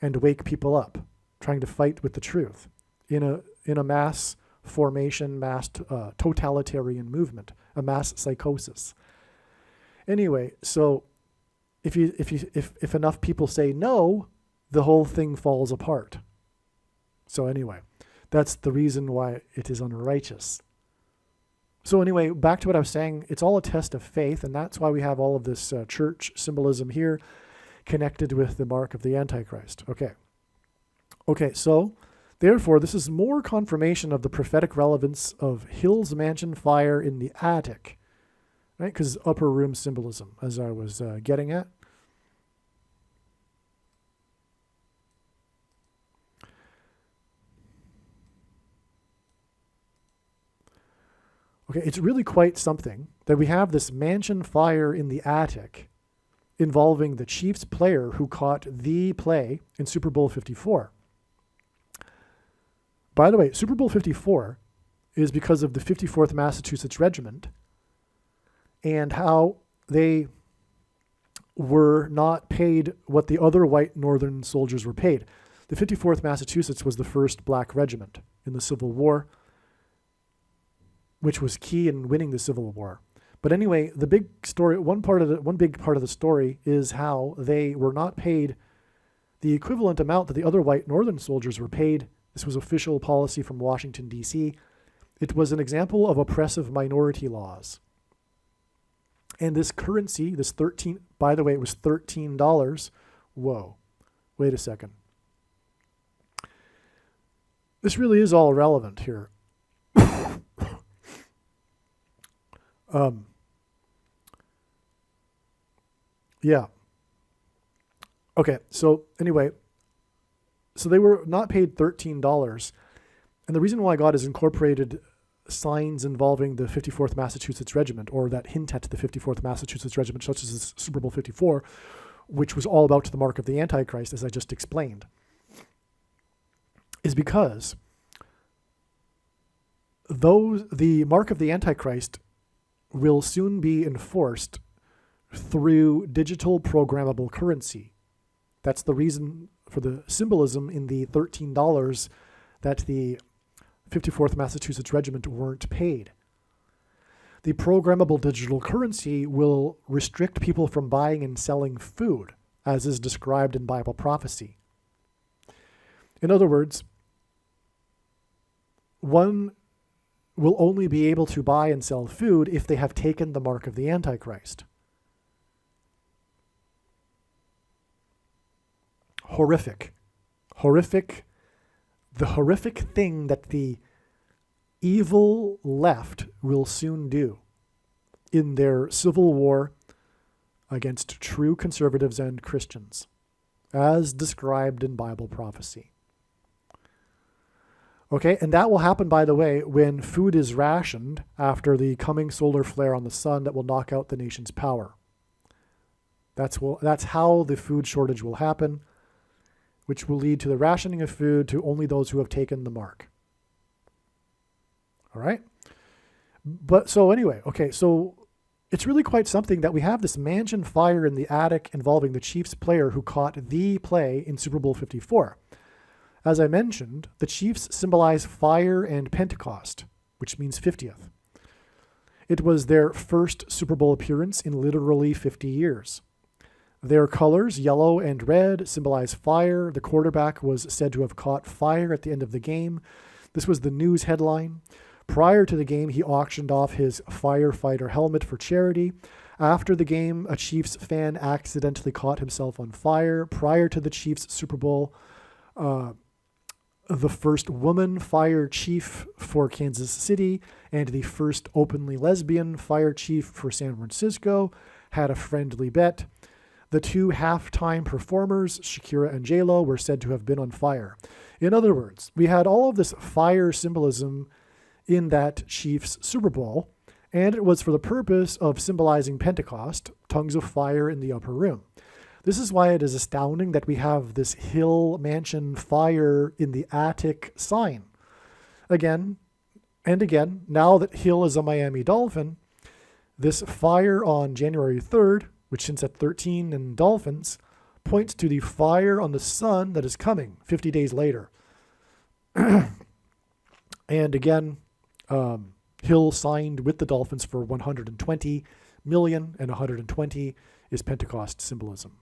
and wake people up, trying to fight with the truth in a mass formation, mass totalitarian movement, a mass psychosis. Anyway, so if enough people say no, the whole thing falls apart. So anyway, that's the reason why it is unrighteous. So anyway, back to what I was saying, it's all a test of faith, and that's why we have all of this church symbolism here connected with the mark of the Antichrist. Okay, so therefore, this is more confirmation of the prophetic relevance of Hill's mansion fire in the attic, right? Because upper room symbolism, as I was getting at. Okay, it's really quite something that we have this mansion fire in the attic involving the Chiefs player who caught the play in Super Bowl 54. By the way, Super Bowl 54 is because of the 54th Massachusetts Regiment and how they were not paid what the other white Northern soldiers were paid. The 54th Massachusetts was the first black regiment in the Civil War, which was key in winning the Civil War. But anyway, the big story, one big part of the story is how they were not paid the equivalent amount that the other white Northern soldiers were paid. This was official policy from Washington, D.C. It was an example of oppressive minority laws. And this currency, by the way, it was $13. Whoa, wait a second. This really is all relevant here. Yeah. Okay, so anyway, so they were not paid $13. And the reason why God has incorporated signs involving the 54th Massachusetts Regiment, or that hint at the 54th Massachusetts Regiment, such as Super Bowl 54, which was all about the mark of the Antichrist, as I just explained, is because the mark of the Antichrist will soon be enforced through digital programmable currency. That's the reason for the symbolism in the $13 that the 54th Massachusetts Regiment weren't paid. The programmable digital currency will restrict people from buying and selling food, as is described in Bible prophecy. In other words, one will only be able to buy and sell food if they have taken the mark of the Antichrist. Horrific. The horrific thing that the evil left will soon do in their civil war against true conservatives and Christians, as described in Bible prophecy. Okay, and that will happen, by the way, when food is rationed after the coming solar flare on the sun that will knock out the nation's power. That's how the food shortage will happen, which will lead to the rationing of food to only those who have taken the mark. All right? But so anyway, okay, so it's really quite something that we have this mansion fire in the attic involving the Chiefs player who caught the play in Super Bowl 54. As I mentioned, the Chiefs symbolize fire and Pentecost, which means 50th. It was their first Super Bowl appearance in literally 50 years. Their colors, yellow and red, symbolize fire. The quarterback was said to have caught fire at the end of the game. This was the news headline. Prior to the game, he auctioned off his firefighter helmet for charity. After the game, a Chiefs fan accidentally caught himself on fire. Prior to the Chiefs Super Bowl, the first woman fire chief for Kansas City and the first openly lesbian fire chief for San Francisco had a friendly bet. The two halftime performers, Shakira and J-Lo, were said to have been on fire. In other words, we had all of this fire symbolism in that Chiefs Super Bowl, and it was for the purpose of symbolizing Pentecost, tongues of fire in the upper room. This is why it is astounding that we have this hill mansion fire in the attic sign. Again and again, now that Hill is a Miami Dolphin, this fire on January 3rd, which hints at 13 and Dolphins, points to the fire on the sun that is coming 50 days later. And again, Hill signed with the Dolphins for $120 million, and 120 is Pentecost symbolism.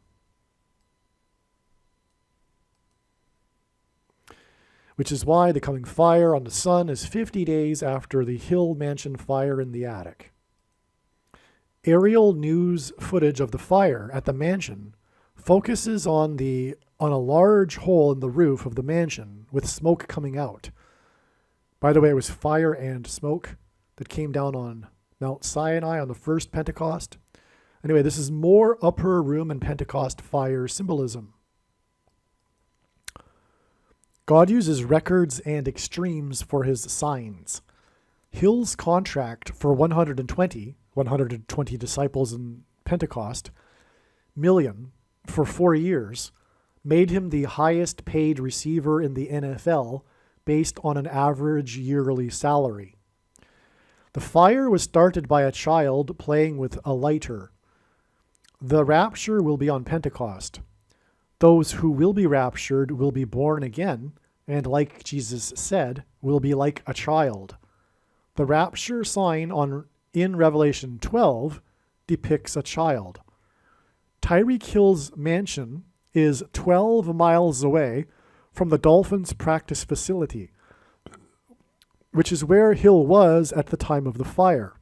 Which is why the coming fire on the sun is 50 days after the Hill Mansion fire in the attic. Aerial news footage of the fire at the mansion focuses on a large hole in the roof of the mansion with smoke coming out. By the way, it was fire and smoke that came down on Mount Sinai on the first Pentecost. Anyway, this is more upper room and Pentecost fire symbolism. God uses records and extremes for his signs. Hill's contract for 120 disciples in Pentecost, million for 4 years, made him the highest paid receiver in the NFL based on an average yearly salary. The fire was started by a child playing with a lighter. The rapture will be on Pentecost. Those who will be raptured will be born again, and like Jesus said, will be like a child. The rapture sign in Revelation 12 depicts a child. Tyreek Hill's mansion is 12 miles away from the Dolphins' practice facility, which is where Hill was at the time of the fire.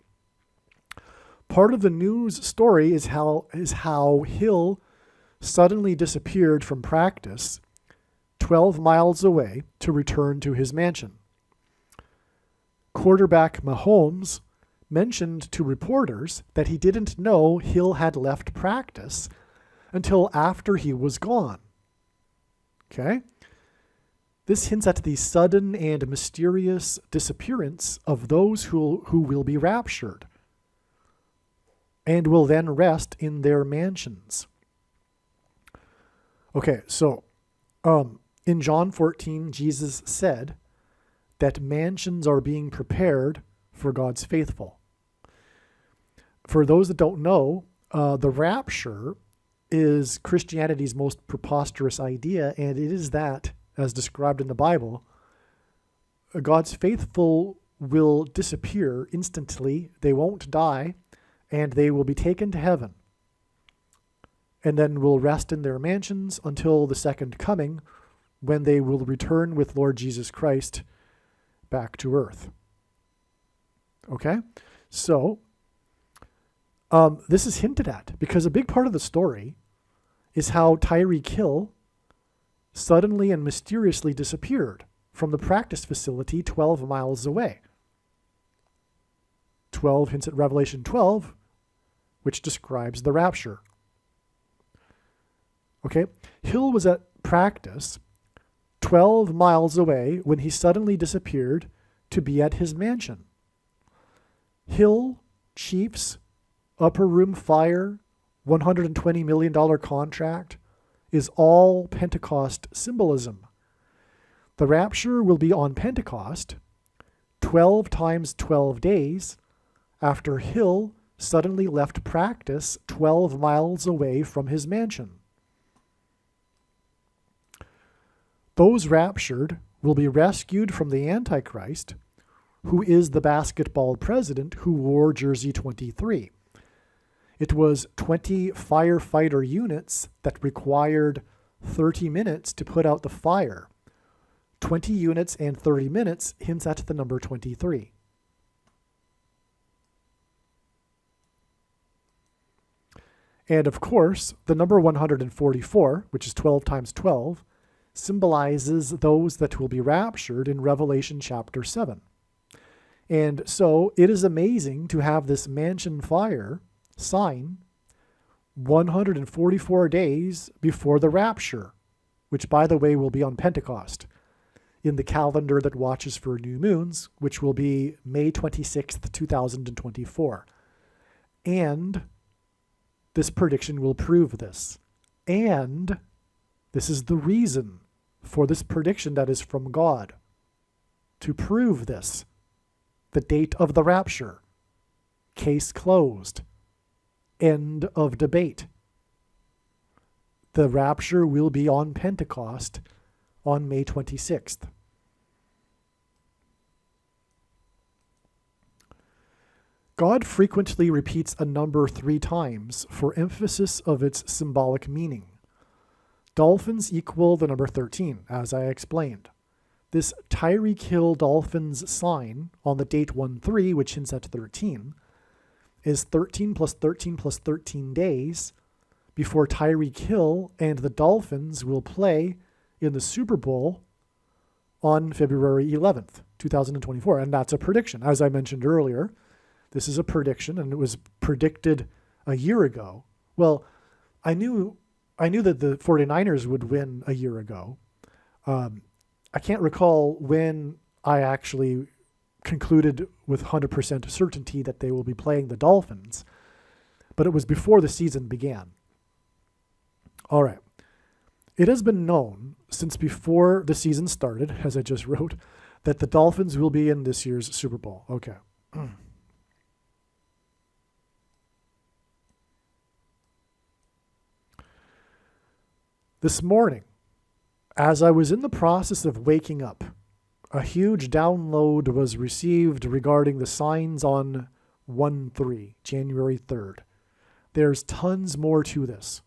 Part of the news story is how Hill suddenly disappeared from practice 12 miles away to return to his mansion. Quarterback Mahomes mentioned to reporters that he didn't know Hill had left practice until after he was gone. Okay? This hints at the sudden and mysterious disappearance of those who will be raptured and will then rest in their mansions. Okay, so in John 14, Jesus said that mansions are being prepared for God's faithful. For those that don't know, the rapture is Christianity's most preposterous idea, and it is that, as described in the Bible, God's faithful will disappear instantly, they won't die, and they will be taken to heaven, and then will rest in their mansions until the second coming, when they will return with Lord Jesus Christ back to earth. Okay? So, this is hinted at, because a big part of the story is how Tyreek Hill suddenly and mysteriously disappeared from the practice facility 12 miles away. 12 hints at Revelation 12, which describes the rapture. Okay? Hill was at practice 12 miles away when he suddenly disappeared to be at his mansion. Hill, Chiefs, upper room fire, $120 million contract is all Pentecost symbolism. The rapture will be on Pentecost, 12 times 12 days, after Hill suddenly left practice 12 miles away from his mansion. Those raptured will be rescued from the Antichrist, who is the basketball president who wore jersey 23. It was 20 firefighter units that required 30 minutes to put out the fire. 20 units and 30 minutes hints at the number 23. And of course, the number 144, which is 12 times 12, symbolizes those that will be raptured in Revelation chapter 7. And so it is amazing to have this mansion fire sign 144 days before the rapture, which, by the way, will be on Pentecost, in the calendar that watches for new moons, which will be May 26th, 2024. And this prediction will prove this. And this is the reason for this prediction that is from God, to prove this. The date of the rapture. Case closed. End of debate. The rapture will be on Pentecost on May 26th. God frequently repeats a number 3 times for emphasis of its symbolic meaning. Dolphins equal the number 13, as I explained. This Tyreek Hill Dolphins sign on the date 1-3, which hints at 13, is 13 plus 13 plus 13 days before Tyreek Hill and the Dolphins will play in the Super Bowl on February 11th, 2024. And that's a prediction. As I mentioned earlier, this is a prediction, and it was predicted a year ago. Well, I knew that the 49ers would win a year ago. I can't recall when I actually concluded with 100% certainty that they will be playing the Dolphins, but it was before the season began. All right. It has been known since before the season started, as I just wrote, that the Dolphins will be in this year's Super Bowl. Okay. This morning, as I was in the process of waking up, a huge download was received regarding the signs on 1-3, January 3rd. There's tons more to this.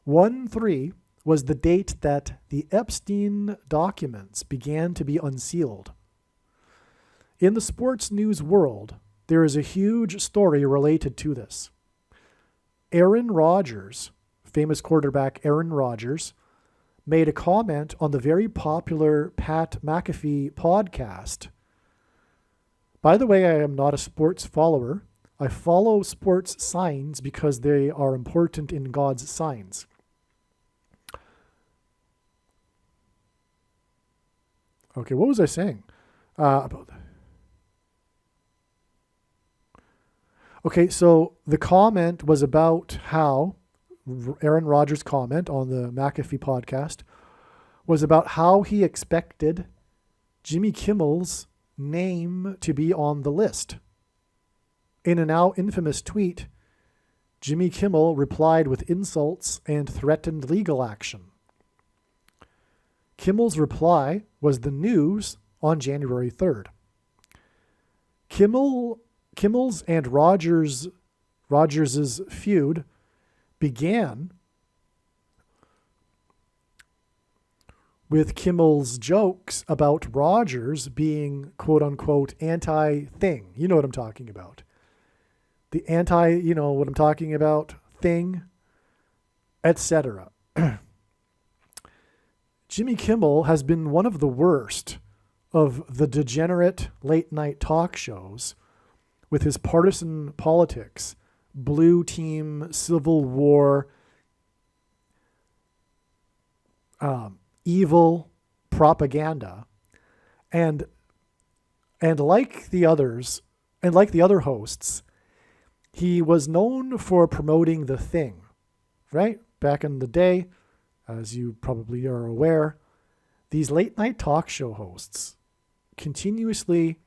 1-3 was the date that the Epstein documents began to be unsealed. In the sports news world, there is a huge story related to this. Aaron Rodgers, famous quarterback Aaron Rodgers, made a comment on the very popular Pat McAfee podcast. By the way, I am not a sports follower. I follow sports signs because they are important in God's signs. Okay, what was I saying about that? Okay, so the comment was about how Aaron Rodgers' comment on the McAfee podcast was about how he expected Jimmy Kimmel's name to be on the list. In a now infamous tweet, Jimmy Kimmel replied with insults and threatened legal action. Kimmel's reply was the news on January 3rd. Kimmel's and Rodgers' feud began with Kimmel's jokes about Rodgers being quote-unquote anti-thing. You know what I'm talking about. The what I'm talking about, thing, etc. Jimmy Kimmel has been one of the worst of the degenerate late-night talk shows with his partisan politics, blue team, civil war. evil propaganda, and like the others, and like the other hosts, he was known for promoting The Thing, right? Back in the day, as you probably are aware, these late night talk show hosts continuously,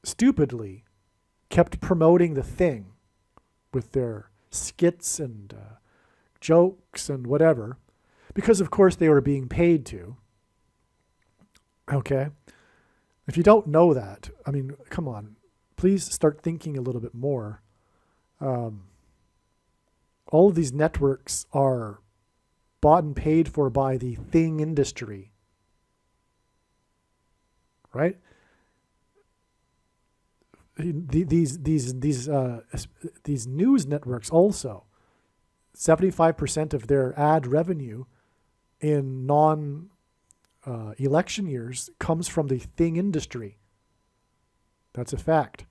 stupidly kept promoting The Thing with their skits and jokes and whatever, because of course they were being paid to. Okay? If you don't know that, I mean, come on, please start thinking a little bit more. All of these networks are bought and paid for by the thing industry, right? These news networks also, 75% of their ad revenue in non-election years comes from the thing industry. That's a fact.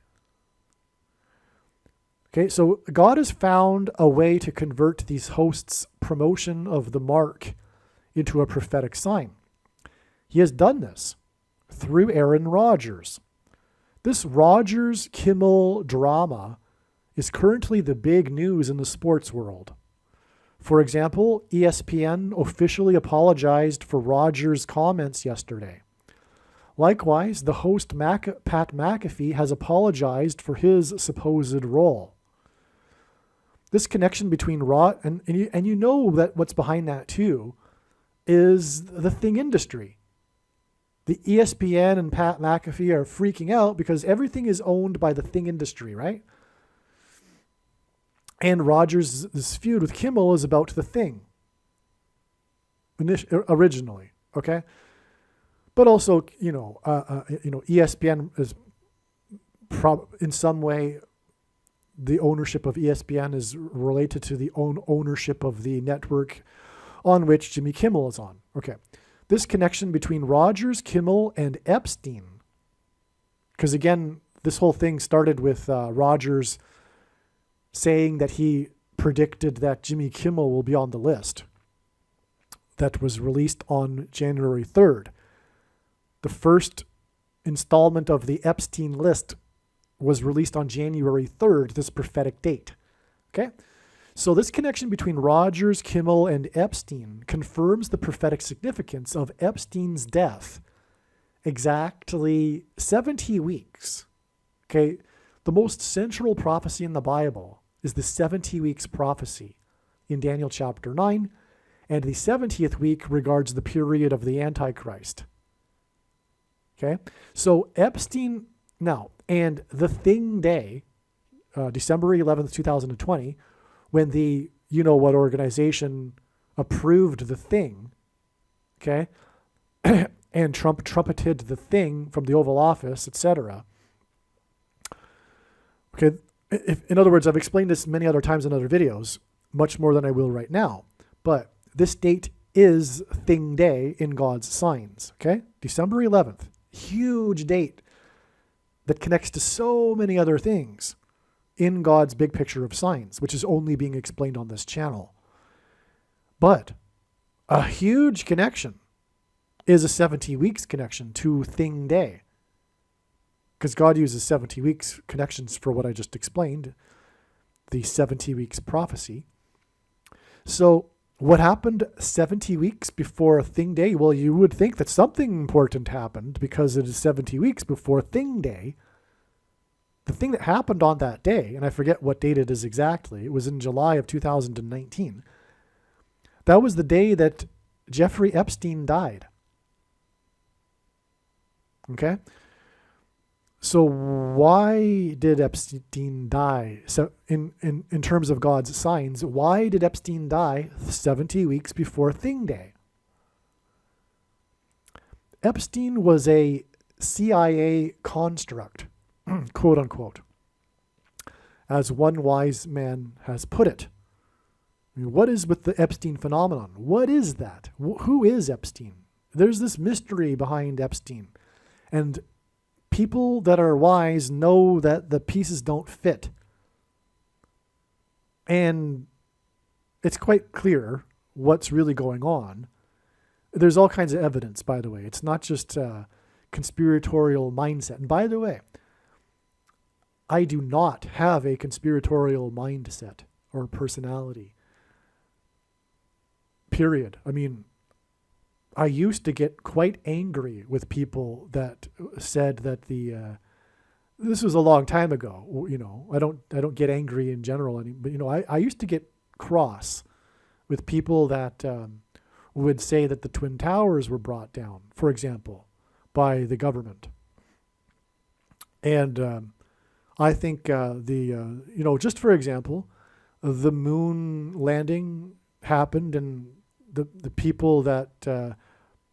Okay, so God has found a way to convert these hosts' promotion of the mark into a prophetic sign. He has done this through Aaron Rodgers. This Rodgers-Kimmel drama is currently the big news in the sports world. For example, ESPN officially apologized for Rodgers' comments yesterday. Likewise, the host Pat McAfee has apologized for his supposed role. This connection between and you know that what's behind that too is the thing industry. The ESPN and Pat McAfee are freaking out because everything is owned by the thing industry, right? And Rodgers' feud with Kimmel is about the thing originally, okay? But also, ESPN is in some way, the ownership of ESPN is related to the ownership of the network on which Jimmy Kimmel is on. Okay. This connection between Rodgers, Kimmel, and Epstein, because again, this whole thing started with Rodgers saying that he predicted that Jimmy Kimmel will be on the list that was released on January 3rd. The first installment of the Epstein list was released on January 3rd, this prophetic date. Okay? So this connection between Rodgers, Kimmel, and Epstein confirms the prophetic significance of Epstein's death exactly 70 weeks. Okay? The most central prophecy in the Bible is the 70 weeks prophecy in Daniel chapter 9, and the 70th week regards the period of the Antichrist. Okay? So Epstein, now, and the thing day, December 11th, 2020, when the you-know-what organization approved the thing, okay, and Trump trumpeted the thing from the Oval Office, etc. Okay, in other words, I've explained this many other times in other videos, much more than I will right now, but this date is Thing Day in God's signs, okay? December 11th, huge date that connects to so many other things in God's big picture of signs, which is only being explained on this channel. But a huge connection is a 70 weeks connection to Thing Day. Because God uses 70 weeks connections for what I just explained, the 70 weeks prophecy. So what happened 70 weeks before Thing Day? Well, you would think that something important happened because it is 70 weeks before Thing Day. The thing that happened on that day, and I forget what date it is exactly, it was in July of 2019. That was the day that Jeffrey Epstein died. Okay? So why did Epstein die? So in terms of God's signs, why did Epstein die 70 weeks before Thing Day? Epstein was a CIA construct, quote unquote, as one wise man has put it. I mean, what is with the Epstein phenomenon? What is that? Who is Epstein? There's this mystery behind Epstein. And people that are wise know that the pieces don't fit. And it's quite clear what's really going on, there's all kinds of evidence, by the way. It's not just conspiratorial mindset. And by the way, I do not have a conspiratorial mindset or personality. Period. I mean, I used to get quite angry with people that said that this was a long time ago. You know, I don't get angry in general, but you know, I used to get cross with people that would say that the Twin Towers were brought down, for example, by the government. And I think just for example, the moon landing happened, and the people that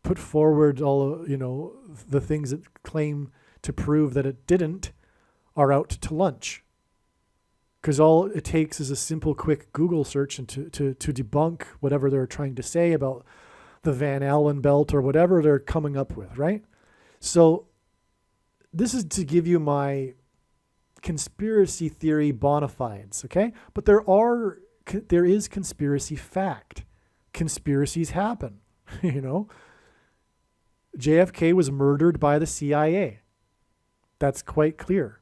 put forward all the things that claim to prove that it didn't are out to lunch, because all it takes is a simple, quick Google search and to debunk whatever they're trying to say about the Van Allen belt or whatever they're coming up with, right? So this is to give you my conspiracy theory bona fides, okay? But there is conspiracy fact. Conspiracies happen, you know? JFK was murdered by the CIA. That's quite clear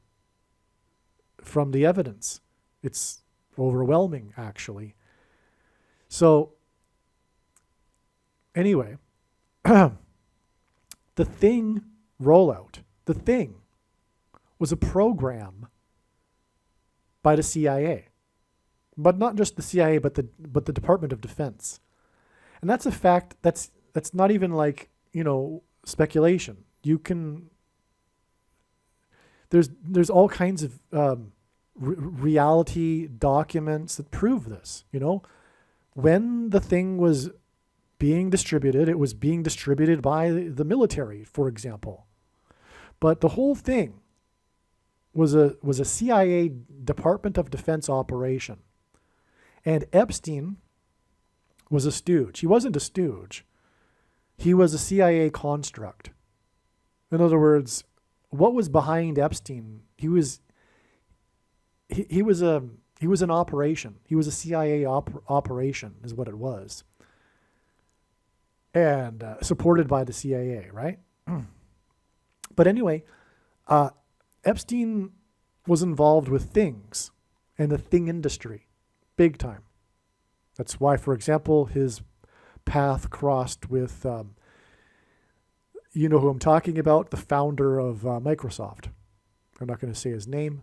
from the evidence. It's overwhelming, actually. So, anyway, the Thing rollout, the Thing was a program by the CIA, but not just the CIA, but the Department of Defense. And that's a fact. That's not even like, speculation. You can, there's all kinds of reality documents that prove this. When the Thing was being distributed, it was being distributed by the military, for example. But the whole thing was a CIA Department of Defense operation. And Epstein was a stooge. He wasn't a stooge. He was a CIA construct. In other words, what was behind Epstein? He was an operation. He was a CIA operation, is what it was, and supported by the CIA, right? But anyway, Epstein was involved with things and the thing industry, big time. That's why, for example, his path crossed with, you know who I'm talking about, the founder of Microsoft. I'm not going to say his name.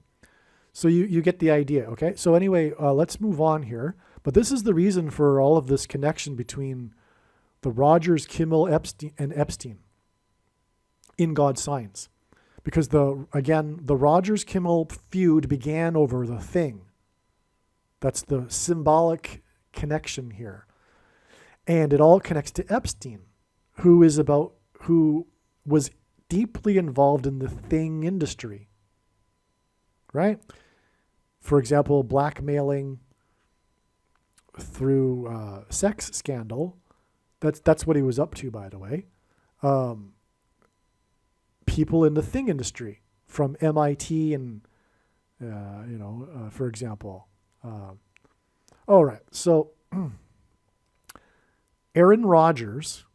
So you get the idea, okay? So anyway, let's move on here. But this is the reason for all of this connection between the Rogers, Kimmel, Epstein in God's Signs. Because the Rogers-Kimmel feud began over the Thing. That's the symbolic connection here. And it all connects to Epstein, who was deeply involved in the Thing industry. Right? For example, blackmailing through sex scandal. That's what he was up to, by the way. People in the Thing industry from MIT and, for example. All right. So Aaron Rodgers,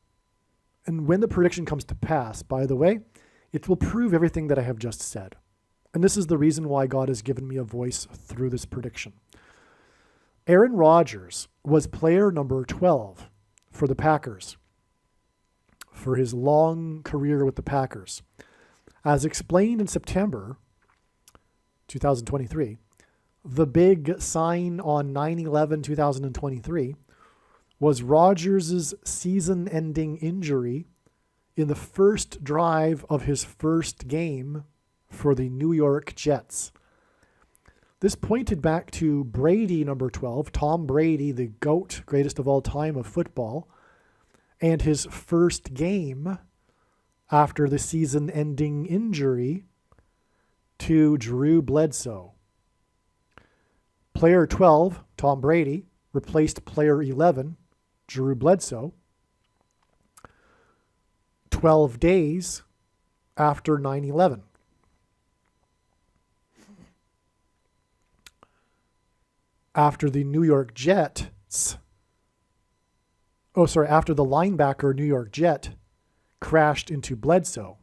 and when the prediction comes to pass, by the way, it will prove everything that I have just said. And this is the reason why God has given me a voice through this prediction. Aaron Rodgers was player number 12 for the Packers for his long career with the Packers. As explained in September 2023, the big sign on 9/11/2023 was Rodgers' season-ending injury in the first drive of his first game for the New York Jets. This pointed back to Brady, number 12, Tom Brady, the GOAT, greatest of all time of football, and his first game after the season-ending injury to Drew Bledsoe. Player 12, Tom Brady, replaced player 11, Drew Bledsoe, 12 days after 9/11. After the New York Jets after the linebacker New York Jet crashed into Bledsoe.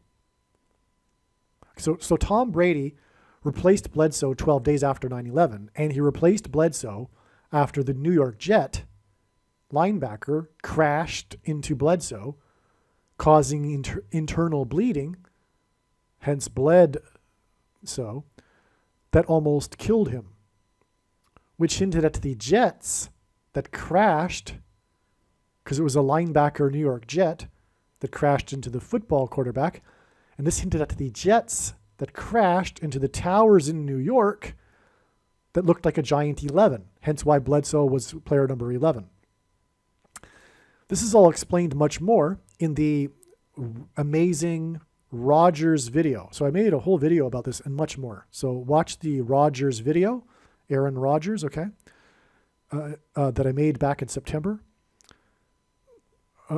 So Tom Brady replaced Bledsoe 12 days after 9/11, and he replaced Bledsoe after the New York Jet linebacker crashed into Bledsoe, causing internal bleeding, hence Bledsoe, that almost killed him, which hinted at the Jets that crashed, because it was a linebacker New York Jet that crashed into the football quarterback, and this hinted at the Jets that crashed into the towers in New York that looked like a giant 11, hence why Bledsoe was player number 11. This is all explained much more in the amazing Rodgers video. So I made a whole video about this and much more. So watch the Rodgers video, Aaron Rodgers, okay, that I made back in September.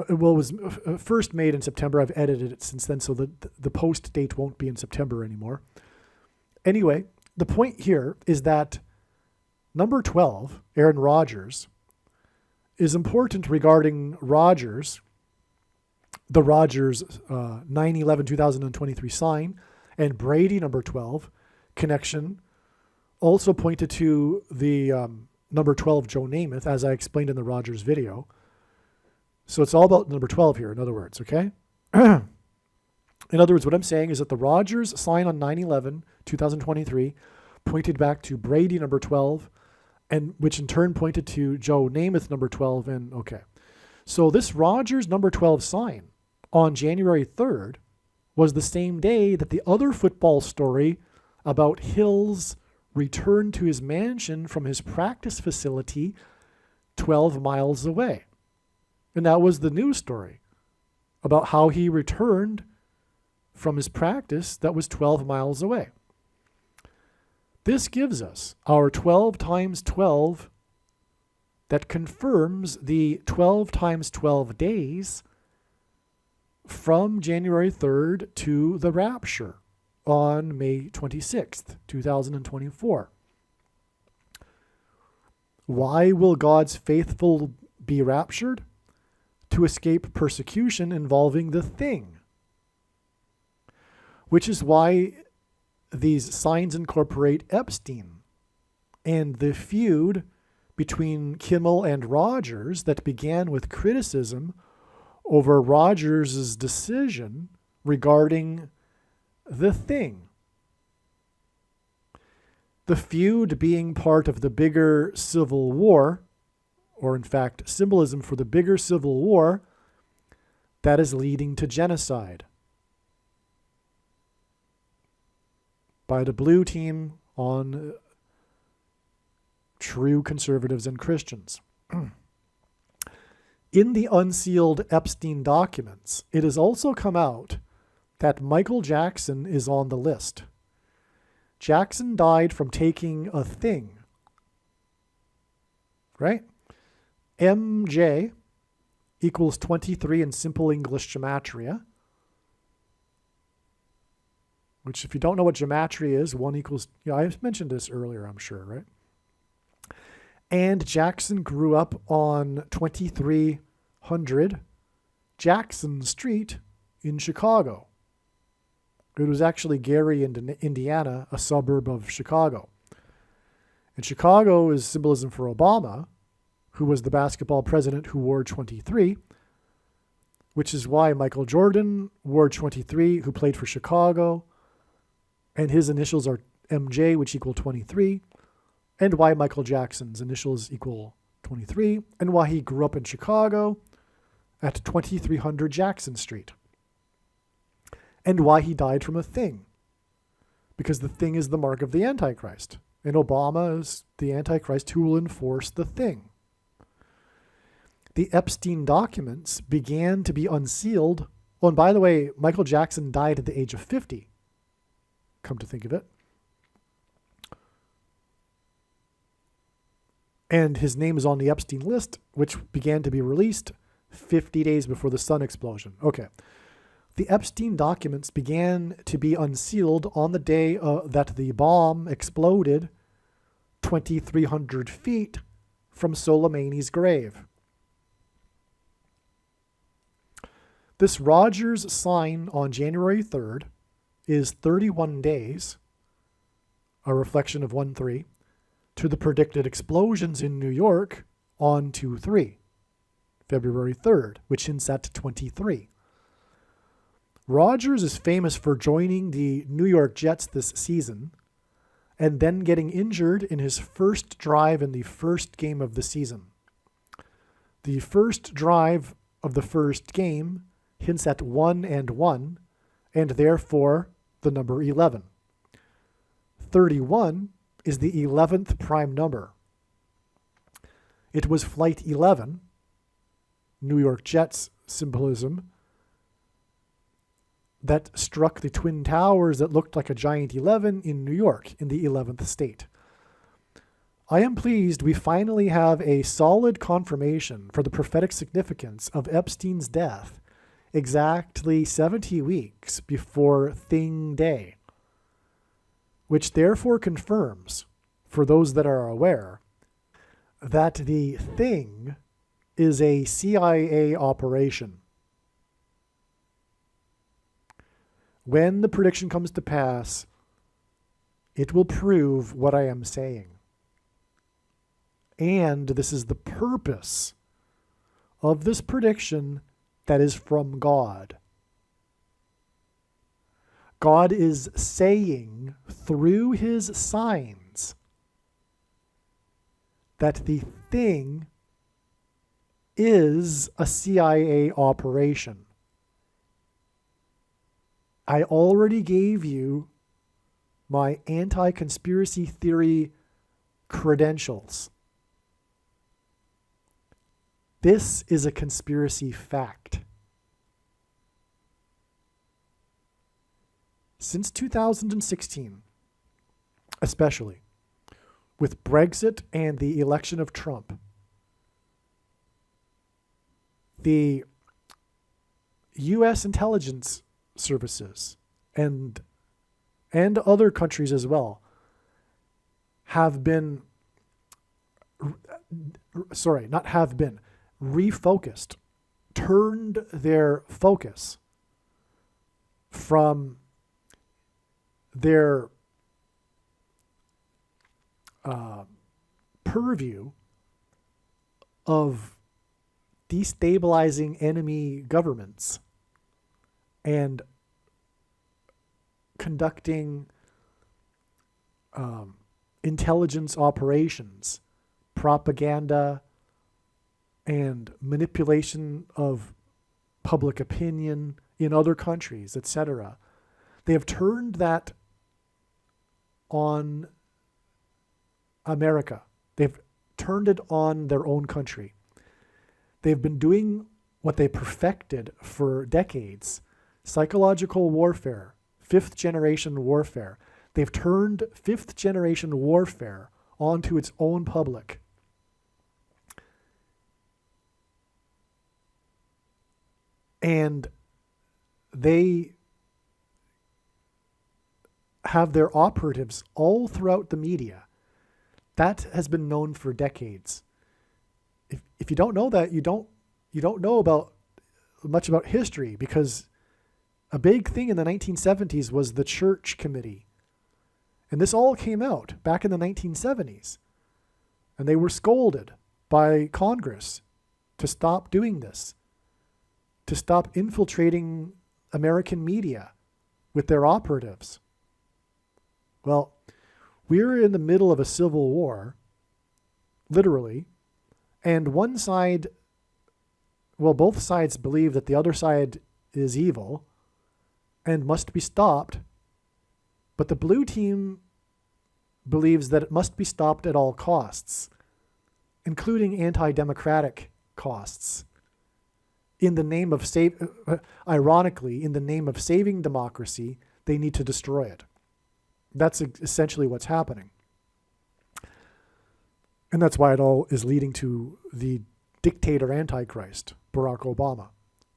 It was first made in September. I've edited it since then, so the post date won't be in September anymore. Anyway, the point here is that number 12, Aaron Rodgers, is important regarding Rodgers, the Rodgers 9/11/2023 sign, and Brady number 12 connection also pointed to the number 12 Joe Namath, as I explained in the Rodgers video. So it's all about number 12 here, in other words, okay? In other words, what I'm saying is that the Rodgers sign on 9/11/2023 pointed back to Brady number 12, and which in turn pointed to Joe Namath number 12, and okay. So this Rodgers number 12 sign on January 3rd was the same day that the other football story about Hill's return to his mansion from his practice facility 12 miles away. And that was the news story about how he returned from his practice that was 12 miles away. This gives us our 12 times 12 that confirms the 12 times 12 days from January 3rd to the rapture on May 26th, 2024. Why will God's faithful be raptured? To escape persecution involving the thing. Which is why these signs incorporate Epstein and the feud between Kimmel and Rodgers that began with criticism over Rodgers' decision regarding the thing. The feud being part of the bigger civil war, or in fact, symbolism for the bigger civil war that is leading to genocide by the blue team on true conservatives and Christians. In the unsealed Epstein documents, it has also come out that Michael Jackson is on the list. Jackson died from taking a thing, right? MJ equals 23 in simple English gematria, which if you don't know what gematria is, 1 equals, I mentioned this earlier, I'm sure, right? And Jackson grew up on 2300 Jackson Street in Chicago. It was actually Gary, Indiana, a suburb of Chicago. And Chicago is symbolism for Obama, who was the basketball president who wore 23, which is why Michael Jordan wore 23, who played for Chicago, and his initials are MJ, which equal 23, and why Michael Jackson's initials equal 23, and why he grew up in Chicago at 2300 Jackson Street, and why he died from a thing, because the thing is the mark of the Antichrist, and Obama is the Antichrist who will enforce the thing. The Epstein documents began to be unsealed. Oh, and by the way, Michael Jackson died at the age of 50, come to think of it. And his name is on the Epstein list, which began to be released 50 days before the sun explosion. Okay. The Epstein documents began to be unsealed on the day that the bomb exploded 2,300 feet from Soleimani's grave. This Rogers sign on January 3rd is 31 days, a reflection of 1-3, to the predicted explosions in New York on 2-3, February 3rd, which hints at 23. Rogers is famous for joining the New York Jets this season and then getting injured in his first drive in the first game of the season. The first drive of the first game hints at 1-1, and therefore the number 11. 31 is the 11th prime number. It was Flight 11, New York Jets symbolism, that struck the Twin Towers that looked like a giant 11 in New York, in the 11th state. I am pleased we finally have a solid confirmation for the prophetic significance of Epstein's death exactly 70 weeks before Thing Day, which therefore confirms, for those that are aware, that the Thing is a CIA operation. When the prediction comes to pass, it will prove what I am saying. And this is the purpose of this prediction that is from God. God is saying through his signs that the Thing is a CIA operation. I already gave you my anti-conspiracy theory credentials. This is a conspiracy fact. Since 2016, especially, with Brexit and the election of Trump, the U.S. intelligence services and other countries as well have been, refocused, turned their focus from their purview of destabilizing enemy governments and conducting intelligence operations, propaganda, and manipulation of public opinion in other countries, etc. They have turned that on America. They've turned it on their own country. They've been doing what they perfected for decades, psychological warfare, fifth generation warfare. They've turned fifth generation warfare onto its own public. And they have their operatives all throughout the media. That has been known for decades. If you don't know that, you don't know about much about history, because a big thing in the 1970s was the Church Committee. And this all came out back in the 1970s. And they were scolded by Congress to stop doing this, to stop infiltrating American media with their operatives. Well, we're in the middle of a civil war, literally, and one side, well, both sides believe that the other side is evil and must be stopped, but the blue team believes that it must be stopped at all costs, including anti-democratic costs. In the name of ironically, in the name of saving democracy, they need to destroy it. That's essentially what's happening. And that's why it all is leading to the dictator Antichrist, Barack Obama,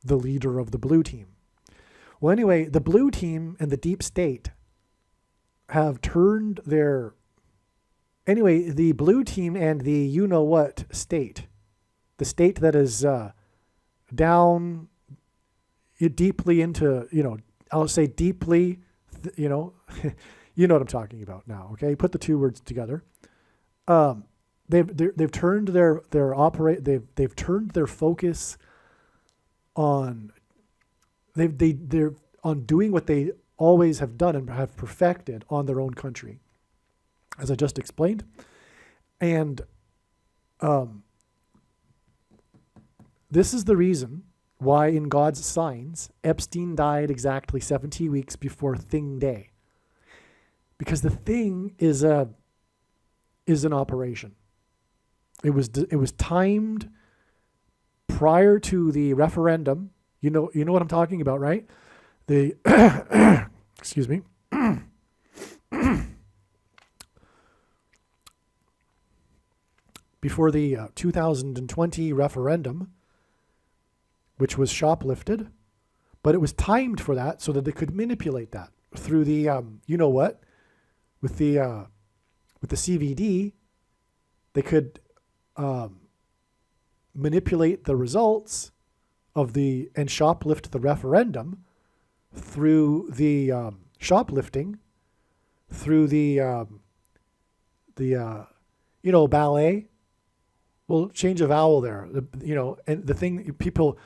the leader of the blue team. Well, anyway, the blue team and the deep state have turned their... Anyway, the blue team and the you-know-what state, the state that is down deeply into, I'll say deeply, you know what I'm talking about now. Okay, put the two words together. They've turned they've turned their focus on they're on doing what they always have done and have perfected on their own country, as I just explained. And this is the reason why in God's signs, Epstein died exactly 70 weeks before Thing Day. Because the Thing is an operation. It was timed prior to the referendum. You know what I'm talking about, right? Excuse me. Before the 2020 referendum, which was shoplifted, but it was timed for that so that they could manipulate that through the, with the CVD, they could manipulate the results of and shoplift the referendum through the shoplifting, through the ballet. Well, change a vowel there, and the thing people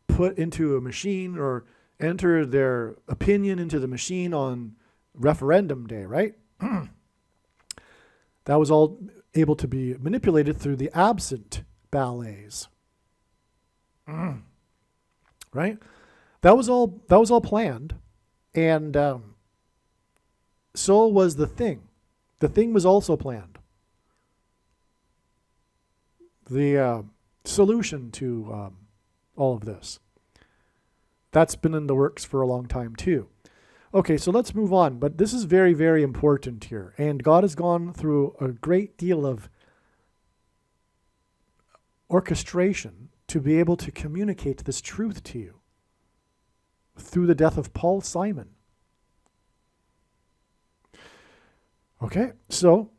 put into a machine or enter their opinion into the machine on referendum day, right? That was all able to be manipulated through the absent ballets. Right? That was all planned, and so was the Thing. The Thing was also planned. The solution to all of this. That's been in the works for a long time too. Okay, so let's move on. But this is very, very important here. And God has gone through a great deal of orchestration to be able to communicate this truth to you through the death of Paul Simon. Okay, so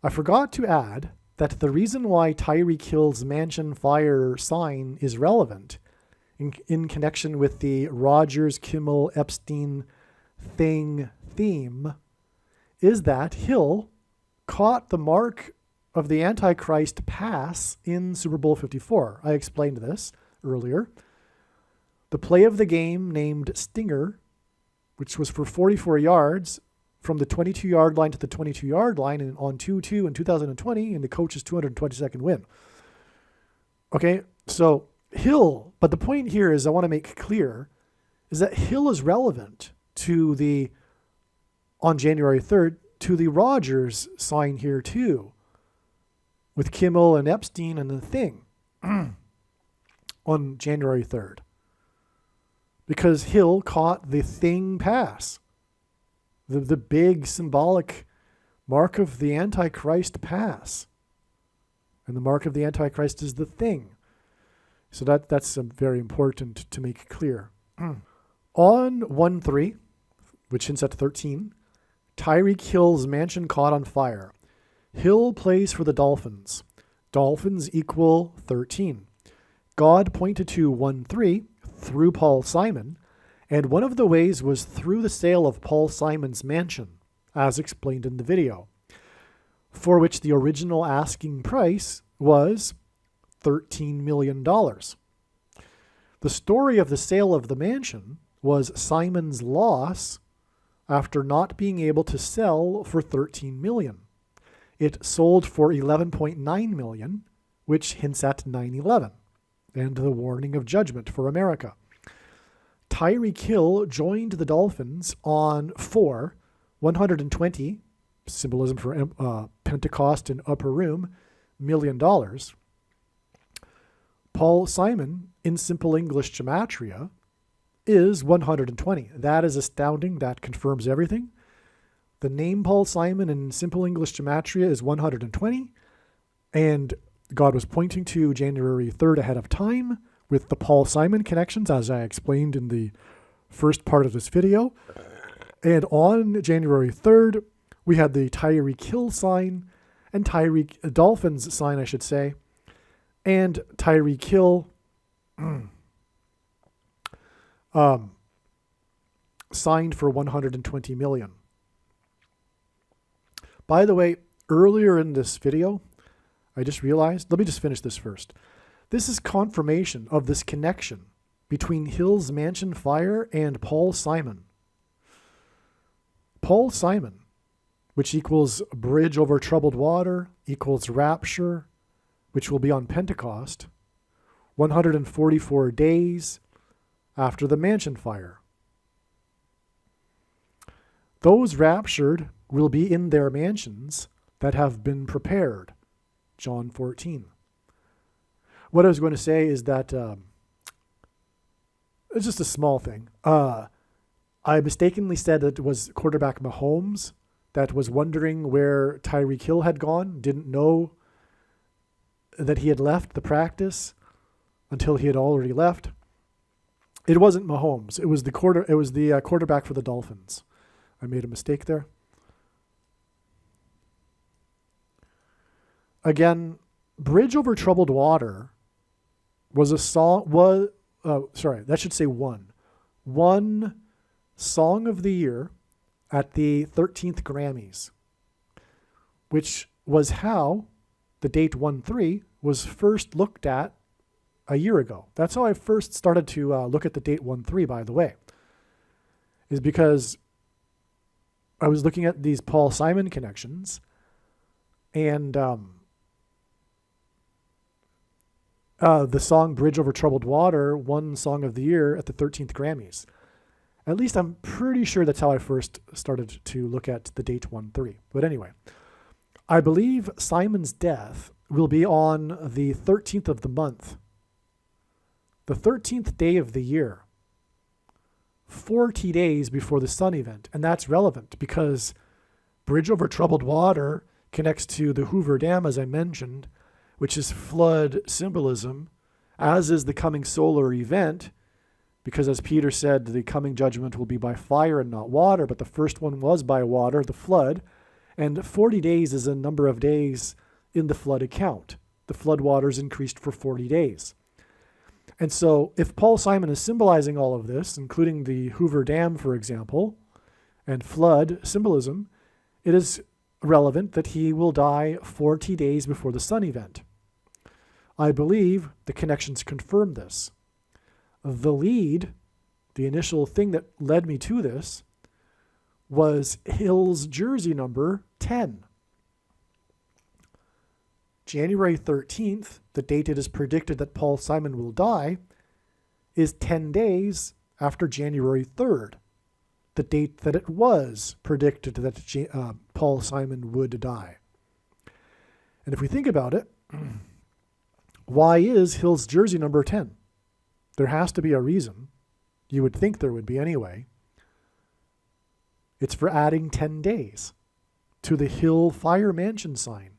I forgot to add that the reason why Tyreek Hill's Mansion Fire sign is relevant in connection with the Rogers, Kimmel, Epstein Thing theme is that Hill caught the mark of the Antichrist pass in Super Bowl 54. I explained this earlier. The play of the game named Stinger, which was for 44 yards, from the 22-yard line to the 22-yard line and on 2-2 in 2020 in the coach's 222nd win. Okay, so Hill, but the point here is I want to make clear is that Hill is relevant to on January 3rd, to the Rogers sign here too, with Kimmel and Epstein and the Thing on January 3rd. Because Hill caught the Thing pass. The big symbolic mark of the Antichrist pass. And the mark of the Antichrist is the Thing. So that's very important to make clear. On 1-3, which hints at 13, Tyreek Hill's mansion caught on fire. Hill plays for the Dolphins. Dolphins equal 13. God pointed to 1-3 through Paul Simon, and one of the ways was through the sale of Paul Simon's mansion, as explained in the video, for which the original asking price was $13 million. The story of the sale of the mansion was Simon's loss after not being able to sell for $13 million. It sold for $11.9 million, which hints at 9/11 and the warning of judgment for America. Tyreek Hill joined the Dolphins on 120, symbolism for Pentecost and upper room, $1 million. Paul Simon, in simple English gematria, is 120. That is astounding. That confirms everything. The name Paul Simon in simple English gematria is 120, and God was pointing to January 3rd ahead of time with the Paul Simon connections, as I explained in the first part of this video. And on January 3rd, we had the Tyreek Hill sign, and Tyreek Dolphins sign, I should say, and Tyreek Hill signed for $120 million. By the way, earlier in this video, I just realized, let me just finish this first. This is confirmation of this connection between Hill's Mansion fire and Paul Simon. Paul Simon, which equals bridge over troubled water, equals rapture, which will be on Pentecost, 144 days after the mansion fire. Those raptured will be in their mansions that have been prepared. John 14. What I was going to say is that it's just a small thing. I mistakenly said that it was quarterback Mahomes that was wondering where Tyreek Hill had gone, didn't know that he had left the practice until he had already left. It wasn't Mahomes. It was the quarterback for the Dolphins. I made a mistake there. Again, Bridge Over Troubled Water was a song, one Song of the Year at the 13th Grammys, which was how the date 1-3 was first looked at a year ago. That's how I first started to look at the date 1-3, by the way, is because I was looking at these Paul Simon connections, and the song Bridge Over Troubled Water won Song of the Year at the 13th Grammys. At least I'm pretty sure that's how I first started to look at the date 1-3. But anyway, I believe Simon's death will be on the 13th of the month, the 13th day of the year, 40 days before the sun event. And that's relevant because Bridge Over Troubled Water connects to the Hoover Dam, as I mentioned, which is flood symbolism, as is the coming solar event, because as Peter said, the coming judgment will be by fire and not water, but the first one was by water, the flood, and 40 days is a number of days in the flood account. The flood waters increased for 40 days. And so if Paul Simon is symbolizing all of this, including the Hoover Dam, for example, and flood symbolism, it is relevant that he will die 40 days before the sun event. I believe the connections confirm this. The lead, the initial thing that led me to this, was Hill's jersey number 10. January 13th, the date it is predicted that Paul Simon will die, is 10 days after January 3rd, the date that it was predicted that Paul Simon would die. And if we think about it, why is Hill's jersey number 10? There has to be a reason. You would think there would be anyway. It's for adding 10 days to the Hill Fire Mansion sign.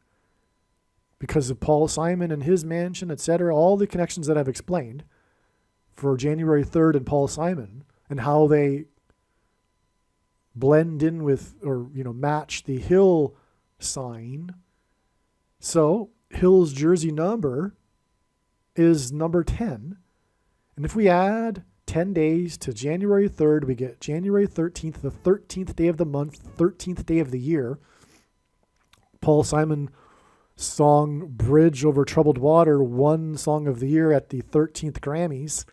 Because of Paul Simon and his mansion, etc., all the connections that I've explained for January 3rd and Paul Simon, and how they blend in with, or match the Hill sign. So Hill's jersey number is number 10. And if we add 10 days to January 3rd, we get January 13th, the 13th day of the month, 13th day of the year. Paul Simon song Bridge Over Troubled Water won Song of the Year at the 13th Grammys.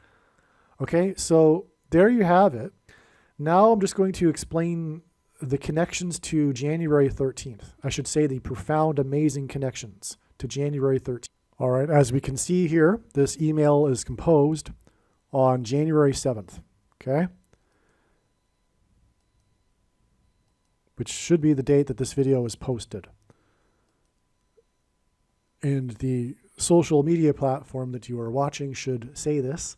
Okay, so there you have it. Now I'm just going to explain the connections to January 13th. I should say the profound, amazing connections to January 13th. All right, as we can see here, this email is composed on January 7th, okay? Which should be the date that this video is posted. And the social media platform that you are watching should say this,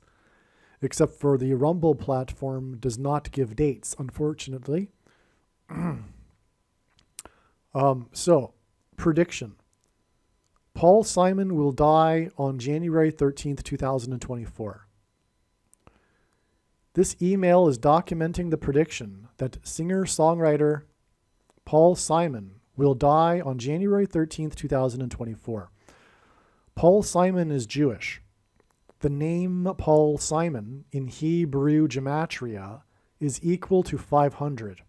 except for the Rumble platform does not give dates, unfortunately. So, prediction. Paul Simon will die on January 13th, 2024. This email is documenting the prediction that singer-songwriter Paul Simon will die on January 13th, 2024. Paul Simon is Jewish. The name Paul Simon in Hebrew gematria is equal to 500.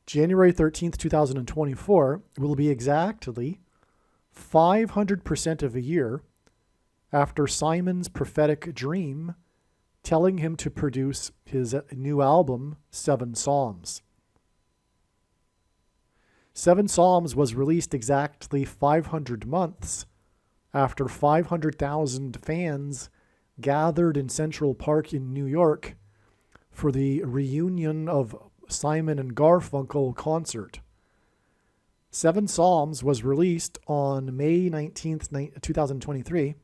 January 13th, 2024 will be exactly 500% of a year after Simon's prophetic dream telling him to produce his new album, Seven Psalms. Seven Psalms was released exactly 500 months after 500,000 fans gathered in Central Park in New York for the reunion of Simon and Garfunkel concert. Seven Psalms was released on May 19th, 2023,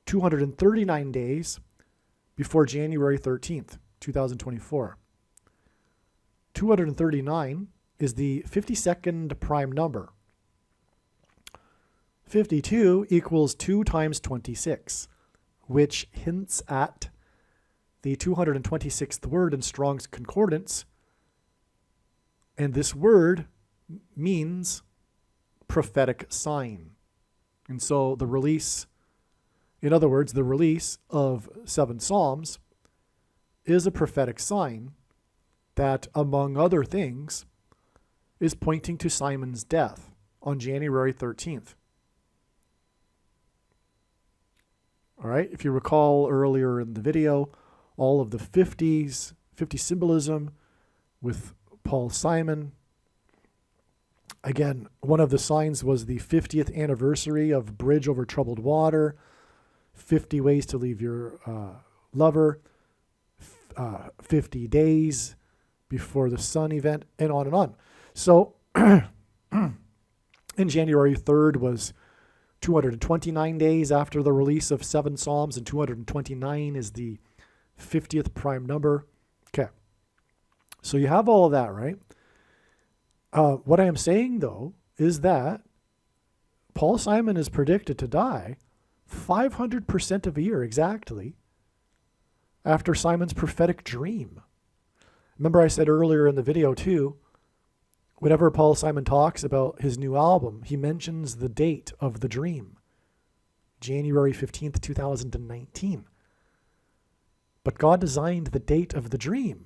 239 days before January 13th, 2024. 239 is the 52nd prime number. 52 equals 2 times 26, which hints at the 226th word in Strong's Concordance. And this word means prophetic sign. And so the release, in other words, the release of Seven Psalms is a prophetic sign that, among other things, is pointing to Simon's death on January 13th. All right, if you recall earlier in the video, all of the 50 symbolism with Paul Simon. Again, one of the signs was the 50th anniversary of Bridge Over Troubled Water, 50 ways to leave your lover, 50 days before the sun event, and on and on. So, in January 3rd was 229 days after the release of Seven Psalms, and 229 is the 50th prime number. Okay. So you have all of that, right? What I am saying, though, is that Paul Simon is predicted to die 500% of a year exactly after Simon's prophetic dream. Remember I said earlier in the video, too, whenever Paul Simon talks about his new album, he mentions the date of the dream, January 15th, 2019. But God designed the date of the dream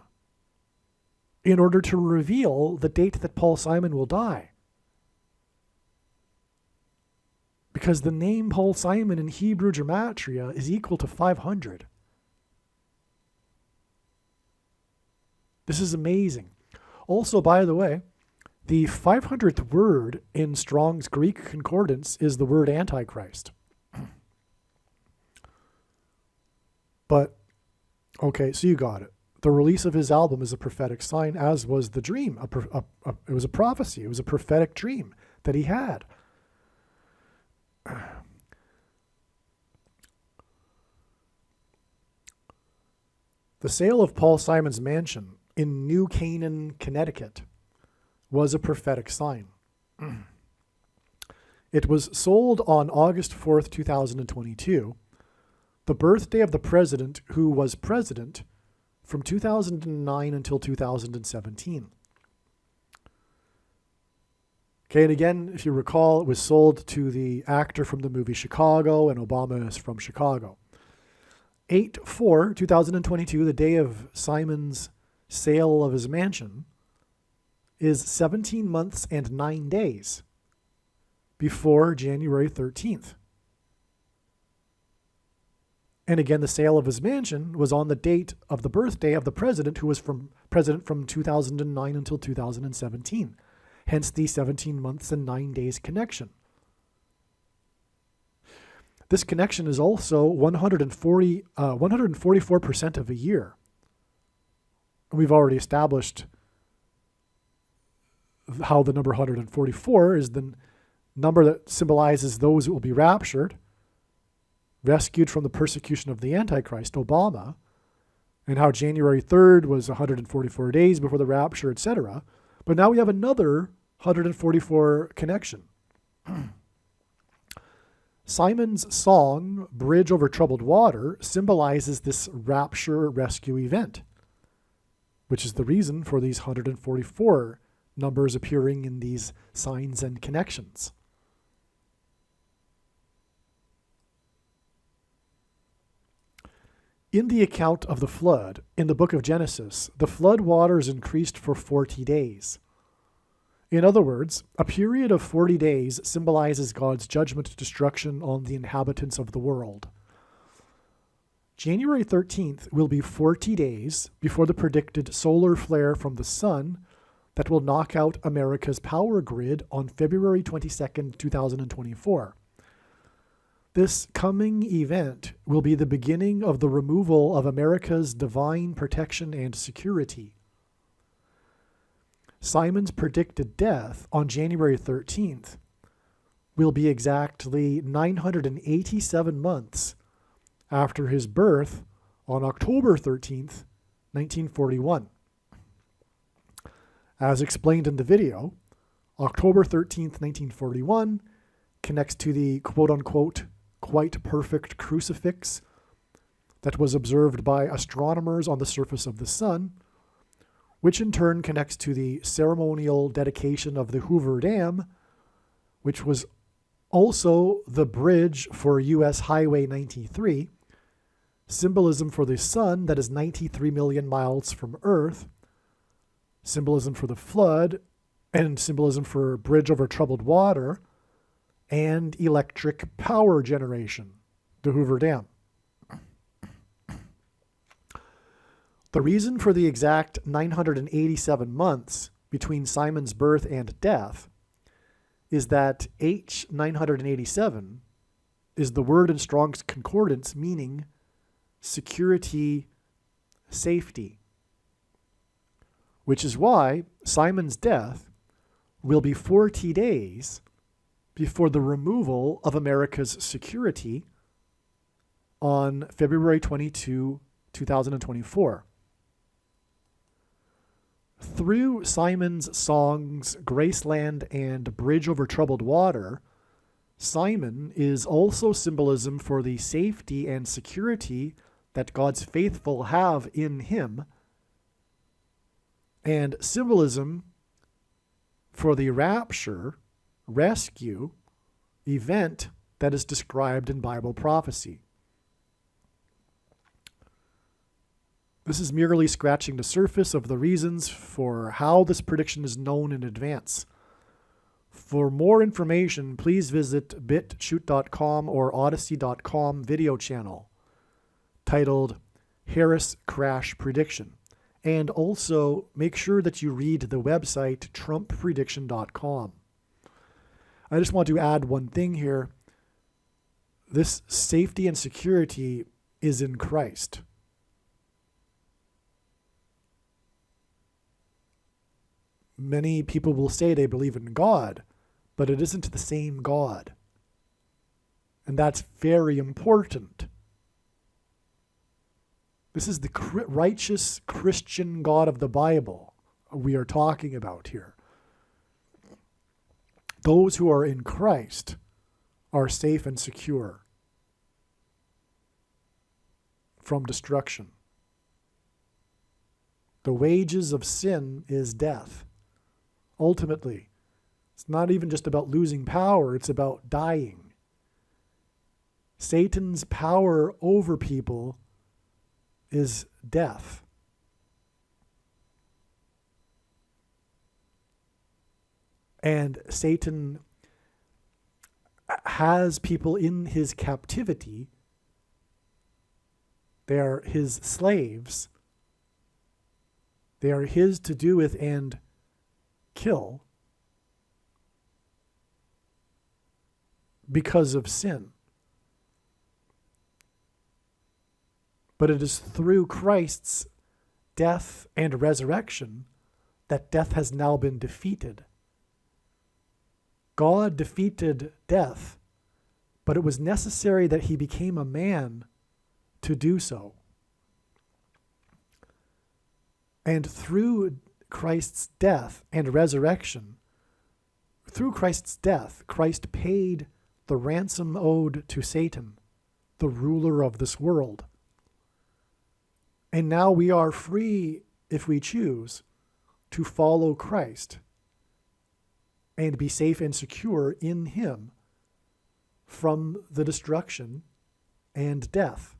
in order to reveal the date that Paul Simon will die. Because the name Paul Simon in Hebrew gematria is equal to 500. This is amazing. Also, by the way, the 500th word in Strong's Greek Concordance is the word Antichrist. But, okay, so you got it. The release of his album is a prophetic sign, as was the dream. It was a prophecy. It was a prophetic dream that he had. The sale of Paul Simon's mansion in New Canaan, Connecticut, was a prophetic sign. It was sold on August 4th, 2022, the birthday of the president who was president from 2009 until 2017. Okay, and again, if you recall, it was sold to the actor from the movie Chicago, and Obama is from Chicago. 8/4/2022, the day of Simon's sale of his mansion, is 17 months and 9 days before January 13th. And again, the sale of his mansion was on the date of the birthday of the president, who was president from 2009 until 2017. Hence the 17 months and 9 days connection. This connection is also 144% of a year. We've already established how the number 144 is the number that symbolizes those who will be raptured, rescued from the persecution of the Antichrist, Obama, and how January 3rd was 144 days before the rapture, etc. But now we have another 144 connection. Simon's song, Bridge Over Troubled Water, symbolizes this rapture rescue event, which is the reason for these 144 numbers appearing in these signs and connections. In the account of the flood in the book of Genesis, the flood waters increased for 40 days. In other words, a period of 40 days symbolizes God's judgment destruction on the inhabitants of the world. January 13th will be 40 days before the predicted solar flare from the sun that will knock out America's power grid on February 22nd, 2024. This coming event will be the beginning of the removal of America's divine protection and security. Simon's predicted death on January 13th will be exactly 987 months after his birth on October 13th, 1941. As explained in the video, October 13th, 1941 connects to the quote-unquote quite perfect crucifix that was observed by astronomers on the surface of the sun, which in turn connects to the ceremonial dedication of the Hoover Dam, which was also the bridge for U.S. Highway 93, symbolism for the sun that is 93 million miles from Earth, symbolism for the flood, and symbolism for bridge over troubled water, and electric power generation, the Hoover Dam. The reason for the exact 987 months between Simon's birth and death is that H987 is the word in Strong's Concordance meaning security, safety, which is why Simon's death will be 40 days before the removal of America's security on February 22, 2024. Through Simon's songs Graceland and Bridge Over Troubled Water, Simon is also symbolism for the safety and security that God's faithful have in him, and symbolism for the rapture, rescue, event that is described in Bible prophecy. This is merely scratching the surface of the reasons for how this prediction is known in advance. For more information, please visit bitchute.com or odyssey.com video channel titled Harris Crash Prediction. And also make sure that you read the website trumpprediction.com. I just want to add one thing here. This safety and security is in Christ. Many people will say they believe in God, but it isn't the same God. And that's very important. This is the righteous Christian God of the Bible we are talking about here. Those who are in Christ are safe and secure from destruction. The wages of sin is death. Ultimately, it's not even just about losing power, it's about dying. Satan's power over people is death. And Satan has people in his captivity. They are his slaves. They are his to do with and kill because of sin. But it is through Christ's death and resurrection that death has now been defeated. God defeated death, but it was necessary that he became a man to do so. And through Christ's death and resurrection, through Christ's death, Christ paid the ransom owed to Satan, the ruler of this world. And now we are free, if we choose, to follow Christ and be safe and secure in him from the destruction and death.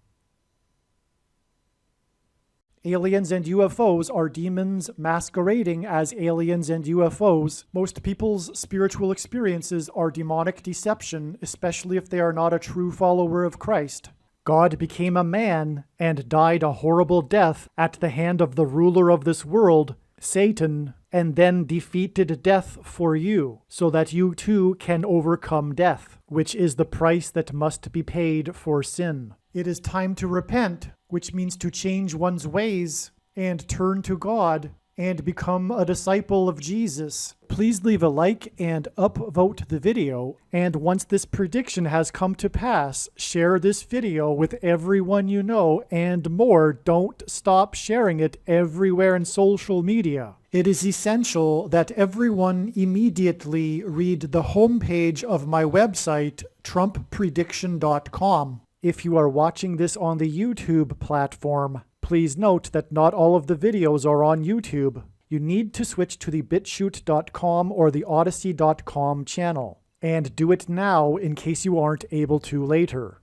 Aliens and UFOs are demons masquerading as aliens and UFOs. Most people's spiritual experiences are demonic deception, especially if they are not a true follower of Christ. God became a man and died a horrible death at the hand of the ruler of this world, Satan, and then defeated death for you, so that you too can overcome death, which is the price that must be paid for sin. It is time to repent, which means to change one's ways and turn to God and become a disciple of Jesus. Please leave a like and upvote the video, and once this prediction has come to pass, share this video with everyone you know, and more, don't stop sharing it everywhere in social media. It is essential that everyone immediately read the homepage of my website, TrumpPrediction.com. If you are watching this on the YouTube platform, please note that not all of the videos are on YouTube. You need to switch to the BitChute.com or the Odyssey.com channel. And do it now in case you aren't able to later.